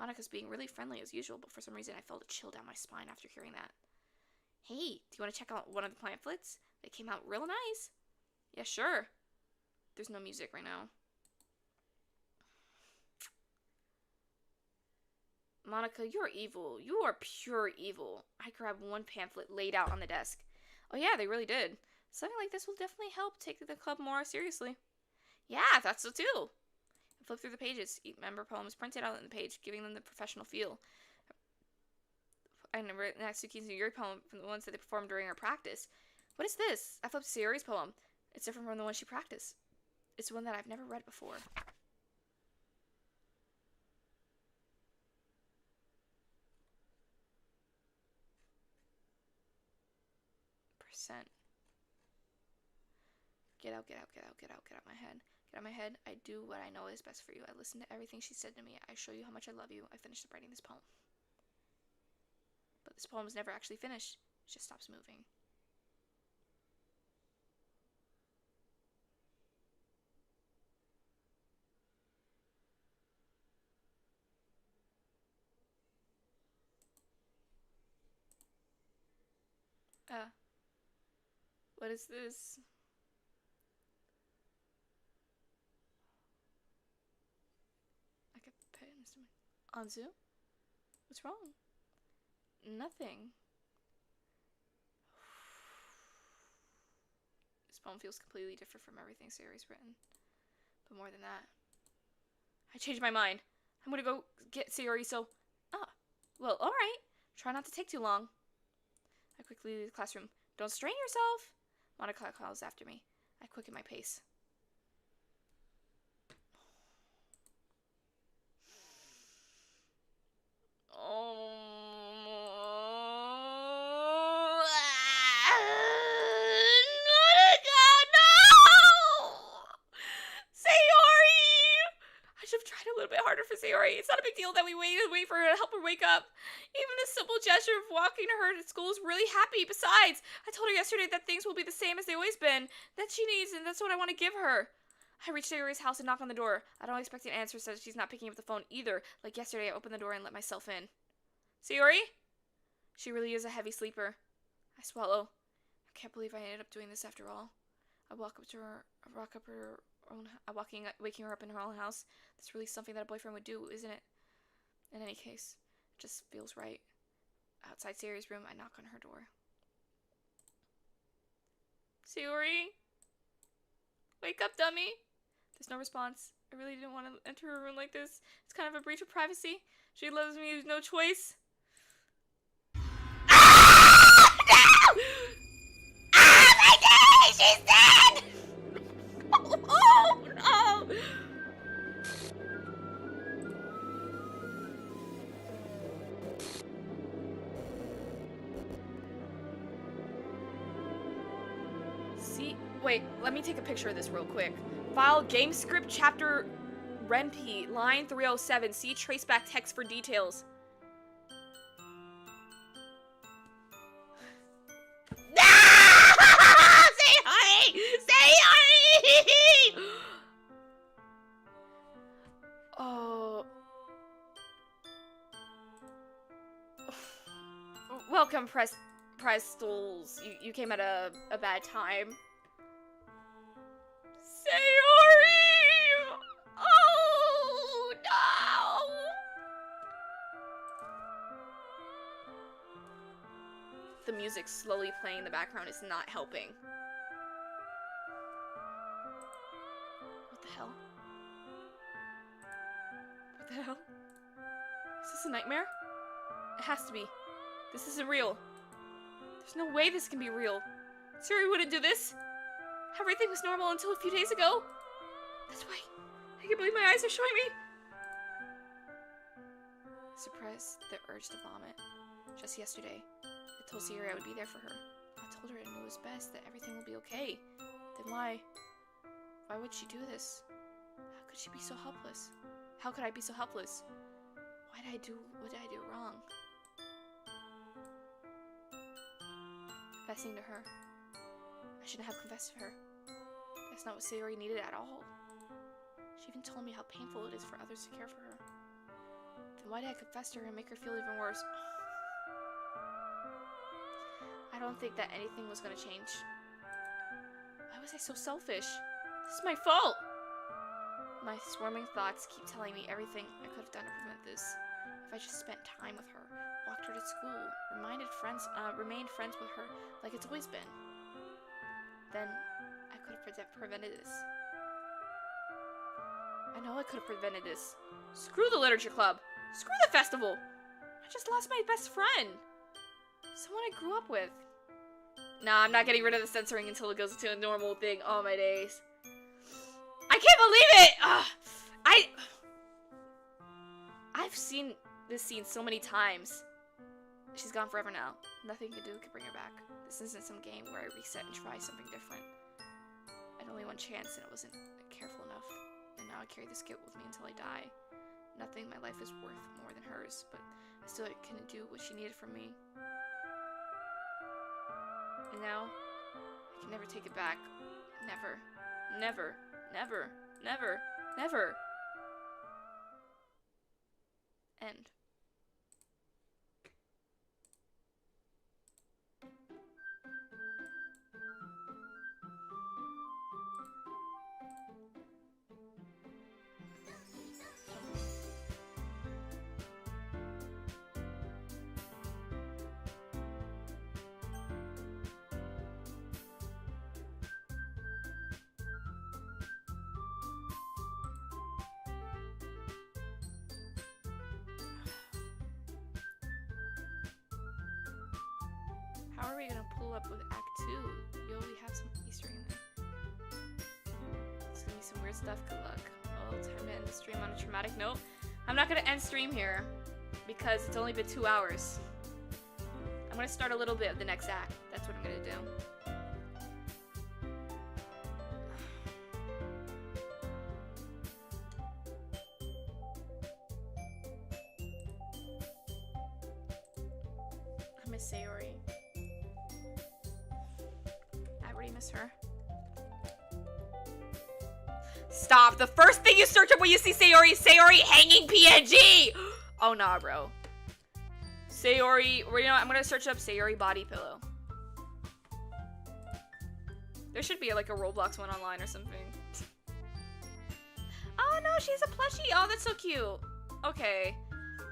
Monika's being really friendly as usual, but for some reason I felt a chill down my spine after hearing that. Hey, do you want to check out one of the pamphlets? They came out real nice. Yeah, sure. There's no music right now. Monika, you're evil. You are pure evil. I grabbed one pamphlet laid out on the desk. Oh yeah, they really did. Something like this will definitely help take the club more seriously. Yeah, I thought so too. I flipped through the pages. Each member poem is printed out on the page, giving them the professional feel. I remember Natsuki's and Yuri poem from the ones that they performed during our practice. What is this? I flipped Sayori's poem. It's different from the one she practiced. It's one that I've never read before. Get out, get out, get out, get out, get out my head. Get out my head. I do what I know is best for you. I listen to everything she said to me. I show you how much I love you. I finished writing this poem. But this poem is never actually finished. It just stops moving. What is this? I could pay Anzu? What's wrong? Nothing. This poem feels completely different from everything Sayori's written. But more than that, I changed my mind. I'm gonna go get Sayori, so... well, alright. Try not to take too long. I quickly leave the classroom. Don't strain yourself! Monika calls after me. I quicken my pace. Monica, no! Sayori! I should have tried a little bit harder for Sayori. It's not a big deal that we wait for her to help her wake up. Even a simple gesture of walking to her to school is really happy. Besides, I told her yesterday that things will be the same as they always been. That she needs, and that's what I want to give her. I reach Sayori's house and knock on the door. I don't expect an answer, so she's not picking up the phone either. Like yesterday, I opened the door and let myself in. Sayori? She really is a heavy sleeper. I swallow. I can't believe I ended up doing this after all. I walk up to her. Waking her up in her own house. That's really something that a boyfriend would do, isn't it? In any case, it just feels right. Outside Sayori's room, I knock on her door. Sayori? Wake up, dummy! There's no response. I really didn't want to enter her room like this. It's kind of a breach of privacy. She loves me, there's no choice. Ah! No! Ah, my day! She's dead! Oh, no! See? Wait, let me take a picture of this real quick. File game script chapter Renpi, line 307. See traceback text for details. No! Say hi! Say hi! Oh. Welcome, Prestles. You came at a bad time. Sayori! Oh, no! The music slowly playing in the background is not helping. What the hell? What the hell? Is this a nightmare? It has to be. This isn't real. There's no way this can be real. Sayori wouldn't do this. Everything was normal until a few days ago. That's why I can't believe my eyes are showing me. Suppressed the urge to vomit. Just yesterday, I told Sayori I would be there for her. I told her I knew it was best, that everything will be okay. Then why would she do this? How could she be so helpless? How could I be so helpless? What did I do wrong? Confessing to her. I shouldn't have confessed to her. That's not what Sayori needed at all. She even told me how painful it is for others to care for her. Then why did I confess to her and make her feel even worse? I don't think that anything was gonna change. Why was I so selfish? This is my fault! My swarming thoughts keep telling me everything I could have done to prevent this. If I just spent time with her, walked her to school, remained friends with her like it's always been, then I could have prevented this. I know I could have prevented this. Screw the literature club. Screw the festival. I just lost my best friend. Someone I grew up with. Nah, I'm not getting rid of the censoring until it goes into a normal thing. All my days. I can't believe it! I've seen this scene so many times. She's gone forever now. Nothing to do could bring her back. This isn't some game where I reset and try something different. I had only one chance and it wasn't careful enough. And now I carry this guilt with me until I die. Nothing in my life is worth more than hers, but I still couldn't do what she needed from me. And now, I can never take it back. Never. Never. Never. Never. Never. End. up with Act 2. You already have some Easter egg in there. It's gonna be some weird stuff. Good luck. Oh, time to end the stream on a traumatic note. I'm not gonna end stream here because it's only been 2 hours. I'm gonna start a little bit of the next act. That's what I'm gonna do. I miss Sayori. I already miss her. Stop! The first thing you search up when you see Sayori is Sayori hanging PNG! Oh nah, bro. Sayori, you know, I'm gonna search up Sayori body pillow. There should be like a Roblox one online or something. Oh no, she has a plushie! Oh, that's so cute! Okay.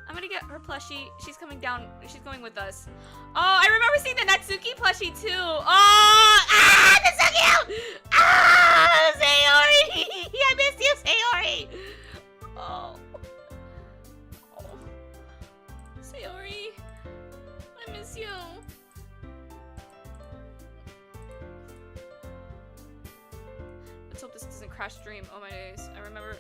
I'm gonna get her plushie. She's coming down. She's going with us. Oh, I remember seeing the Natsuki plushie too. Oh, ah, that's so cute! Ah, Sayori! I miss you, Sayori! Oh. Oh. Sayori, I miss you. Let's hope this doesn't crash stream. Oh my days. I remember.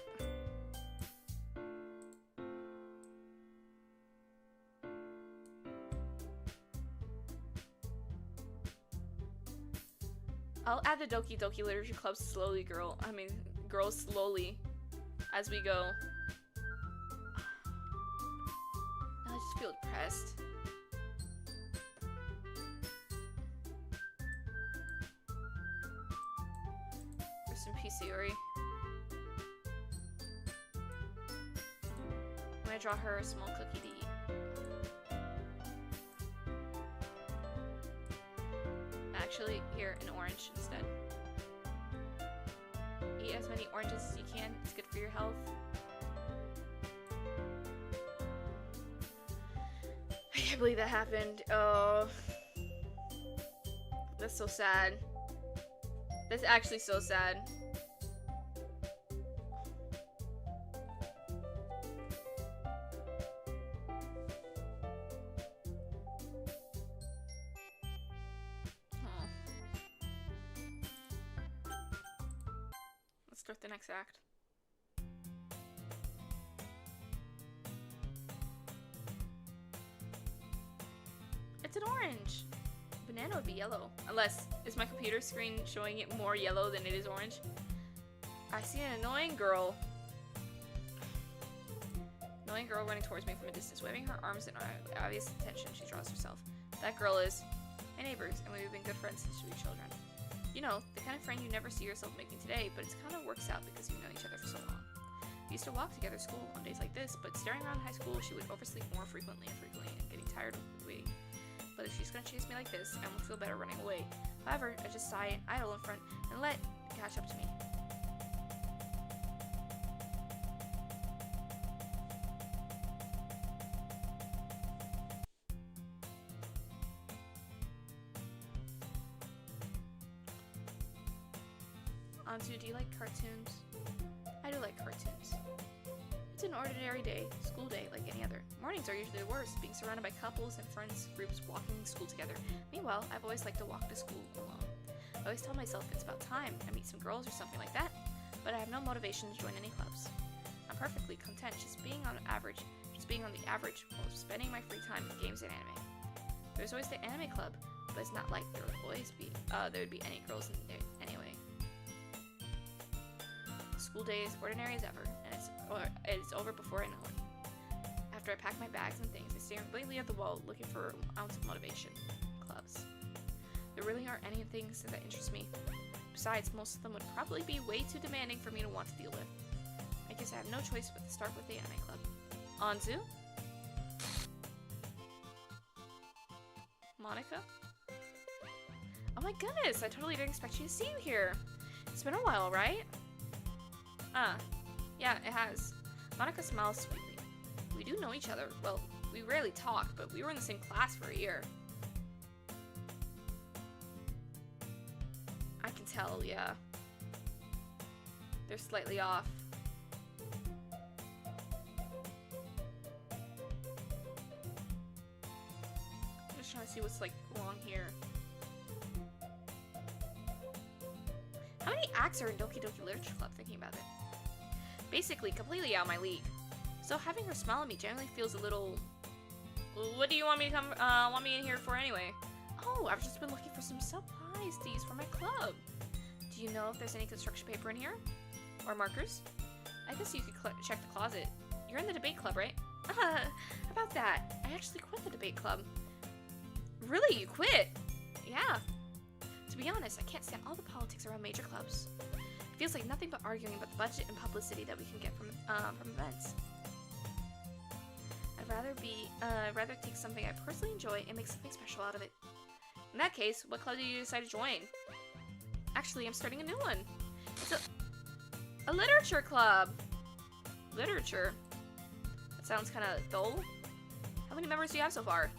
I'll add the Doki Doki Literature Club slowly, girls slowly as we go. Now I just feel depressed. Rest in peace, Sayori. I'm gonna draw her a small cookie to eat. Actually, here, an orange instead. Eat as many oranges as you can. It's good for your health. I can't believe that happened. Oh. That's so sad. That's actually so sad. Start the next act. It's an orange. Banana would be yellow. Unless, is my computer screen showing it more yellow than it is orange? I see an annoying girl. Annoying girl running towards me from a distance, waving her arms in obvious attention. She draws herself. That girl is my neighbors, and we've been good friends since we were children. You know, the kind of friend you never see yourself making today, but it kind of works out because you've known each other for so long. We used to walk together to school on days like this, but staring around high school, she would oversleep more frequently and getting tired of waiting. But if she's gonna chase me like this, I won't feel better running away. However, I just sigh and idle in front and let it catch up to me. Anzu, do you like cartoons? I do like cartoons. It's an ordinary day, school day, like any other. Mornings are usually the worst, being surrounded by couples and friends groups walking to school together. Meanwhile, I've always liked to walk to school alone. I always tell myself it's about time I meet some girls or something like that, but I have no motivation to join any clubs. I'm perfectly content just being on the average while spending my free time with games and anime. There's always the anime club, but it's not like there would be any girls in there anyway. School day is ordinary as ever, and it's over before I know it. After I pack my bags and things, I stare blankly at the wall, looking for an ounce of motivation. Clubs. There really aren't any things that interest me. Besides, most of them would probably be way too demanding for me to want to deal with. I guess I have no choice but to start with the anime club. Anzu? Monika? Oh my goodness, I totally didn't expect you to see you here. It's been a while, right? Yeah, it has. Monika smiles sweetly. We do know each other. Well, we rarely talk, but we were in the same class for a year. I can tell, yeah. They're slightly off. I'm just trying to see what's like wrong here. How many acts are in Doki Doki Literature Club? Thinking about it. Basically, completely out of my league. So having her smile at me generally feels a little... What do you want me to want me in here for anyway? Oh, I've just been looking for some supplies to use for my club. Do you know if there's any construction paper in here? Or markers? I guess you could check the closet. You're in the debate club, right? About that, I actually quit the debate club. Really? You quit? Yeah. To be honest, I can't stand all the politics around major clubs. It feels like nothing but arguing about the budget and publicity that we can get from events. I'd rather take something I personally enjoy and make something special out of it. In that case, what club did you decide to join? Actually, I'm starting a new one. It's a literature club. Literature? That sounds kind of dull. How many members do you have so far?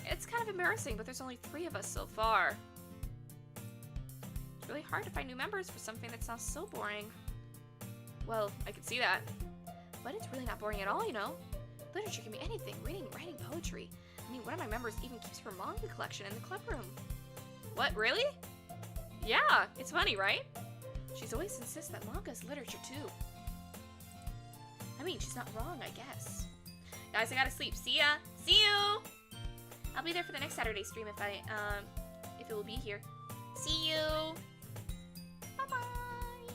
It's kind of embarrassing, but there's only 3 of us so far. It's really hard to find new members for something that sounds so boring. Well, I can see that. But it's really not boring at all, you know? Literature can be anything, reading, writing, poetry. I mean, one of my members even keeps her manga collection in the club room. What, really? Yeah, it's funny, right? She's always insists that manga is literature too. I mean, she's not wrong, I guess. Guys, I gotta sleep. See ya! See you! I'll be there for the next Saturday stream if it will be here. See you! Bye-bye!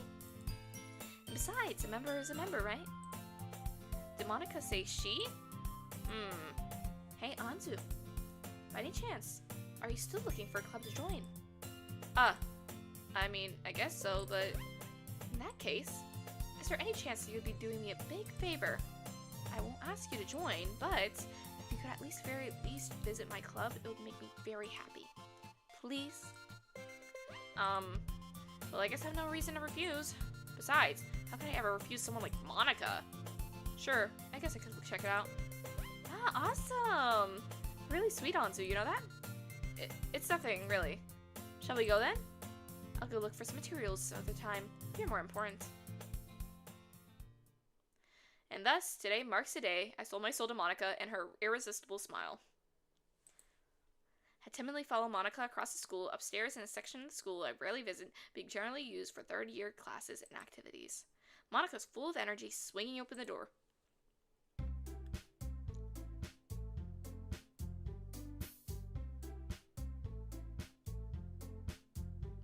And besides, a member is a member, right? Did Monika say she? Hey, Anzu. By any chance, are you still looking for a club to join? I mean, I guess so, but in that case, is there any chance that you'd be doing me a big favor? I won't ask you to join, but if you could at least visit my club, it would make me very happy. Please? Well, I guess I have no reason to refuse. Besides, how can I ever refuse someone like Monika? Sure, I guess I could check it out. Ah, awesome! Really sweet, Anzu, you know that? It's nothing, really. Shall we go then? I'll go look for some materials some other time. You're more important. And thus, today marks the day I sold my soul to Monika and her irresistible smile. I timidly follow Monika across the school, upstairs in a section of the school I rarely visit, being generally used for third-year classes and activities. Monika's full of energy, swinging open the door.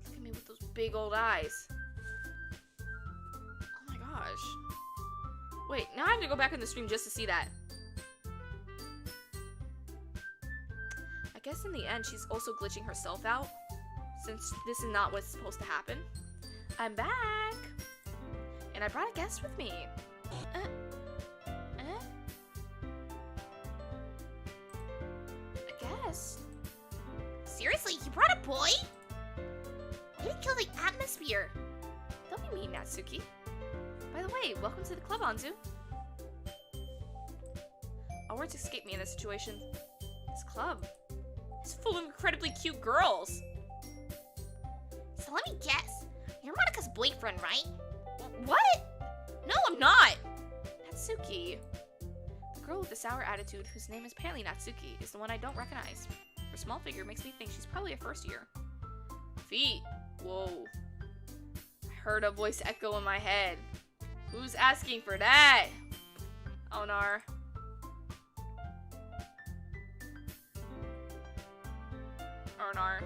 Look at me with those big old eyes. Oh my gosh. Wait, now I have to go back in the stream just to see that. I guess in the end, she's also glitching herself out, since this is not what's supposed to happen. I'm back! And I brought a guest with me. A guest? Seriously, you brought a boy? Way to kill the atmosphere. Don't be mean, Natsuki. By the way, welcome to the club, Anzu. All words escape me in this situation. This club is full of incredibly cute girls. So let me guess. You're Monika's boyfriend, right? What? No, I'm not. Natsuki. The girl with the sour attitude, whose name is apparently Natsuki, is the one I don't recognize. Her small figure makes me think she's probably a first year. Feet. Whoa. I heard a voice echo in my head. Who's asking for that? Onar. Onar.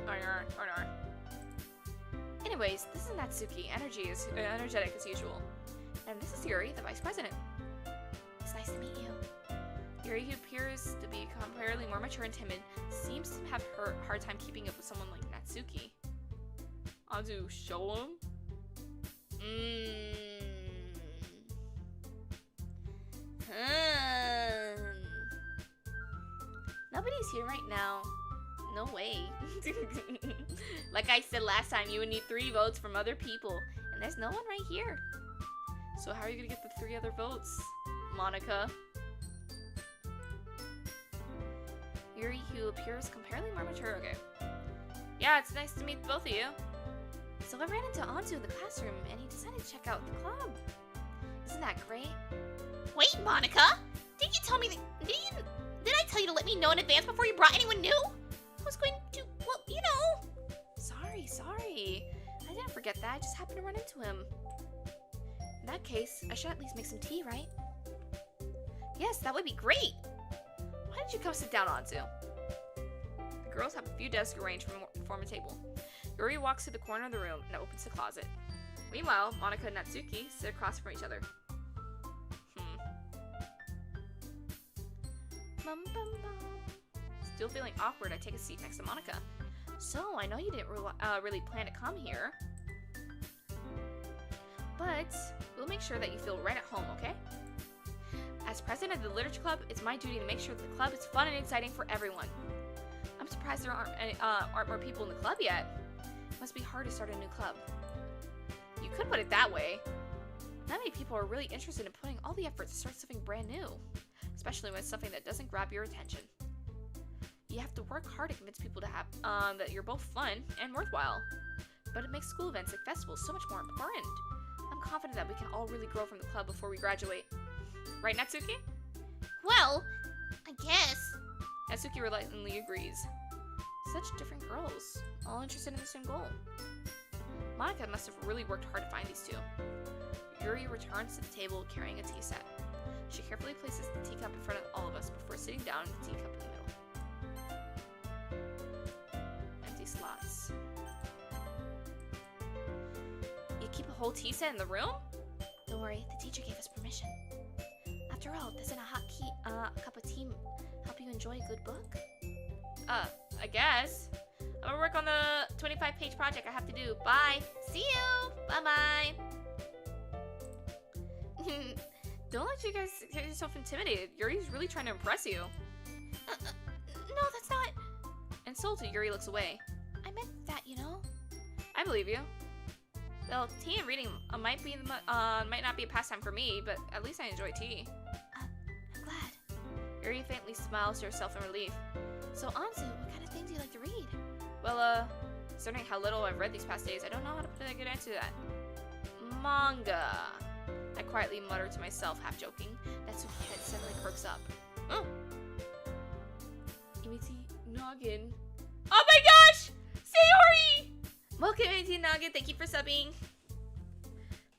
Anyways, this is Natsuki. Energetic as usual. And this is Yuri, the vice president. It's nice to meet you. Yuri, who appears to be comparatively more mature and timid, seems to have a hard time keeping up with someone like Natsuki. Anzu, show him? Nobody's here right now. No way. Like I said last time, you would need 3 votes from other people, and there's no one right here. So how are you gonna get the 3 other votes, Monika? Yuri, who appears comparatively more mature. Okay. Yeah, it's nice to meet both of you. So I ran into Anzu in the classroom, and he decided to check out the club. Isn't that great? Wait, Monika! Did you tell me that... Did I tell you to let me know in advance before you brought anyone new? I was going to... Well, you know... Sorry. forget that. I just happened to run into him. In that case, I should at least make some tea, right? Yes, that would be great! Why did you come sit down, Anzu? The girls have a few desks arranged to form a table. Yuri walks to the corner of the room and opens the closet. Meanwhile, Monika and Natsuki sit across from each other. Still feeling awkward, I take a seat next to Monika. So, I know you didn't really plan to come here. But, we'll make sure that you feel right at home, okay? As president of the Literature Club, it's my duty to make sure that the club is fun and exciting for everyone. I'm surprised there aren't more people in the club yet. It must be hard to start a new club. You could put it that way. Not many people are really interested in putting all the effort to start something brand new, especially when it's something that doesn't grab your attention. You have to work hard to convince people to have that you're both fun and worthwhile. But it makes school events like festivals so much more important. I'm confident that we can all really grow from the club before we graduate. Right, Natsuki? Well, I guess. Natsuki reluctantly agrees. Such different girls, all interested in the same goal. Monika must have really worked hard to find these two. Yuri returns to the table carrying a tea set. She carefully places the teacup in front of all of us before sitting down with the teacup in the middle. Empty slots. You keep a whole tea set in the room? Don't worry, the teacher gave us permission. After all, doesn't a hot cup of tea help you enjoy a good book? I guess. I'm gonna work on the 25-page project I have to do. Bye! See you! Bye-bye! Don't let you guys get yourself intimidated. Yuri's really trying to impress you. No, that's not... Insulted, Yuri looks away. I meant that, you know? I believe you. Well, tea and reading might not be a pastime for me, but at least I enjoy tea. I'm glad. Yuri faintly smiles to herself in relief. So, Anzu, what kind of things do you like to read? Well, considering how little I've read these past days, I don't know how to put a good answer to that. Manga. I quietly mutter to myself, half joking. Natsuki's head suddenly perks up. Oh! Imiti Noggin. Oh my gosh! Sayori! Welcome, Imiti Noggin. Thank you for subbing.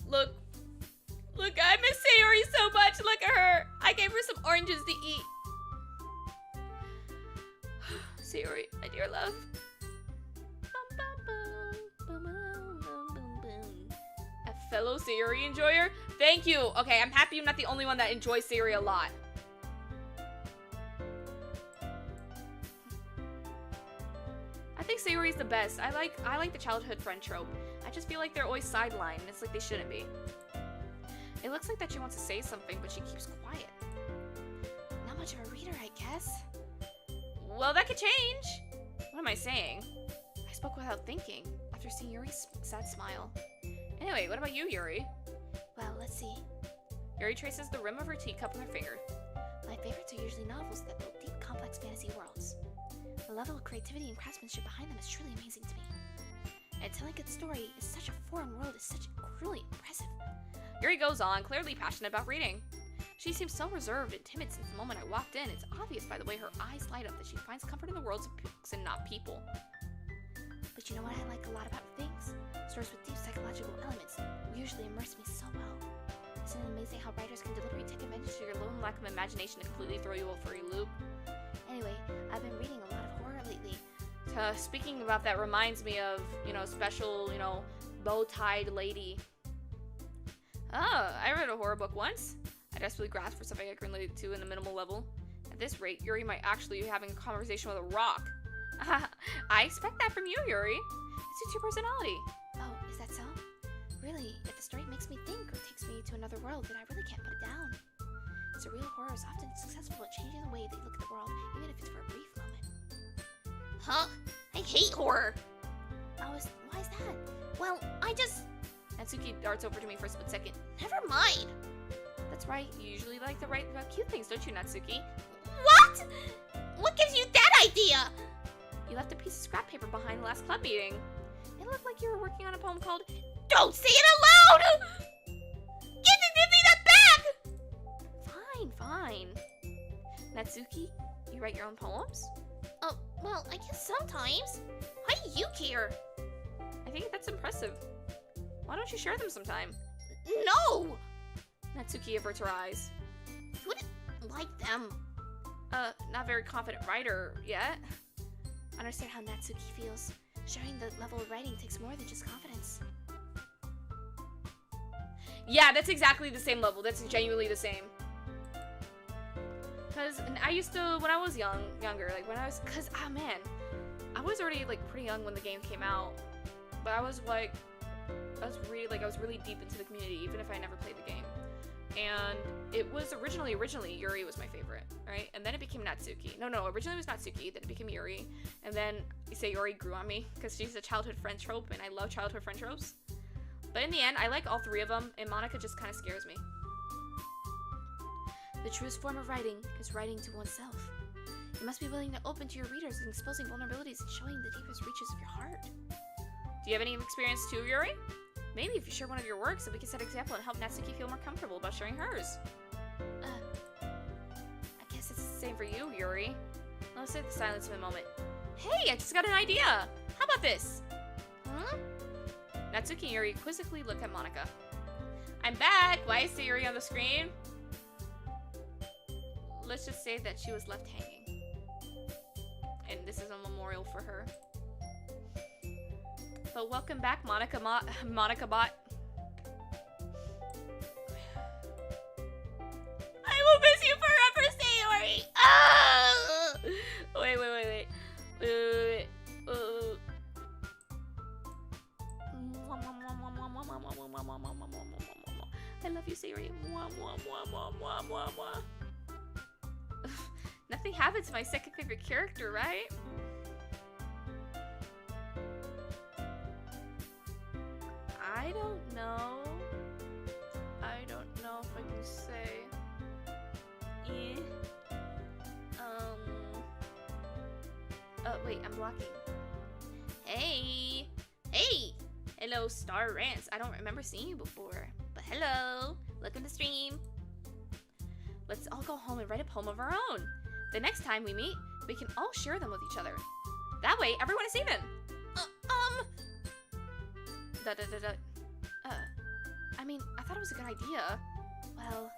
Look, I miss Sayori so much. Look at her. I gave her some oranges to eat. Sayori, my dear love. A fellow Sayori enjoyer? Thank you. Okay, I'm happy I'm not the only one that enjoys Sayori a lot. I think Sayori is the best. I like the childhood friend trope. I just feel like they're always sidelined, and it's like they shouldn't be. It looks like that she wants to say something, but she keeps quiet. Not much of a reader, I guess. Well, that could change. What am I saying? I spoke without thinking, after seeing Yuri's sad smile. Anyway, what about you, Yuri? Well, let's see. Yuri traces the rim of her teacup with her finger. My favorites are usually novels that build deep, complex fantasy worlds. The level of creativity and craftsmanship behind them is truly amazing to me. And telling a good story in such a foreign world is such truly impressive. Yuri goes on, clearly passionate about reading. She seems so reserved and timid since the moment I walked in. It's obvious by the way her eyes light up that she finds comfort in the worlds of books and not people. But you know what I like a lot about things? Stories with deep psychological elements usually immerse me so well. Isn't it amazing how writers can deliberately take advantage of your lone lack of imagination to completely throw you off for a loop? Anyway, I've been reading a lot of horror lately. Speaking about that reminds me of, special, bow-tied lady. Oh, I read a horror book once. I desperately grasped for something I can relate to in a minimal level. At this rate, Yuri might actually be having a conversation with a rock. I expect that from you, Yuri. It suits your personality. Oh, is that so? Really, if the story makes me think or takes me to another world, then I really can't put it down. Surreal horror is often successful at changing the way they look at the world, even if it's for a brief moment. Huh? I hate horror! Why is that? Well, Natsuki darts over to me for a split second. Never mind! That's right, you usually like to write about cute things, don't you, Natsuki? What? What gives you that idea? You left a piece of scrap paper behind the last club meeting. It looked like you were working on a poem called... Don't say it aloud! Give me that back! Fine. Natsuki, you write your own poems? Oh, well, I guess sometimes. Why do you care? I think that's impressive. Why don't you share them sometime? No! Natsuki averts her eyes. You wouldn't like them. Not very confident writer yet. I understand how Natsuki feels. Sharing the level of writing takes more than just confidence. Yeah, that's exactly the same level. That's genuinely the same. Because I used to, when I was younger, like when I was, because, oh man, I was already like pretty young when the game came out. But I was like, I was really deep into the community, even if I never played the game. And it was originally Yuri was my favorite, right? And then it became Natsuki. No, originally it was Natsuki, then it became Yuri. And then Sayori grew on me because she's a childhood friend trope, and I love childhood friend tropes. But in the end, I like all three of them, and Monika just kind of scares me. The truest form of writing is writing to oneself. You must be willing to open to your readers and exposing vulnerabilities and showing the deepest reaches of your heart. Do you have any experience too, Yuri? Maybe if you share one of your works, then we can set an example and help Natsuki feel more comfortable about sharing hers. I guess it's the same for you, Yuri. Let's sit in silence for a moment. Hey, I just got an idea! How about this? Huh? Natsuki and Yuri quizzically look at Monika. I'm back! Why is Sayori on the screen? Let's just say that she was left hanging. And this is a memorial for her. But welcome back, Monika Bot. I will miss you forever, Sayori! Ah! Wait. I love you, Sayori. Nothing happened to my second favorite character, right? I don't know. I don't know if I can say. Wait, I'm blocking. Hey! Hello, Star Rants. I don't remember seeing you before. But hello! Welcome to stream. Let's all go home and write a poem of our own. The next time we meet, we can all share them with each other. That way, everyone is even. I mean, I thought it was a good idea. Well,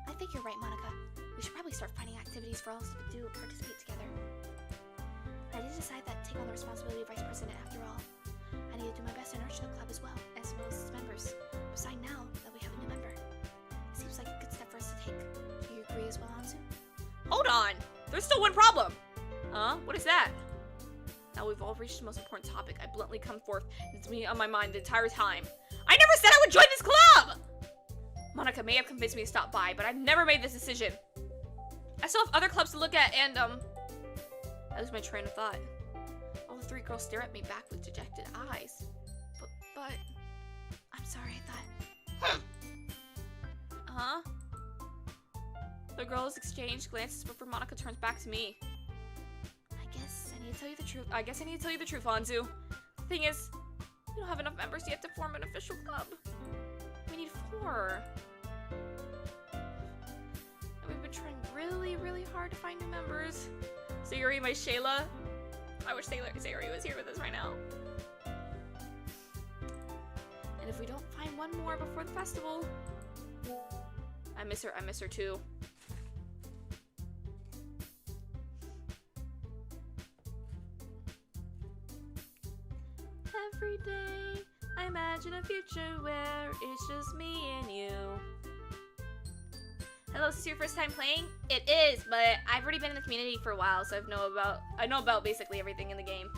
I think you're right, Monika. We should probably start finding activities for all of us to do and participate together. I did decide that take on the responsibility of vice president after all. I need to do my best to nurture the club as well as its members. Besides, now that we have a new member, it seems like a good step for us to take. Do you agree as well, Anzu? Hold on! There's still one problem! Huh? What is that? Now we've all reached the most important topic. I bluntly come forth. It's been on my mind the entire time. I never said I would join this club! Monika may have convinced me to stop by, but I've never made this decision. I still have other clubs to look at, and, I lose my train of thought. All the three girls stare at me back with dejected eyes. But, I'm sorry, I thought... Huh? The girls exchange glances before Monika turns back to me. I guess I need to tell you the truth, Anzu. The thing is, we don't have enough members yet to form an official club. We need 4. And we've been trying really hard to find new members. Sayori, my Shayla. I wish Sayori was here with us right now. And if we don't find one more before the festival... I miss her too. Every day, I imagine a future where it's just me and you. Hello, is this your first time playing? It is, but I've already been in the community for a while, so I know about basically everything in the game.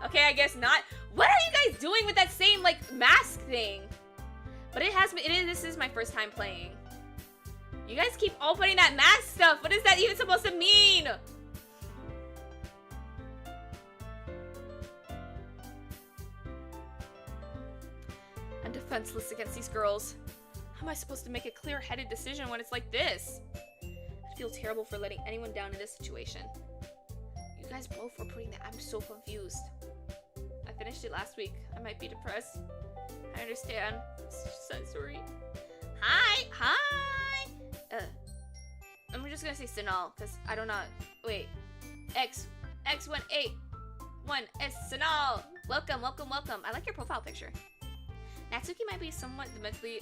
Okay, I guess not. What are you guys doing with that same, like, mask thing? But this is my first time playing. You guys keep opening that mask stuff. What is that even supposed to mean? I'm defenseless against these girls. How am I supposed to make a clear-headed decision when it's like this? I feel terrible for letting anyone down in this situation. You guys both were putting that. I'm so confused. I finished it last week. I might be depressed. I understand. So sorry. Hi! I'm just gonna say Sinal, because I don't know. Wait. X181 S Sinal! Welcome. I like your profile picture. Natsuki might be somewhat mentally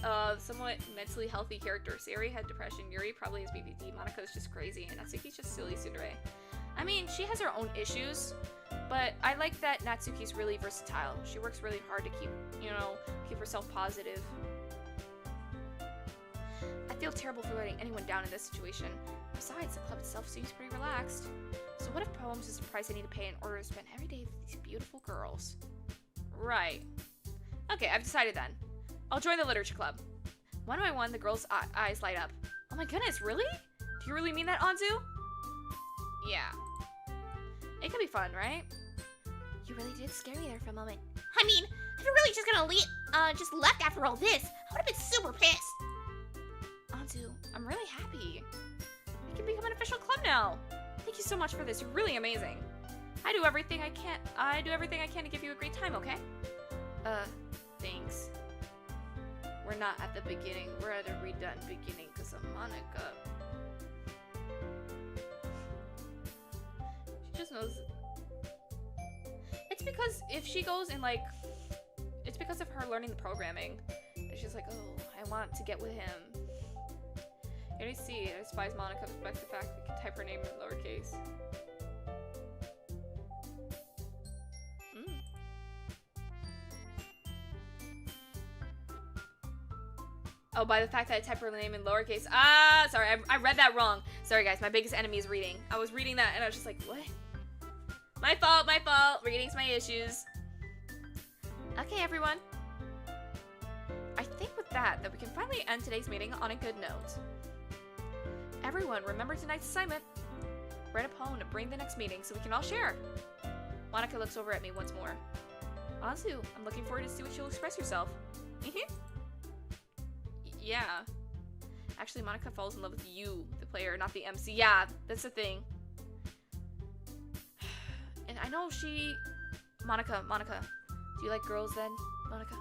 healthy character. Sayori had depression. Yuri probably has BPD. Monika is just crazy, and Natsuki's just silly tsundere. I mean, she has her own issues, but I like that Natsuki's really versatile. She works really hard to keep herself positive. I feel terrible for letting anyone down in this situation. Besides, the club itself seems pretty relaxed. So what if Poems is the price I need to pay in order to spend every day with these beautiful girls? Right. Okay, I've decided then. I'll join the literature club. One by one, the girls' eyes light up. Oh my goodness, really? Do you really mean that, Anzu? Yeah. It could be fun, right? You really did scare me there for a moment. I mean, if you're really just gonna just left after all this, I would have been super pissed. Anzu, I'm really happy. We can become an official club now. Thank you so much for this. You're really amazing. I do everything I can to give you a great time, okay? Thanks. We're not at the beginning. We're at a redone beginning because of Monika. She just knows. It's because if she goes in like, it's because of her learning the programming. And she's like, oh, I want to get with him. You need to see, I despise Monika, despite the fact that we can type her name in lowercase. Oh, by the fact that I type her name in lowercase. Ah, sorry, I read that wrong. Sorry, guys, my biggest enemy is reading. I was reading that and I was just like, what? My fault, my fault. Reading's my issues. Okay, everyone. I think with that we can finally end today's meeting on a good note. Everyone, remember tonight's assignment. Write a poem to bring the next meeting so we can all share. Monika looks over at me once more. Anzu, I'm looking forward to see what you'll express yourself. Yeah. Actually, Monika falls in love with you, the player, not the MC. Yeah, that's the thing. And I know Monika, do you like girls then, Monika?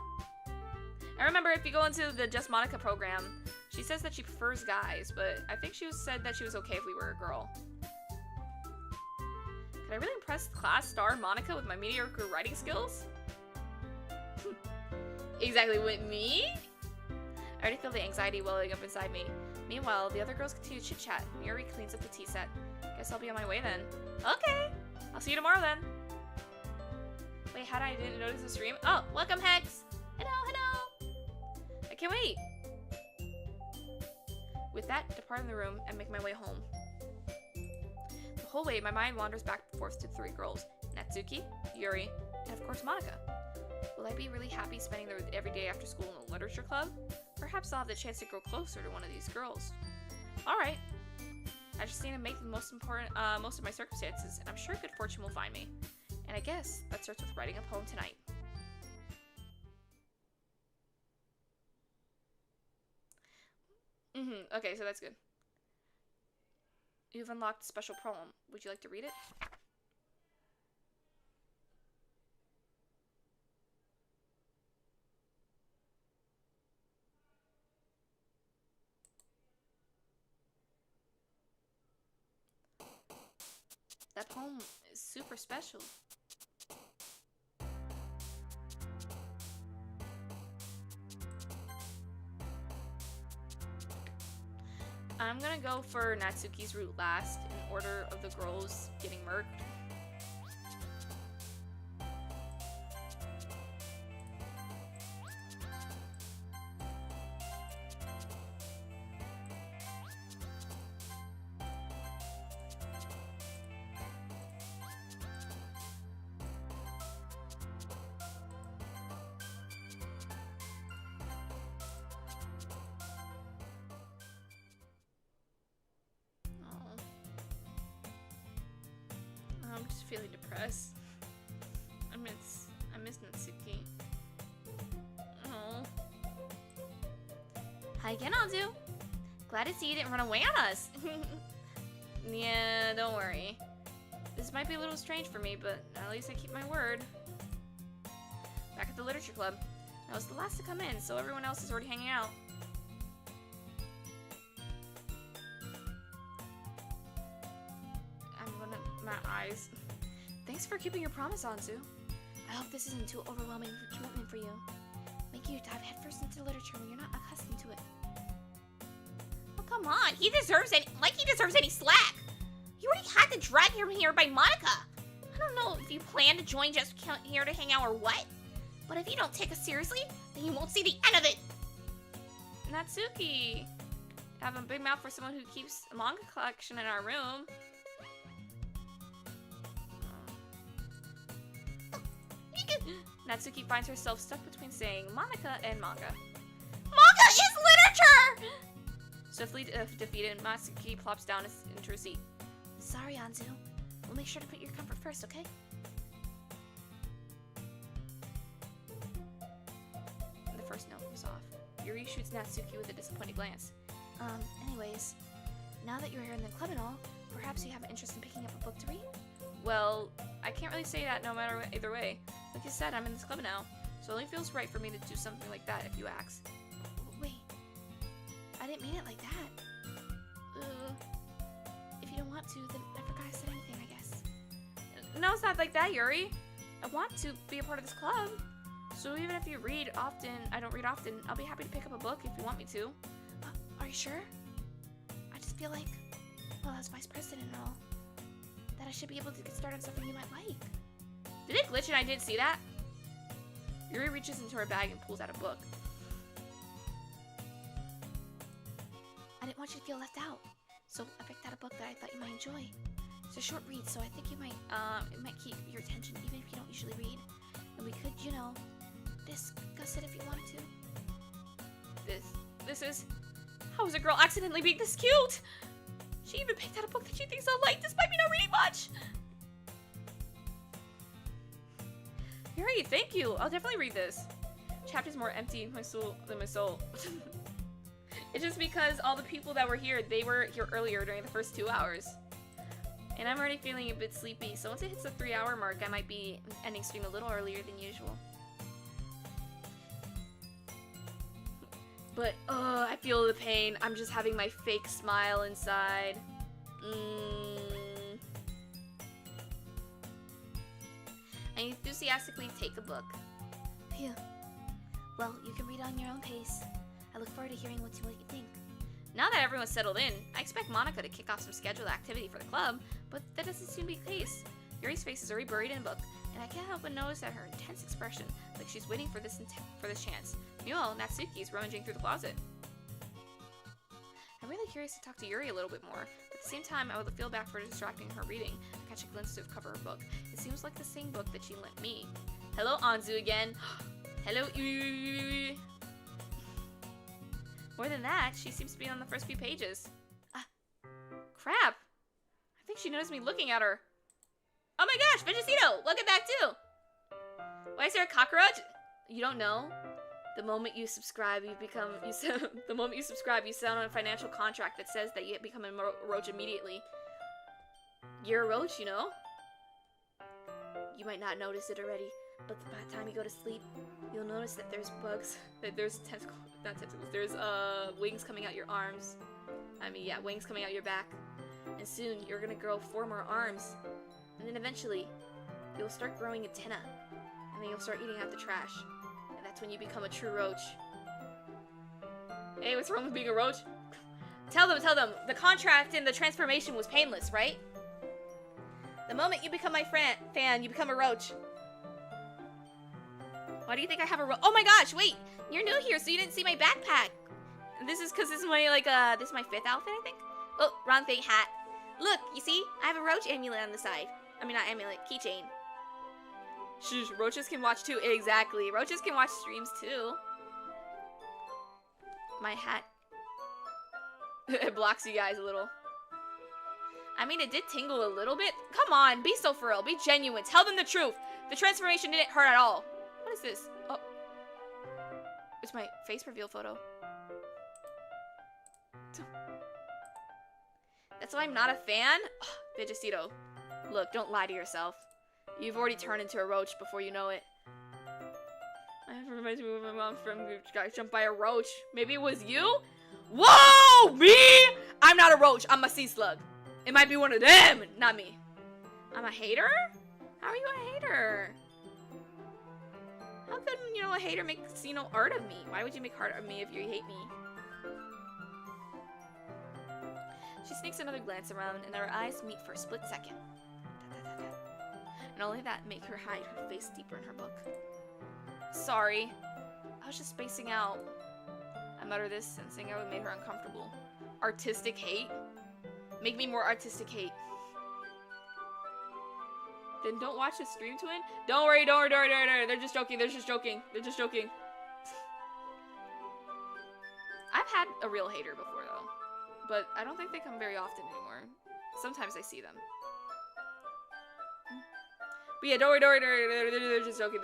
I remember if you go into the Just Monika program, she says that she prefers guys, but I think she said that she was okay if we were a girl. Can I really impress class star Monika with my mediocre writing skills? Exactly, with me? I already feel the anxiety welling up inside me. Meanwhile, the other girls continue to chit-chat. Yuri cleans up the tea set. Guess I'll be on my way then. Okay! I'll see you tomorrow then. Wait, I didn't notice the stream? Oh, welcome Hex! Hello, hello! I can't wait! With that, depart in the room and make my way home. The whole way, my mind wanders back and forth to the three girls. Natsuki, Yuri, and of course Monika. Will I be really happy spending every day after school in the literature club? Perhaps I'll have the chance to grow closer to one of these girls. Alright. I just need to make the most of my circumstances, and I'm sure good fortune will find me. And I guess that starts with writing a poem tonight. Okay, so that's good. You've unlocked a special poem. Would you like to read it? That poem is super special. I'm gonna go for Natsuki's route last in order of the girls getting murked. I'm just feeling depressed. I miss Natsuki. Oh. Hi again, Anzu. Glad to see you didn't run away on us. Yeah, don't worry. This might be a little strange for me, but at least I keep my word. Back at the literature club. I was the last to come in, so everyone else is already hanging out. My eyes. Thanks for keeping your promise, Anzu. I hope this isn't too overwhelming commitment for you. make you dive headfirst into literature when you're not accustomed to it. Oh, come on. He deserves any slack. You already had to drag him here by Monika. I don't know if you plan to join just here to hang out or what, but if you don't take us seriously, then you won't see the end of it. Natsuki! Have a big mouth for someone who keeps a manga collection in our room. Natsuki finds herself stuck between saying Monika and manga. Manga is literature! Swiftly defeated, Natsuki plops down into her seat. Sorry, Anzu. We'll make sure to put your comfort first, okay? The first note was off. Yuri shoots Natsuki with a disappointed glance. Anyways, now that you're here in the club and all, perhaps you have an interest in picking up a book to read? Well, I can't really say that no matter either way. Like you said, I'm in this club now, so it only feels right for me to do something like that if you ask. Wait, I didn't mean it like that. If you don't want to, then I forgot I said anything, I guess. No, it's not like that, Yuri. I want to be a part of this club. So even if you read often, I don't read often, I'll be happy to pick up a book if you want me to. Are you sure? I just feel like, well, as vice president and all, that I should be able to get started on something you might like. Did it glitch and I didn't see that? Yuri reaches into her bag and pulls out a book. I didn't want you to feel left out, so I picked out a book that I thought you might enjoy. It's a short read, so I think you might, it might keep your attention even if you don't usually read. And we could, you know, discuss it if you wanted to. This is... How is a girl accidentally being this cute? She even picked out a book that she thinks I'll like despite me not reading much. Yuri, thank you. I'll definitely read this. Chapter's more empty than my soul. It's just because all the people that were here, they were here earlier during the first 2 hours. And I'm already feeling a bit sleepy, so once it hits the 3-hour mark, I might be ending stream a little earlier than usual. But, I feel the pain. I'm just having my fake smile inside. I enthusiastically take a book. Phew. Well, you can read on your own pace. I look forward to hearing what you think. Now that everyone's settled in, I expect Monika to kick off some scheduled activity for the club, but that doesn't seem to be the case. Yuri's face is already buried in a book, and I can't help but notice that her intense expression, like she's waiting for this chance. Meanwhile, Natsuki is rummaging through the closet. I'm really curious to talk to Yuri a little bit more, but at the same time, I would feel bad for distracting her reading. I catch a glimpse of the cover of her book. It seems like the same book that she lent me. Hello, Anzu again. Hello, More than that, she seems to be on the first few pages. Crap. I think she noticed me looking at her. Oh my gosh, Vegecito! Look at that too! Why is there a cockroach? You don't know? The moment you subscribe, the moment you subscribe, you sign on a financial contract that says that you become a roach immediately. You're a roach, you know? You might not notice it already, but by the time you go to sleep, you'll notice that there's bugs, that there's there's wings coming out your arms. Wings coming out your back. And soon, you're gonna grow 4 more arms. And then eventually, you'll start growing antennae. And then you'll start eating out the trash. And that's when you become a true roach. Hey, what's wrong with being a roach? Tell them, the contract and the transformation was painless, right? The moment you become my fan, you become a roach. Why do you think I have a roach? Oh my gosh, wait! You're new here, so you didn't see my backpack. And this is because this is my, this is my 5th outfit, I think? Oh, wrong thing, hat. Look, you see? I have a roach amulet on the side. Not amulet, keychain. Shush, roaches can watch too. Exactly. Roaches can watch streams too. My hat. It blocks you guys a little. It did tingle a little bit. Come on, be so for real. Be genuine. Tell them the truth. The transformation didn't hurt at all. What is this? Oh. It's my face reveal photo. That's why I'm not a fan? Ugh, Vegecito. Look, don't lie to yourself. You've already turned into a roach before you know it. I reminds me of my mom from got jumped by a roach. Maybe it was you? Whoa! Me? I'm not a roach. I'm a sea slug. It might be one of them, not me. I'm a hater? How are you a hater? How come, a hater makes, you know, art of me. Why would you make art of me if you hate me? She sneaks another glance around, and their eyes meet for a split second. And only that make her hide her face deeper in her book. Sorry. I was just spacing out. I mutter this, sensing I would make her uncomfortable. Artistic hate? Make me more artistic hate. Then don't watch the stream, twin. Don't worry. They're just joking. They're just joking. I've had a real hater before, though. But I don't think they come very often anymore. Sometimes I see them. But yeah, don't worry. They're just joking.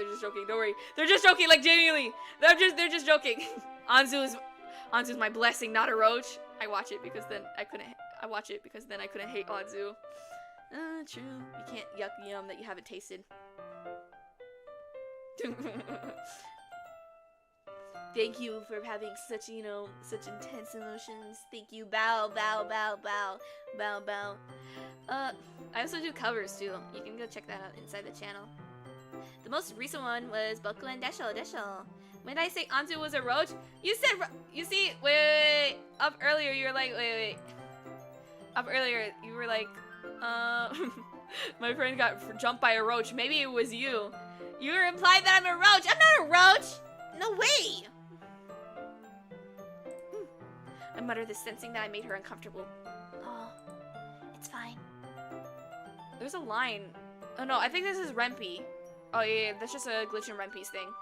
Don't worry. They're just joking, like, genuinely. They're just joking. Anzu's my blessing, not a roach. I watch it because then I couldn't hate Anzu. True. You can't yuck yum that you haven't tasted. Thank you for having such, you know, such intense emotions. Thank you. Bow. I also do covers too. You can go check that out inside the channel. The most recent one was Boku and Desho. When did I say Anzu was a roach? You said, you see, wait. Up earlier, you were like, wait. Up earlier, you were like, my friend got jumped by a roach. Maybe it was you. You were implying that I'm a roach. I'm not a roach. No way. I muttered this, sensing that I made her uncomfortable. Oh, it's fine. There's a line. Oh no, I think this is Renpy. Oh yeah, that's just a glitch in Renpy's thing.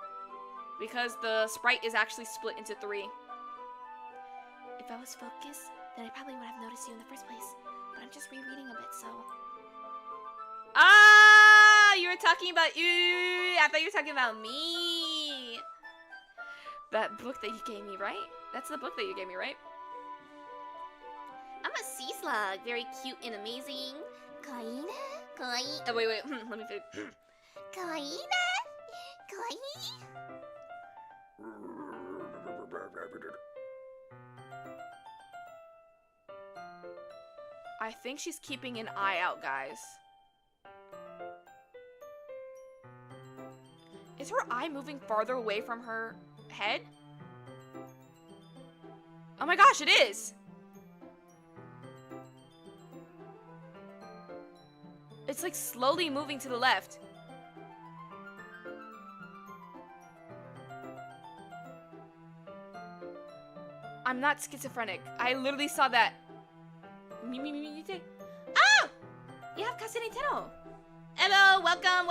Because the sprite is actually split into 3. If I was focused, then I probably would have noticed you in the first place. But I'm just rereading a bit, so... Ah! You were talking about you. I thought you were talking about me. That book that you gave me, right? That's the book that you gave me, right? I'm a sea slug. Very cute and amazing. Kawaii. Oh, wait. Let me finish. Kawaii. I think she's keeping an eye out, guys. Is her eye moving farther away from her head? Oh my gosh, it is! It's like slowly moving to the left. I'm not schizophrenic. I literally saw that. Oh! You have Kase Nintendo. Hello, welcome.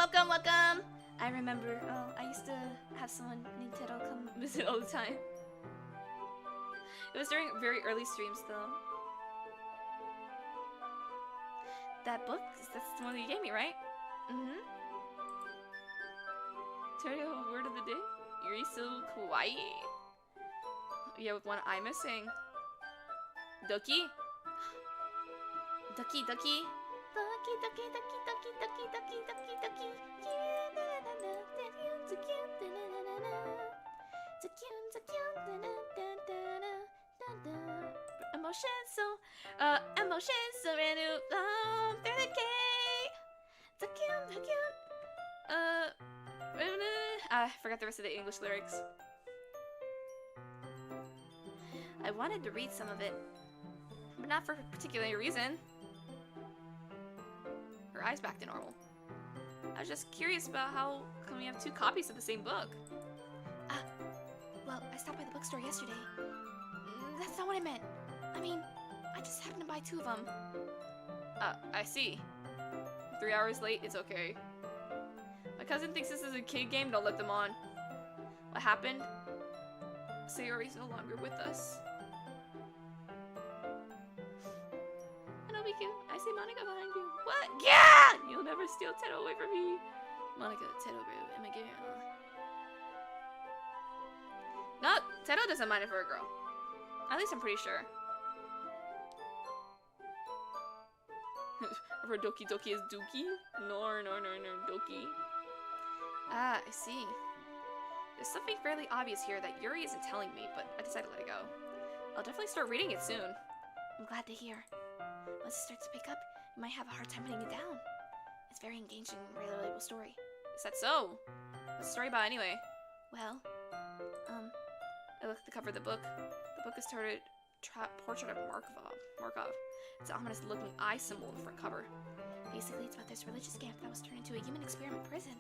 I remember. Oh, I used to have someone named Tero come visit all the time. It was during very early streams, though. That book, that's the one that you gave me, right? Mm-hmm. Tero, word of the day? You're so kawaii. Yeah, with one eye missing. Doki? Doki. Emotions so renew through the gate. I forgot the rest of the English lyrics. I wanted to read some of it, but not for a particular reason. Her eyes back to normal. I was just curious about how come we have 2 copies of the same book. Well, I stopped by the bookstore yesterday. That's not what I meant. I mean, I just happened to buy 2 of them. I see. 3 hours late, it's okay. My cousin thinks this is a kid game, don't let them on. What happened? Sayori's no longer with us. And I'll be cute. I see Monika behind you. What? Yeah! You'll never steal Tero away from me. Monika, Tero grew. Am I getting No, Tero doesn't mind it for a girl. At least I'm pretty sure. I've heard Doki is Dookie? No, Doki. Ah, I see. There's something fairly obvious here that Yuri isn't telling me, but I decided to let it go. I'll definitely start reading it soon. I'm glad to hear. Once it starts to pick up, you might have a hard time putting it down. It's a very engaging and relatable story. Is that so? What's the story about anyway? Well, I looked at the cover of the book. The book is titled Portrait of Markov. It's an ominous-looking eye symbol on the front cover. Basically, it's about this religious camp that was turned into a human experiment prison.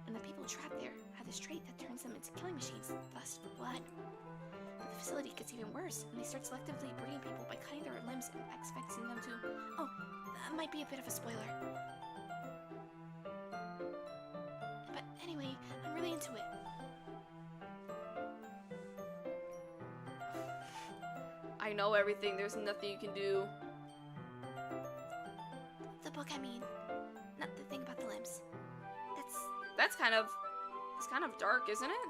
And the people trapped there have this trait that turns them into killing machines, thus for blood. But the facility gets even worse, and they start selectively breeding people by cutting their limbs and expecting them to... Oh, that might be a bit of a spoiler. But anyway, I'm really into it. I know everything. There's nothing you can do. The book, I mean. Not the thing about the limbs. It's kind of dark, isn't it?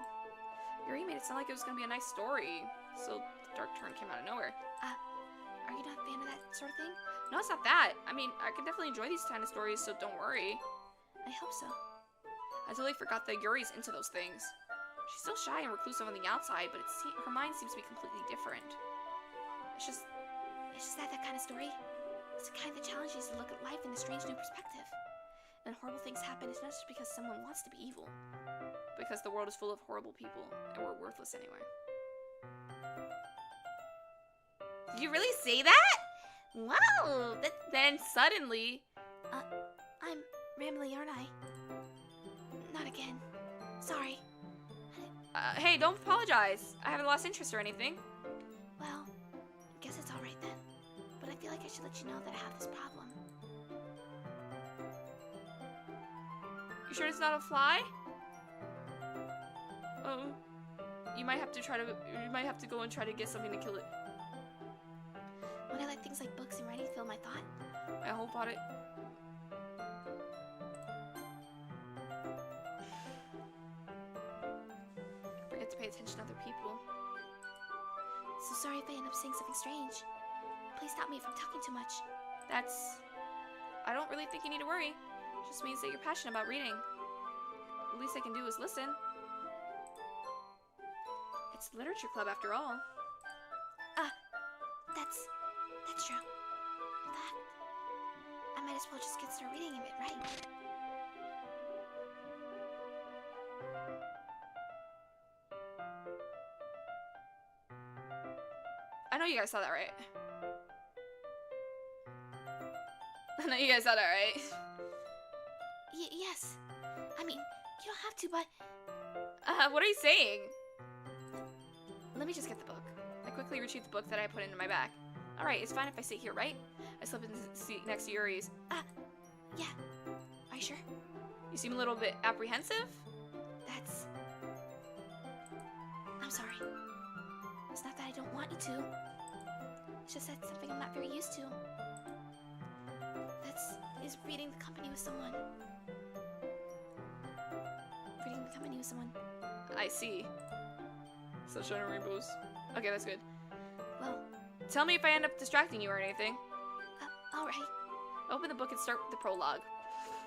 Yuri made it sound like it was gonna be a nice story, so the dark turn came out of nowhere. Are you not a fan of that sort of thing? No, it's not that. I mean, I can definitely enjoy these kind of stories, so don't worry. I hope so. I totally forgot that Yuri's into those things. She's still shy and reclusive on the outside, but her mind seems to be completely different. It's just that kind of story. It's the kind that challenges you to look at life in a strange new perspective. And horrible things happen, it's not just because someone wants to be evil. because the world is full of horrible people, and we're worthless anyway. Did you really say that? Wow! Then suddenly... I'm rambling, aren't I? Not again. Sorry. Hey, don't apologize. I haven't lost interest or anything. Well, I guess it's alright then. But I feel like I should let you know that I have this problem. You sure it's not a fly? Oh. You might have to go and try to get something to kill it. When I let things like books and writing fill my thought, I hope on it. Forget to pay attention to other people. so sorry if I end up saying something strange. Please stop me if I'm talking too much. I don't really think you need to worry. It just means that you're passionate about reading. The least I can do is listen. It's Literature Club after all. That's true. In fact, I might as well just get started reading it, right? I know you guys saw that, right? I know you guys saw that, right? Yes. I mean, you don't have to, but... What are you saying? Let me just get the book. I quickly retrieved the book that I put into my bag. Alright, it's fine if I sit here, right? I slip into the seat next to Yuri's. Yeah. Are you sure? You seem a little bit apprehensive? I'm sorry. It's not that I don't want you to. It's just that's something I'm not very used to. Is reading the company with someone. Reading the company with someone. I see. Sunshine and rainbows. Okay, that's good. Well, tell me if I end up distracting you or anything. alright. Open the book and start with the prologue.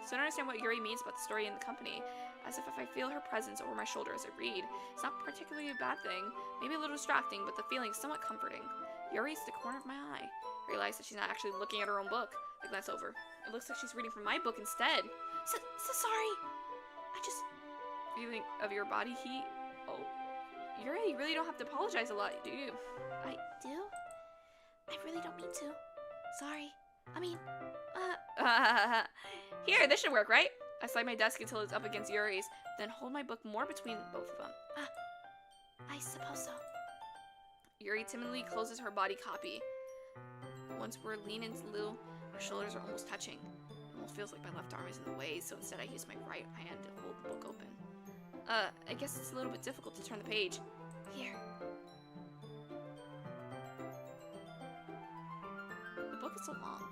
So I understand what Yuri means about the story and the company, as if I feel her presence over my shoulder as I read. It's not particularly a bad thing, maybe a little distracting, but the feeling is somewhat comforting. Yuri's the corner of my eye. I realize that she's not actually looking at her own book. I glance over. It looks like she's reading from my book instead. So sorry. Feeling of your body heat? Oh. Yuri, you really don't have to apologize a lot, do you? I do? I really don't mean to. Sorry. I mean, Here, this should work, right? I slide my desk until it's up against Yuri's, then hold my book more between both of them. I suppose so. Yuri timidly closes her body copy. Once we're leaning a little, our shoulders are almost touching. It almost feels like my left arm is in the way, so instead I use my right hand to hold the book open. I guess it's a little bit difficult to turn the page. Here. The book is so long.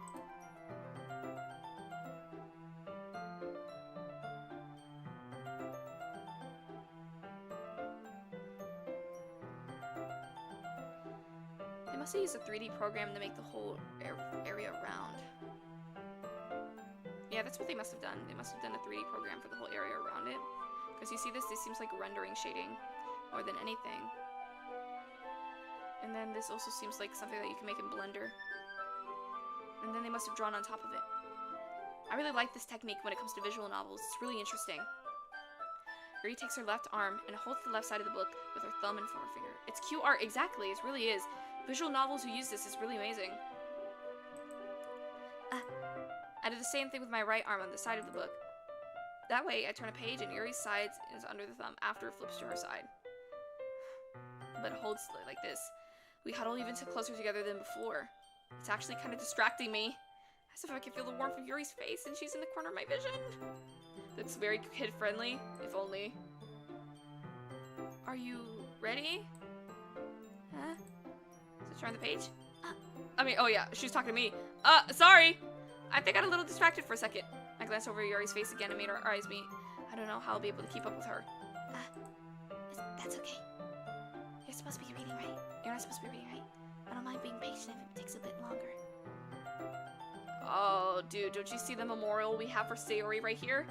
They must have used a 3D program to make the whole area round. Yeah, that's what they must have done. They must have done a 3D program for the whole area around it. Because you see this seems like rendering shading more than anything. And then this also seems like something that you can make in Blender. And then they must have drawn on top of it. I really like this technique when it comes to visual novels. It's really interesting. Yuri takes her left arm and holds the left side of the book with her thumb and forefinger. It's cute art, exactly, it really is. Visual novels who use this is really amazing. I did the same thing with my right arm on the side of the book. That way, I turn a page and Yuri's side is under the thumb after it flips to her side. But it holds like this. We huddle even closer together than before. It's actually kind of distracting me. As if I can feel the warmth of Yuri's face and she's in the corner of my vision. That's very kid-friendly, if only. Are you ready? Huh? Does it turn the page? Oh yeah, she was talking to me. Sorry! I think I got a little distracted for a second. I glanced over Yuri's face again and made our eyes meet. I don't know how I'll be able to keep up with her. That's okay. You're supposed to be reading, right? You're not supposed to be reading, right? I don't mind being patient if it takes a bit longer. Oh, dude, don't you see the memorial we have for Sayori right here?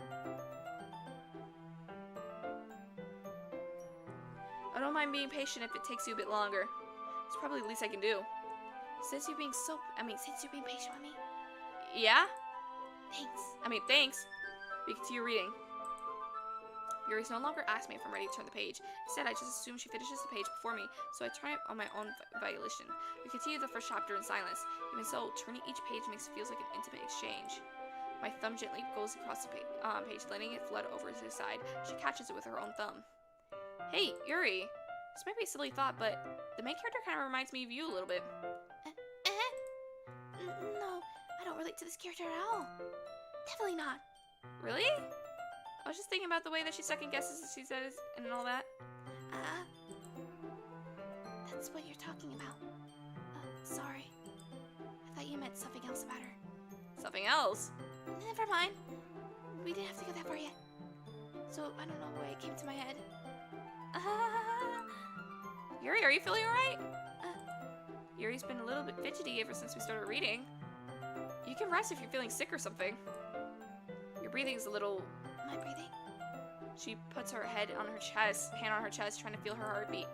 I don't mind being patient if it takes you a bit longer. It's probably the least I can do. Since you're being patient with me. Yeah? Thanks. Thanks. We continue reading. Yuri's no longer asks me if I'm ready to turn the page. Instead, I just assume she finishes the page before me, so I turn it on my own volition. We continue the first chapter in silence. Even so, turning each page makes it feel like an intimate exchange. My thumb gently goes across the page, letting it flood over to the side. She catches it with her own thumb. Hey, Yuri. This might be a silly thought, but the main character kind of reminds me of you a little bit. No, I don't relate to this character at all. Definitely not. Really? I was just thinking about the way that she second guesses she says and all that. That's what you're talking about. Sorry. I thought you meant something else about her. Something else? Never mind. We didn't have to go that far yet. So, I don't know why it came to my head. Yuri, are you feeling alright? Yuri's been a little bit fidgety ever since we started reading. You can rest if you're feeling sick or something. Your breathing is a little... My breathing? She puts her hand on her chest, trying to feel her heartbeat.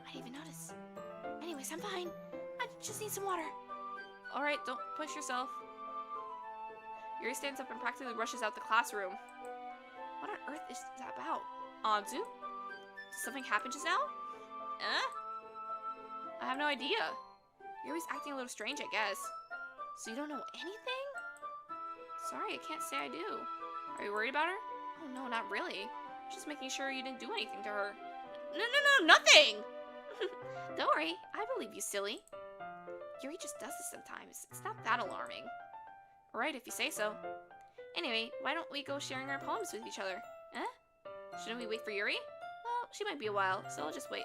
I didn't even notice. Anyways, I'm fine. I just need some water. Alright, don't push yourself. Yuri stands up and practically rushes out the classroom. What on earth is that about? Anzu? Did something happen just now? I have no idea. Yuri's acting a little strange, I guess. So you don't know anything? Sorry, I can't say I do. Are you worried about her? Oh no, not really. Just making sure you didn't do anything to her. No, nothing! Don't worry, I believe you, silly. Yuri just does this sometimes. It's not that alarming. Alright, if you say so. Anyway, why don't we go sharing our poems with each other? Shouldn't we wait for Yuri? Well, she might be a while, so I'll just wait.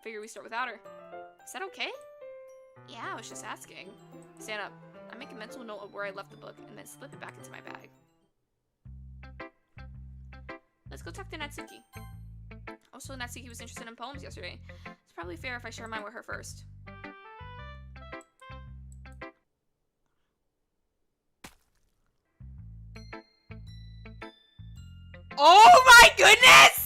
Figure we start without her. Is that okay? Yeah, I was just asking. Stand up. I make a mental note of where I left the book and then slip it back into my bag. Let's go talk to Natsuki. Also, Natsuki was interested in poems yesterday. It's probably fair if I share mine with her first. Oh my goodness!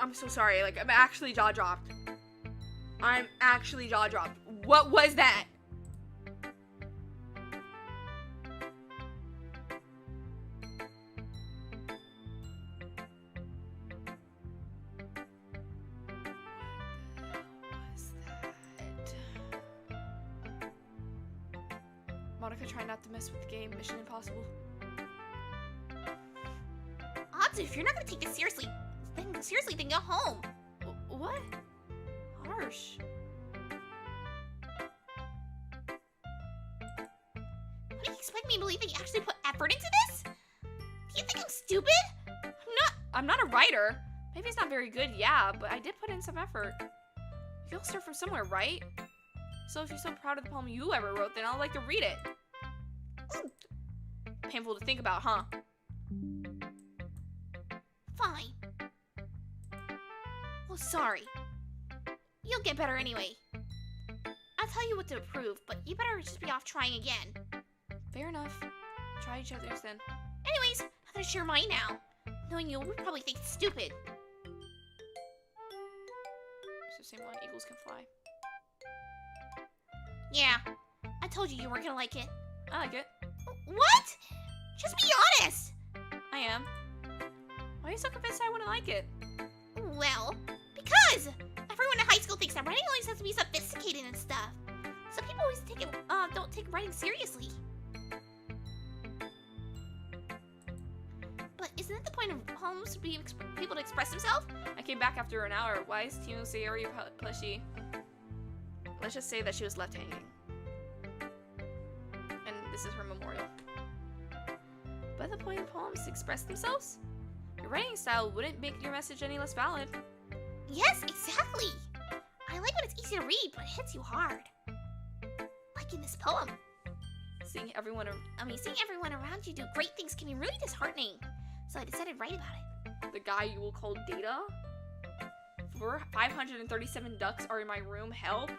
I'm so sorry, like, I'm actually jaw-dropped. What was that? Monika, try not to mess with the game. Mission Impossible. Anzu, if you're not gonna take this seriously, then go home. What? Harsh. What do you expect me to believe that you actually put effort into this? Do you think I'm stupid? I'm not a writer. Maybe it's not very good, yeah, but I did put in some effort. You all start from somewhere, right? So if you're so proud of the poem you ever wrote, then I'd like to read it. Painful to think about, huh? Fine. Well, sorry. You'll get better anyway. I'll tell you what to approve, but you better just be off trying again. Fair enough. try each other's then. Anyways, I'm gonna share mine now. Knowing you would probably think it's stupid. It's the same one. Eagles can fly. Yeah, I told you weren't gonna like it. I like it. What? Just be honest. I am. Why are you so convinced I wouldn't like it? Well, because everyone in high school thinks that writing always has to be sophisticated and stuff. So people always don't take writing seriously. But isn't it the point of poems to be people to express themselves? I came back after an hour. Why is Tino Sayori plushy? Let's just say that she was left hanging. And this is her memorial. But the point of poems is to express themselves? Your writing style wouldn't make your message any less valid. Yes, exactly. I like when it's easy to read, but it hits you hard. Like in this poem. Seeing everyone around you do great things can be really disheartening. So I decided to write about it. the guy you will call Data? 537 ducks are in my room. Help?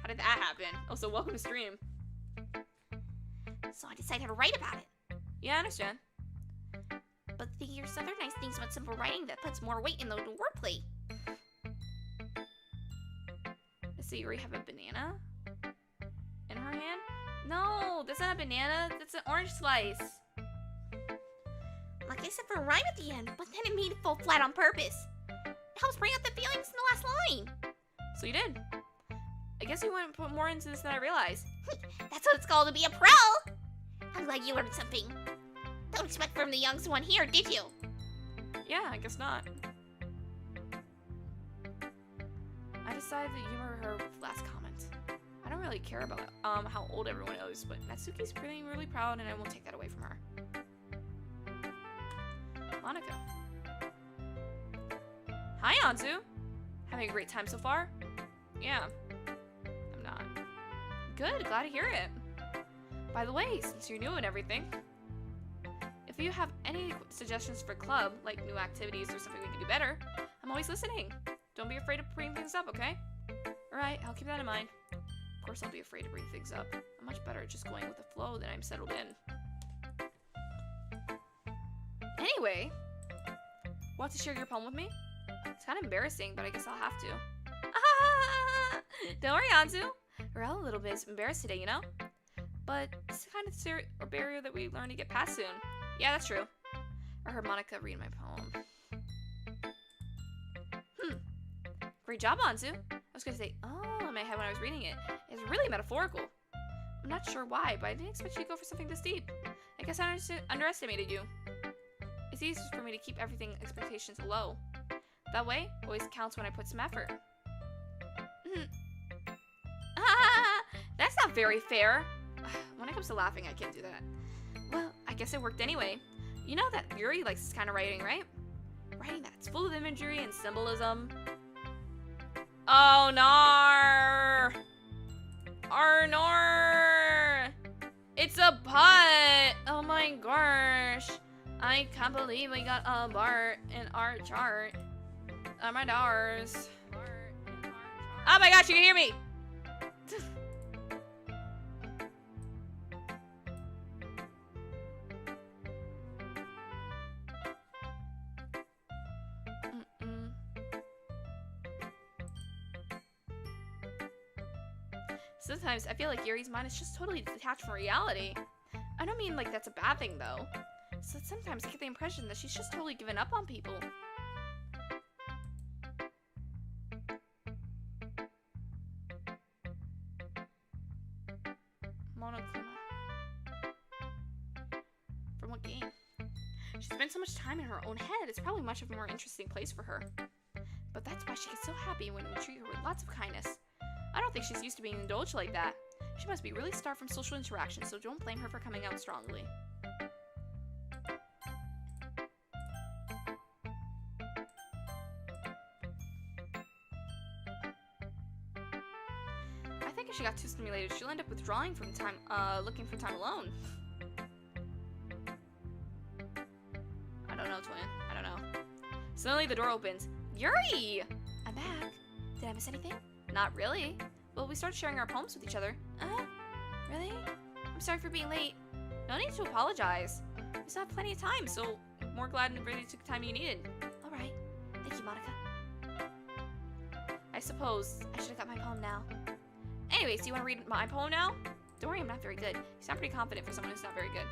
How did that happen? Also, welcome to stream. So I decided to write about it. Yeah, I understand. But there's other nice things about simple writing that puts more weight in the wordplay. So you already have a banana in her hand? No, that's not a banana. That's an orange slice. Like I said for a rhyme at the end, but then it made it fall flat on purpose. It helps bring out the feelings in the last line. So you did. I guess you want to put more into this than I realized. That's what it's called to be a pro. I'm glad you learned something. Don't expect from the youngest one here, did you? Yeah, I guess not. I decided to humor her last comment. I don't really care about how old everyone is, but Natsuki's really proud, and I won't take that away from her. Monika. Hi, Anzu. Having a great time so far? Yeah. I'm not. Good, glad to hear it. By the way, since you're new and everything, if you have any suggestions for club, like new activities or something we can do better, I'm always listening. Don't be afraid to bring things up, okay? Alright, I'll keep that in mind. Of course I'll be afraid to bring things up. I'm much better at just going with the flow than I'm settled in. Anyway, want to share your poem with me? It's kind of embarrassing, but I guess I'll have to. Ah! Don't worry, Anzu. We're all a little bit embarrassed today, you know? But it's the kind of barrier that we learn to get past soon. Yeah, that's true. I heard Monika read my poem. Great job, Anzu. I was going to say, oh, in my head when I was reading it. It's really metaphorical. I'm not sure why, but I didn't expect you to go for something this deep. I guess I underestimated you. It's easier for me to keep everything expectations low. That way, always counts when I put some effort. That's not very fair. When it comes to laughing, I can't do that. Well, I guess it worked anyway. You know that Yuri likes this kind of writing, right? Writing that's full of imagery and symbolism. Oh, nar! Arnor! It's a putt! Oh my gosh. I can't believe we got a bar in our chart. Oh my dars. Oh my gosh, you can hear me! Sometimes I feel like Yuri's mind is just totally detached from reality. I don't mean like that's a bad thing though. So sometimes I get the impression that she's just totally given up on people. Monokuma. From what game? She spent so much time in her own head, it's probably much of a more interesting place for her. But that's why she gets so happy when we treat her with lots of kindness. I don't think she's used to being indulged like that. She must be really starved from social interaction, so don't blame her for coming out strongly. I think if she got too stimulated, she'll end up withdrawing from time, looking for time alone. I don't know, twin. I don't know. Suddenly the door opens. Yuri! I'm back. Did I miss anything? Not really. Well, we started sharing our poems with each other. Really? I'm sorry for being late. No need to apologize. We still have plenty of time, so I'm more glad and really took the time you needed. Alright. Thank you, Monika. I suppose I should have got my poem now. Anyways, do you want to read my poem now? Don't worry, I'm not very good. You sound pretty confident for someone who's not very good.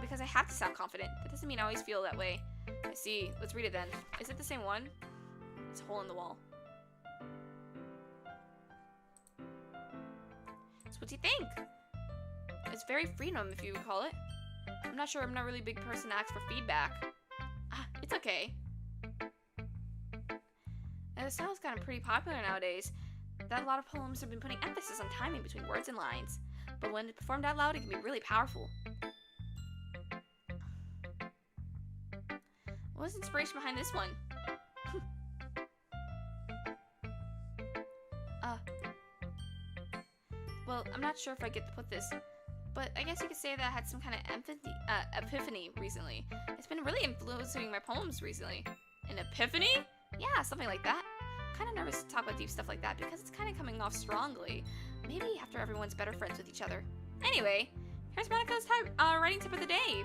Because I have to sound confident. That doesn't mean I always feel that way. I see. Let's read it then. Is it the same one? It's a hole in the wall. So what do you think? It's very freedom, if you would call it. I'm not sure. I'm not really a big person to ask for feedback. It's okay. And the style's gotten pretty popular nowadays. That a lot of poems have been putting emphasis on timing between words and lines. But when performed out loud, it can be really powerful. What was the inspiration behind this one? Well, I'm not sure if I get to put this, but I guess you could say that I had some kind of epiphany recently. It's been really influencing my poems recently. An epiphany? Yeah, something like that. I'm kind of nervous to talk about deep stuff like that because it's kind of coming off strongly. Maybe after everyone's better friends with each other. Anyway, here's Monika's writing tip of the day.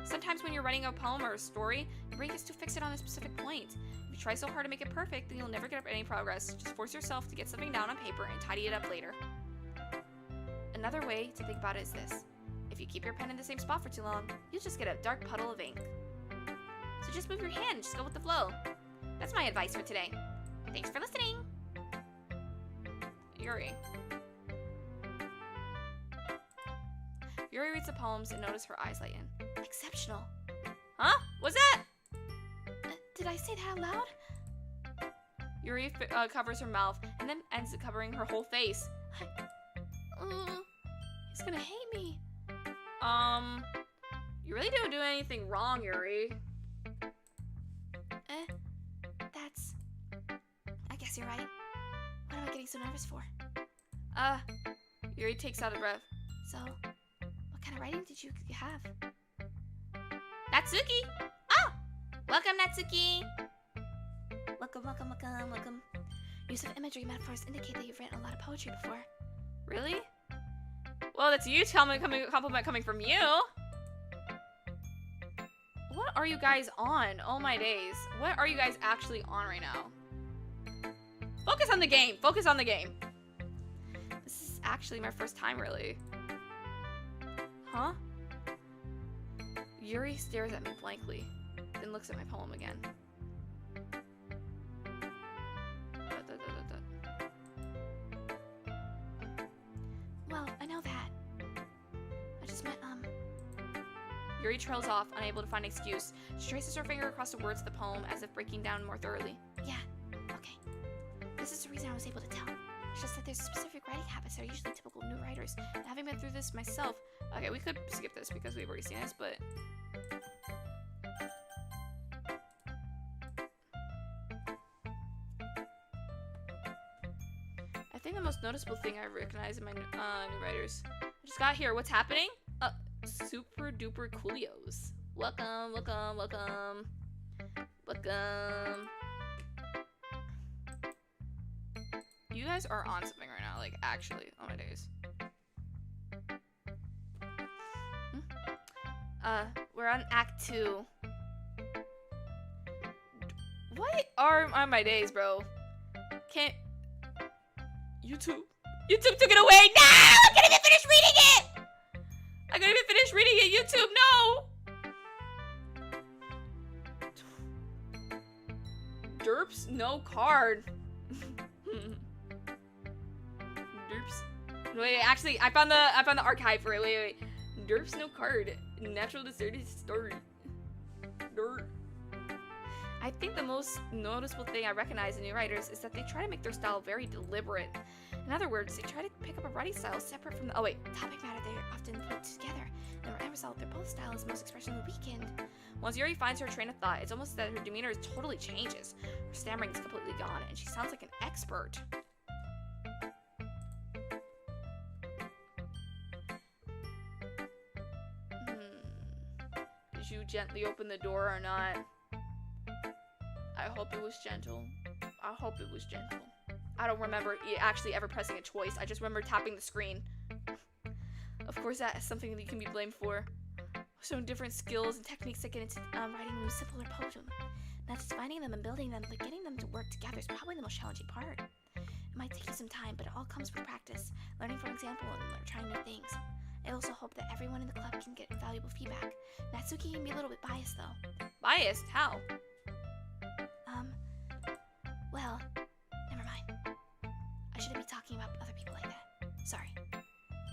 Sometimes when you're writing a poem or a story, your brain gets too fixated on a specific point. If you try so hard to make it perfect, then you'll never get up any progress. Just force yourself to get something down on paper and tidy it up later. Another way to think about it is this. If you keep your pen in the same spot for too long, you'll just get a dark puddle of ink. So just move your hand and just go with the flow. That's my advice for today. Thanks for listening. Yuri. Yuri reads the poems and notices her eyes lighten. Exceptional. Huh? What's that? Did I say that out loud? Yuri covers her mouth and then ends up covering her whole face. He's gonna hate me. You really didn't do anything wrong, Yuri. That's... I guess you're right. What am I getting so nervous for? Yuri takes out a breath. So, what kind of writing did you have? Natsuki! Oh! Welcome, Natsuki! Welcome, welcome, welcome, welcome. Use of imagery metaphors indicate that you've written a lot of poetry before. Really? Well, that's you compliment coming from you. What are you guys on? Oh my days. What are you guys actually on right now? Focus on the game. Focus on the game. This is actually my first time, really. Huh? Yuri stares at me blankly, then looks at my poem again. Well, I know that. I just meant, Yuri trails off, unable to find an excuse. She traces her finger across the words of the poem as if breaking down more thoroughly. Yeah, okay. This is the reason I was able to tell. It's just that there's specific writing habits that are usually typical new writers. And having been through this myself... Okay, we could skip this because we've already seen this, but... I think the most noticeable thing I recognize in my new writers. I just got here. What's happening? Super duper coolios. Welcome, welcome, welcome. Welcome. You guys are on something right now, like actually. Oh my days. We're on Act 2. What are my days, bro? Can't... YouTube took it away! No! I couldn't even finish reading it! I couldn't even finish reading it! YouTube, no! Derps, no card. Derps. Wait, actually, I found the archive for it. Wait. Derps, no card. Natural deserted story. Dirt. I think the most noticeable thing I recognize in new writers is that they try to make their style very deliberate. In other words, they try to pick up a writing style separate from the topic matter they often put together, and the end result, their both style is most expressionally weakened. Once Yuri finds her train of thought, it's almost that her demeanor totally changes. Her stammering is completely gone, and she sounds like an expert. Did you gently open the door or not? I hope it was gentle. I hope it was gentle. I don't remember actually ever pressing a choice. I just remember tapping the screen. Of course that is something that you can be blamed for. Showing different skills and techniques that get into writing a simpler poem. Not just finding them and building them, but getting them to work together is probably the most challenging part. It might take you some time, but it all comes with practice, learning from example and trying new things. I also hope that everyone in the club can get valuable feedback. Natsuki can be a little bit biased, though. Biased? How? Well, never mind. I shouldn't be talking about other people like that. Sorry.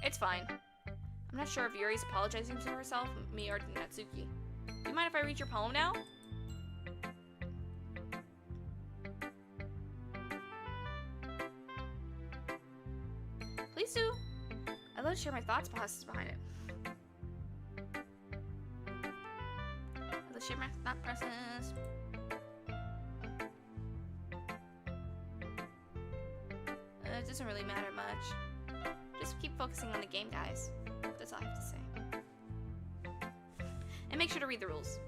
It's fine. I'm not sure if Yuri's apologizing to herself, me, or Natsuki. Do you mind if I read your poem now? Please do. I'd love to share my thoughts process behind it. Let's share my thought process. It doesn't really matter much. Just keep focusing on the game, guys. That's all I have to say. And make sure to read the rules.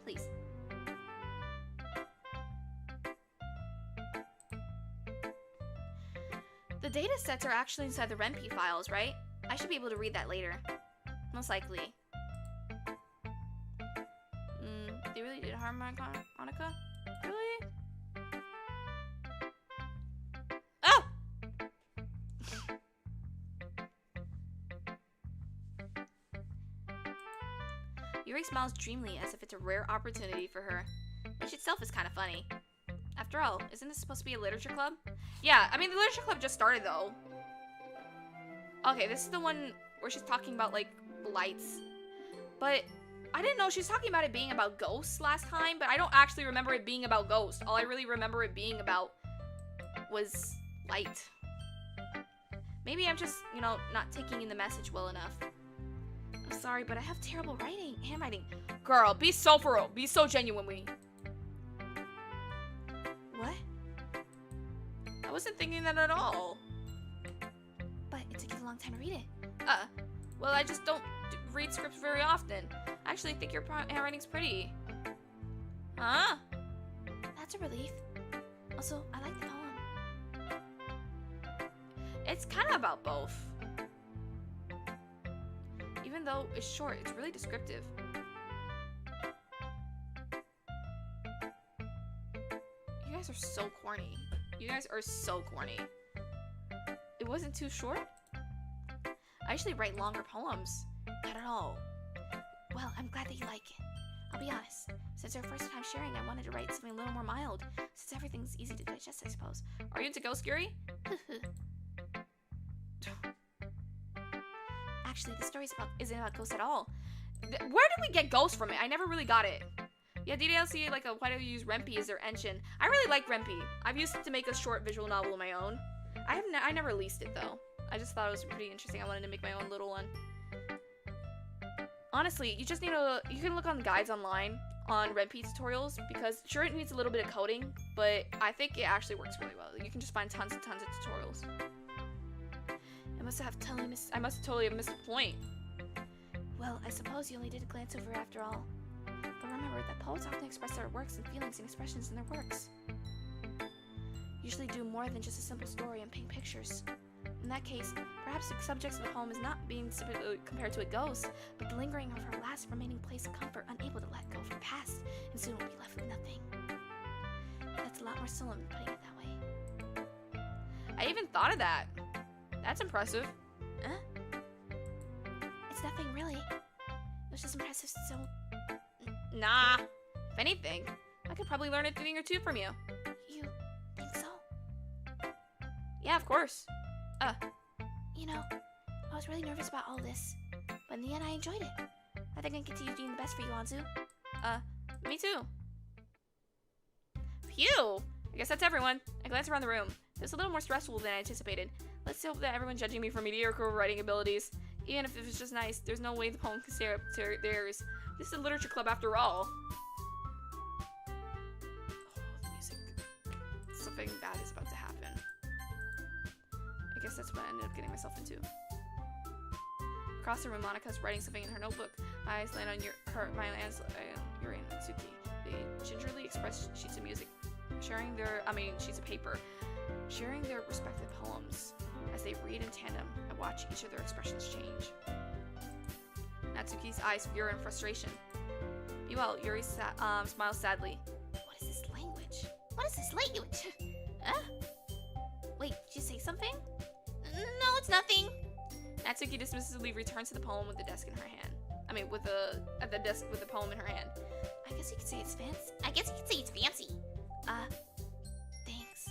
Please. The data sets are actually inside the REMP files, right? I should be able to read that later. Most likely. They really did harm Monika? Really? Oh! Yuri smiles dreamily as if it's a rare opportunity for her, which itself is kind of funny. After all, isn't this supposed to be a literature club? Yeah, I mean, the literature club just started, though. Okay, this is the one where she's talking about, like, blights. But I didn't know she was talking about it being about ghosts last time, but I don't actually remember it being about ghosts. All I really remember it being about was light. Maybe I'm just, you know, not taking in the message well enough. I'm sorry, but I have terrible handwriting. Girl, be so for real. Be so genuinely. What? I wasn't thinking that at all. But it took you a long time to read it. Well, I just don't read scripts very often. I actually think your handwriting's pretty. Huh? That's a relief. Also, I like the poem. It's kind of about both. Even though it's short, it's really descriptive. You guys are so corny. You guys are so corny. It wasn't too short? I usually write longer poems. Not at all. Well, I'm glad that you like it. I'll be honest. Since our first time sharing, I wanted to write something a little more mild, since everything's easy to digest, I suppose. Are you into Ghost Fury? Actually, the story isn't about ghosts at all. Where did we get Ghost from it? I never really got it. Yeah, DDLC, like, why do you use Rempi as their engine? I really like Rempi. I've used it to make a short visual novel of my own. I never released it, though. I just thought it was pretty interesting. I wanted to make my own little one. Honestly, you just need you can look on guides online on Rempi tutorials, because sure, it needs a little bit of coding, but I think it actually works really well. You can just find tons and tons of tutorials. I must have totally missed the point. Well, I suppose you only did a glance over after all. But remember that poets often express their works and feelings and expressions in their works. Usually do more than just a simple story and paint pictures. In that case, perhaps the subject of the poem is not being specifically compared to a ghost, but the lingering of her last remaining place of comfort, unable to let go of her past, and soon will be left with nothing. That's a lot more solemn than putting it that way. I even thought of that. That's impressive. Huh? It's nothing really. It was just impressive, so... Nah. If anything, I could probably learn a thing or two from you. You think so? Yeah, of course. You know, I was really nervous about all this, but in the end I enjoyed it. I think I can continue doing the best for you, Anzu. Me too. Phew! I guess that's everyone. I glanced around the room. It was a little more stressful than I anticipated. Let's hope that everyone's judging me for mediocre writing abilities. Even if it was just nice, there's no way the poem can stare up to theirs. This is a literature club after all. Oh, the music. Something bad is about to happen. I guess that's what I ended up getting myself into. Across the room, Monika's writing something in her notebook. My eyes land on my eyes Yuri and Natsuki. They gingerly express sheets of music, sheets of paper, sharing their respective poems. As they read in tandem, I watch each of their expressions change. Natsuki's eyes fear and frustration. Meanwhile, Yuri smiles sadly. What is this language? What is this language? Wait, did you say something? No, it's nothing. Natsuki dismissively returns to the poem with the desk in her hand. I mean, at the desk with the poem in her hand. I guess you could say it's fancy. I guess you could say it's fancy. Thanks.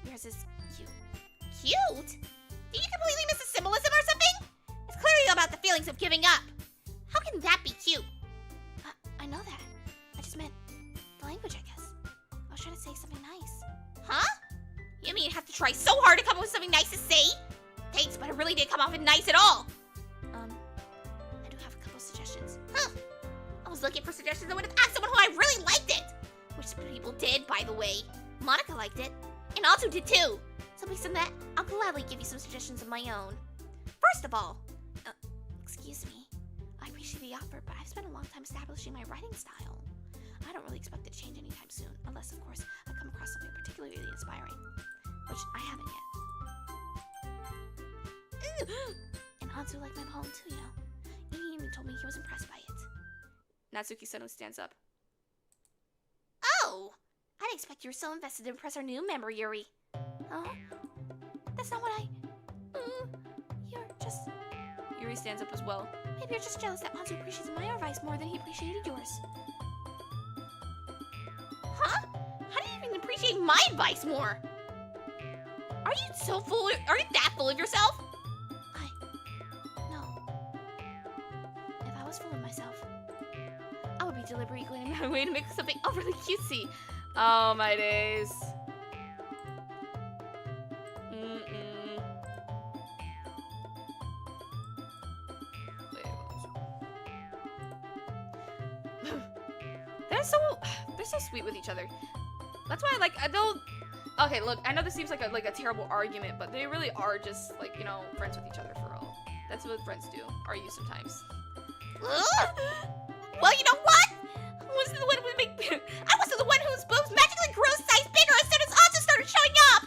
Yours is cute. Cute? Did you completely miss the symbolism or something? It's clearly about the feelings of giving up. How can that be cute? I know that. I just meant the language, I guess. I was trying to say something nice. Huh? You mean you have to try so hard to come up with something nice to say? Thanks, but it really didn't come off as nice at all. I do have a couple suggestions. Huh. I was looking for suggestions. I would have asked someone who I really liked it. Which people did, by the way. Monika liked it. And also did too. So based on that, I'll gladly give you some suggestions of my own. First of all, excuse me. I appreciate the offer, but I've spent a long time establishing my writing style. I don't really expect it to change anytime soon, unless, of course, I come across something particularly inspiring. Which I haven't yet. And Anzu liked my poem too, you know. He even told me he was impressed by it. Natsuki suddenly stands up. Oh! I didn't expect you were so invested to impress our new member, Yuri. Oh? That's not what you're just... Yuri stands up as well. Maybe you're just jealous that Anzu appreciates my advice more than he appreciated yours. Huh? How do you even appreciate my advice more? Are you that full of yourself? No. If I was full of myself, I would be deliberately going out of my way to make something overly cutesy. Oh, my days. They're so sweet with each other. That's why, like, okay, look, I know this seems like a terrible argument, but they really are just, like, you know, friends with each other for all. That's what friends do, argue sometimes. Well, you know what? I wasn't the one whose boobs magically grew size bigger as soon as Anzu started showing up!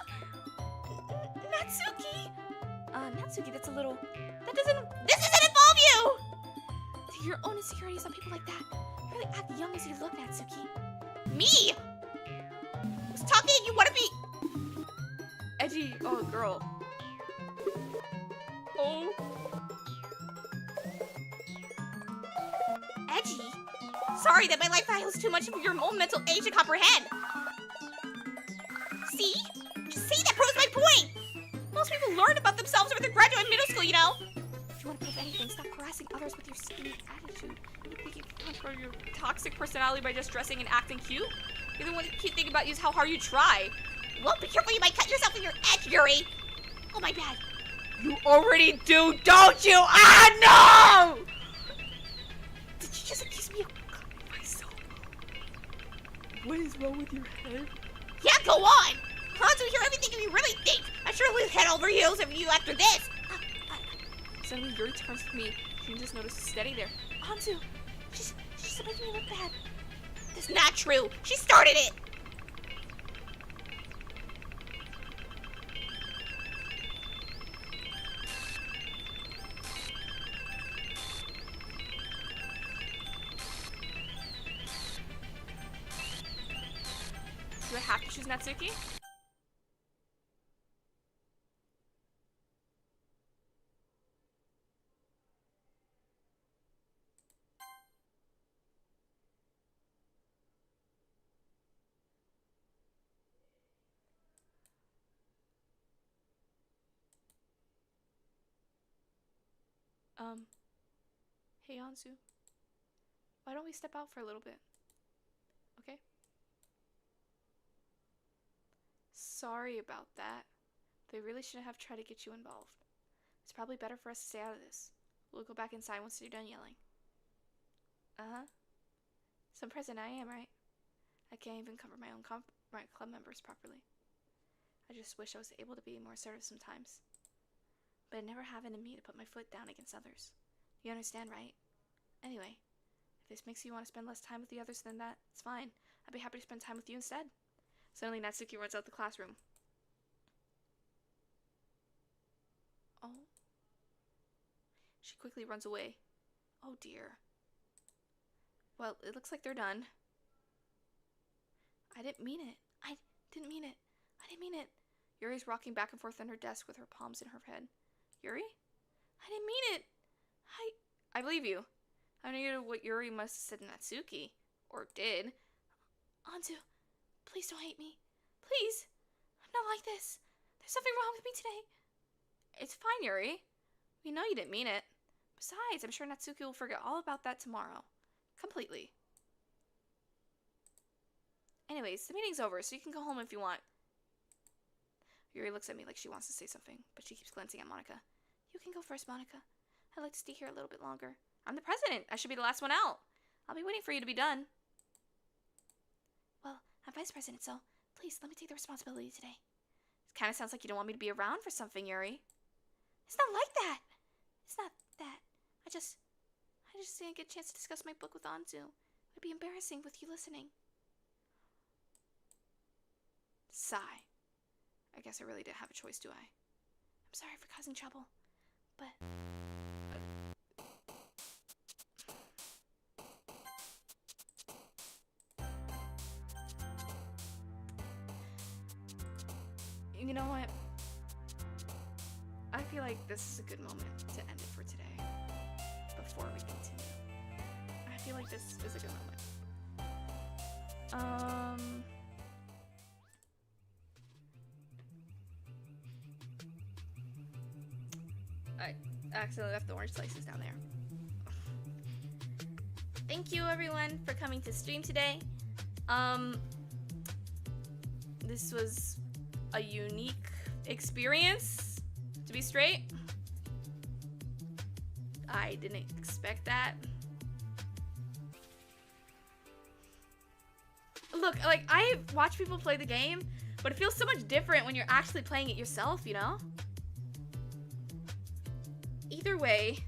Natsuki, that's a little... This doesn't involve you! Take your own insecurities on people like that. You really act young as you look, Natsuki. Me? Who's talking? You want to be... Edgy, oh, girl. Oh. Edgy? Sorry that my life was too much for your own mental age to comprehend. See? Just see, that proves my point! Most people learn about themselves over their graduate middle school, you know? If you want to prove anything, stop harassing others with your skinny attitude. You think you can control your toxic personality by just dressing and acting cute? The only one cute thing about you is how hard you try. Well, be careful, you might cut yourself in your edge, Yuri! Oh, my bad. You already do, don't you? Ah, no! Did you just accuse me of cutting myself? What is wrong with your head? Yeah, go on! Anzu, hear everything you really think. I sure will head over heels over you after this. Suddenly, Yuri turns to me. She just notices steady there. Anzu, she's making me look bad. That's not true. She started it. Do I have to choose Natsuki? Hey Anzu, why don't we step out for a little bit? Okay? Sorry about that. They really shouldn't have tried to get you involved. It's probably better for us to stay out of this. We'll go back inside once you're done yelling. Uh-huh. Some president I am, right? I can't even cover my own my club members properly. I just wish I was able to be more assertive sometimes. But it never happened to me to put my foot down against others. You understand, right? Anyway, if this makes you want to spend less time with the others than that, it's fine. I'd be happy to spend time with you instead. Suddenly, Natsuki runs out the classroom. Oh. She quickly runs away. Oh dear. Well, it looks like they're done. I didn't mean it. I didn't mean it. I didn't mean it. Yuri's rocking back and forth on her desk with her palms in her head. Yuri? I didn't mean it. I believe you. I knew what Yuri must have said to Natsuki. Or did. Anzu, please don't hate me. Please. I'm not like this. There's something wrong with me today. It's fine, Yuri. We know you didn't mean it. Besides, I'm sure Natsuki will forget all about that tomorrow. Completely. Anyways, the meeting's over, so you can go home if you want. Yuri looks at me like she wants to say something, but she keeps glancing at Monika. You can go first, Monika. I'd like to stay here a little bit longer. I'm the president. I should be the last one out. I'll be waiting for you to be done. Well, I'm vice president, so please let me take the responsibility today. It kind of sounds like you don't want me to be around for something, Yuri. It's not like that. It's not that. I just didn't get a chance to discuss my book with Anzu. It'd be embarrassing with you listening. Sigh. I guess I really didn't have a choice, do I? I'm sorry for causing trouble, but... You know what? I feel like this is a good moment to end it for today. Before we continue. I feel like this is a good moment. I accidentally left the orange slices down there. Thank you everyone for coming to stream today. This was a unique experience, to be straight. I didn't expect that. Look, like, I watch people play the game, but it feels so much different when you're actually playing it yourself, you know? Either way,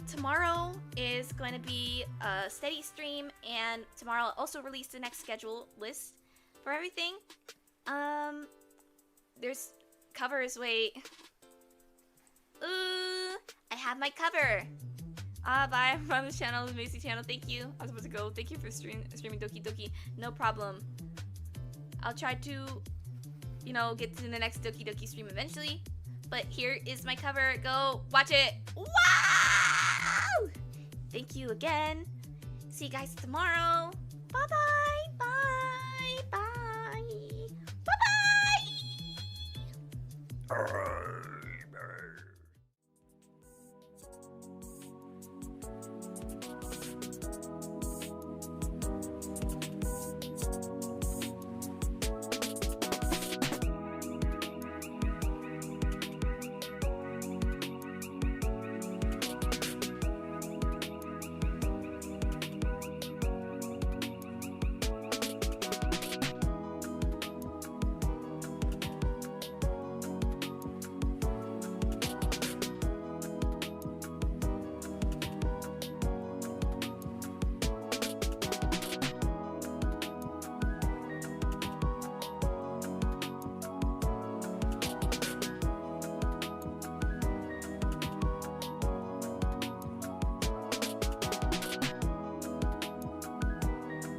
tomorrow is going to be a steady stream, and tomorrow I'll also release the next schedule list for everything. There's covers, wait. Ooh, I have my cover. Bye from the channel, the Macy channel. Thank you. I was about to go. Thank you for streaming Doki Doki. No problem. I'll try to, you know, get to the next Doki Doki stream eventually. But here is my cover. Go watch it. Wow! Thank you again. See you guys tomorrow. Bye-bye. Bye. Bye. Bye-bye.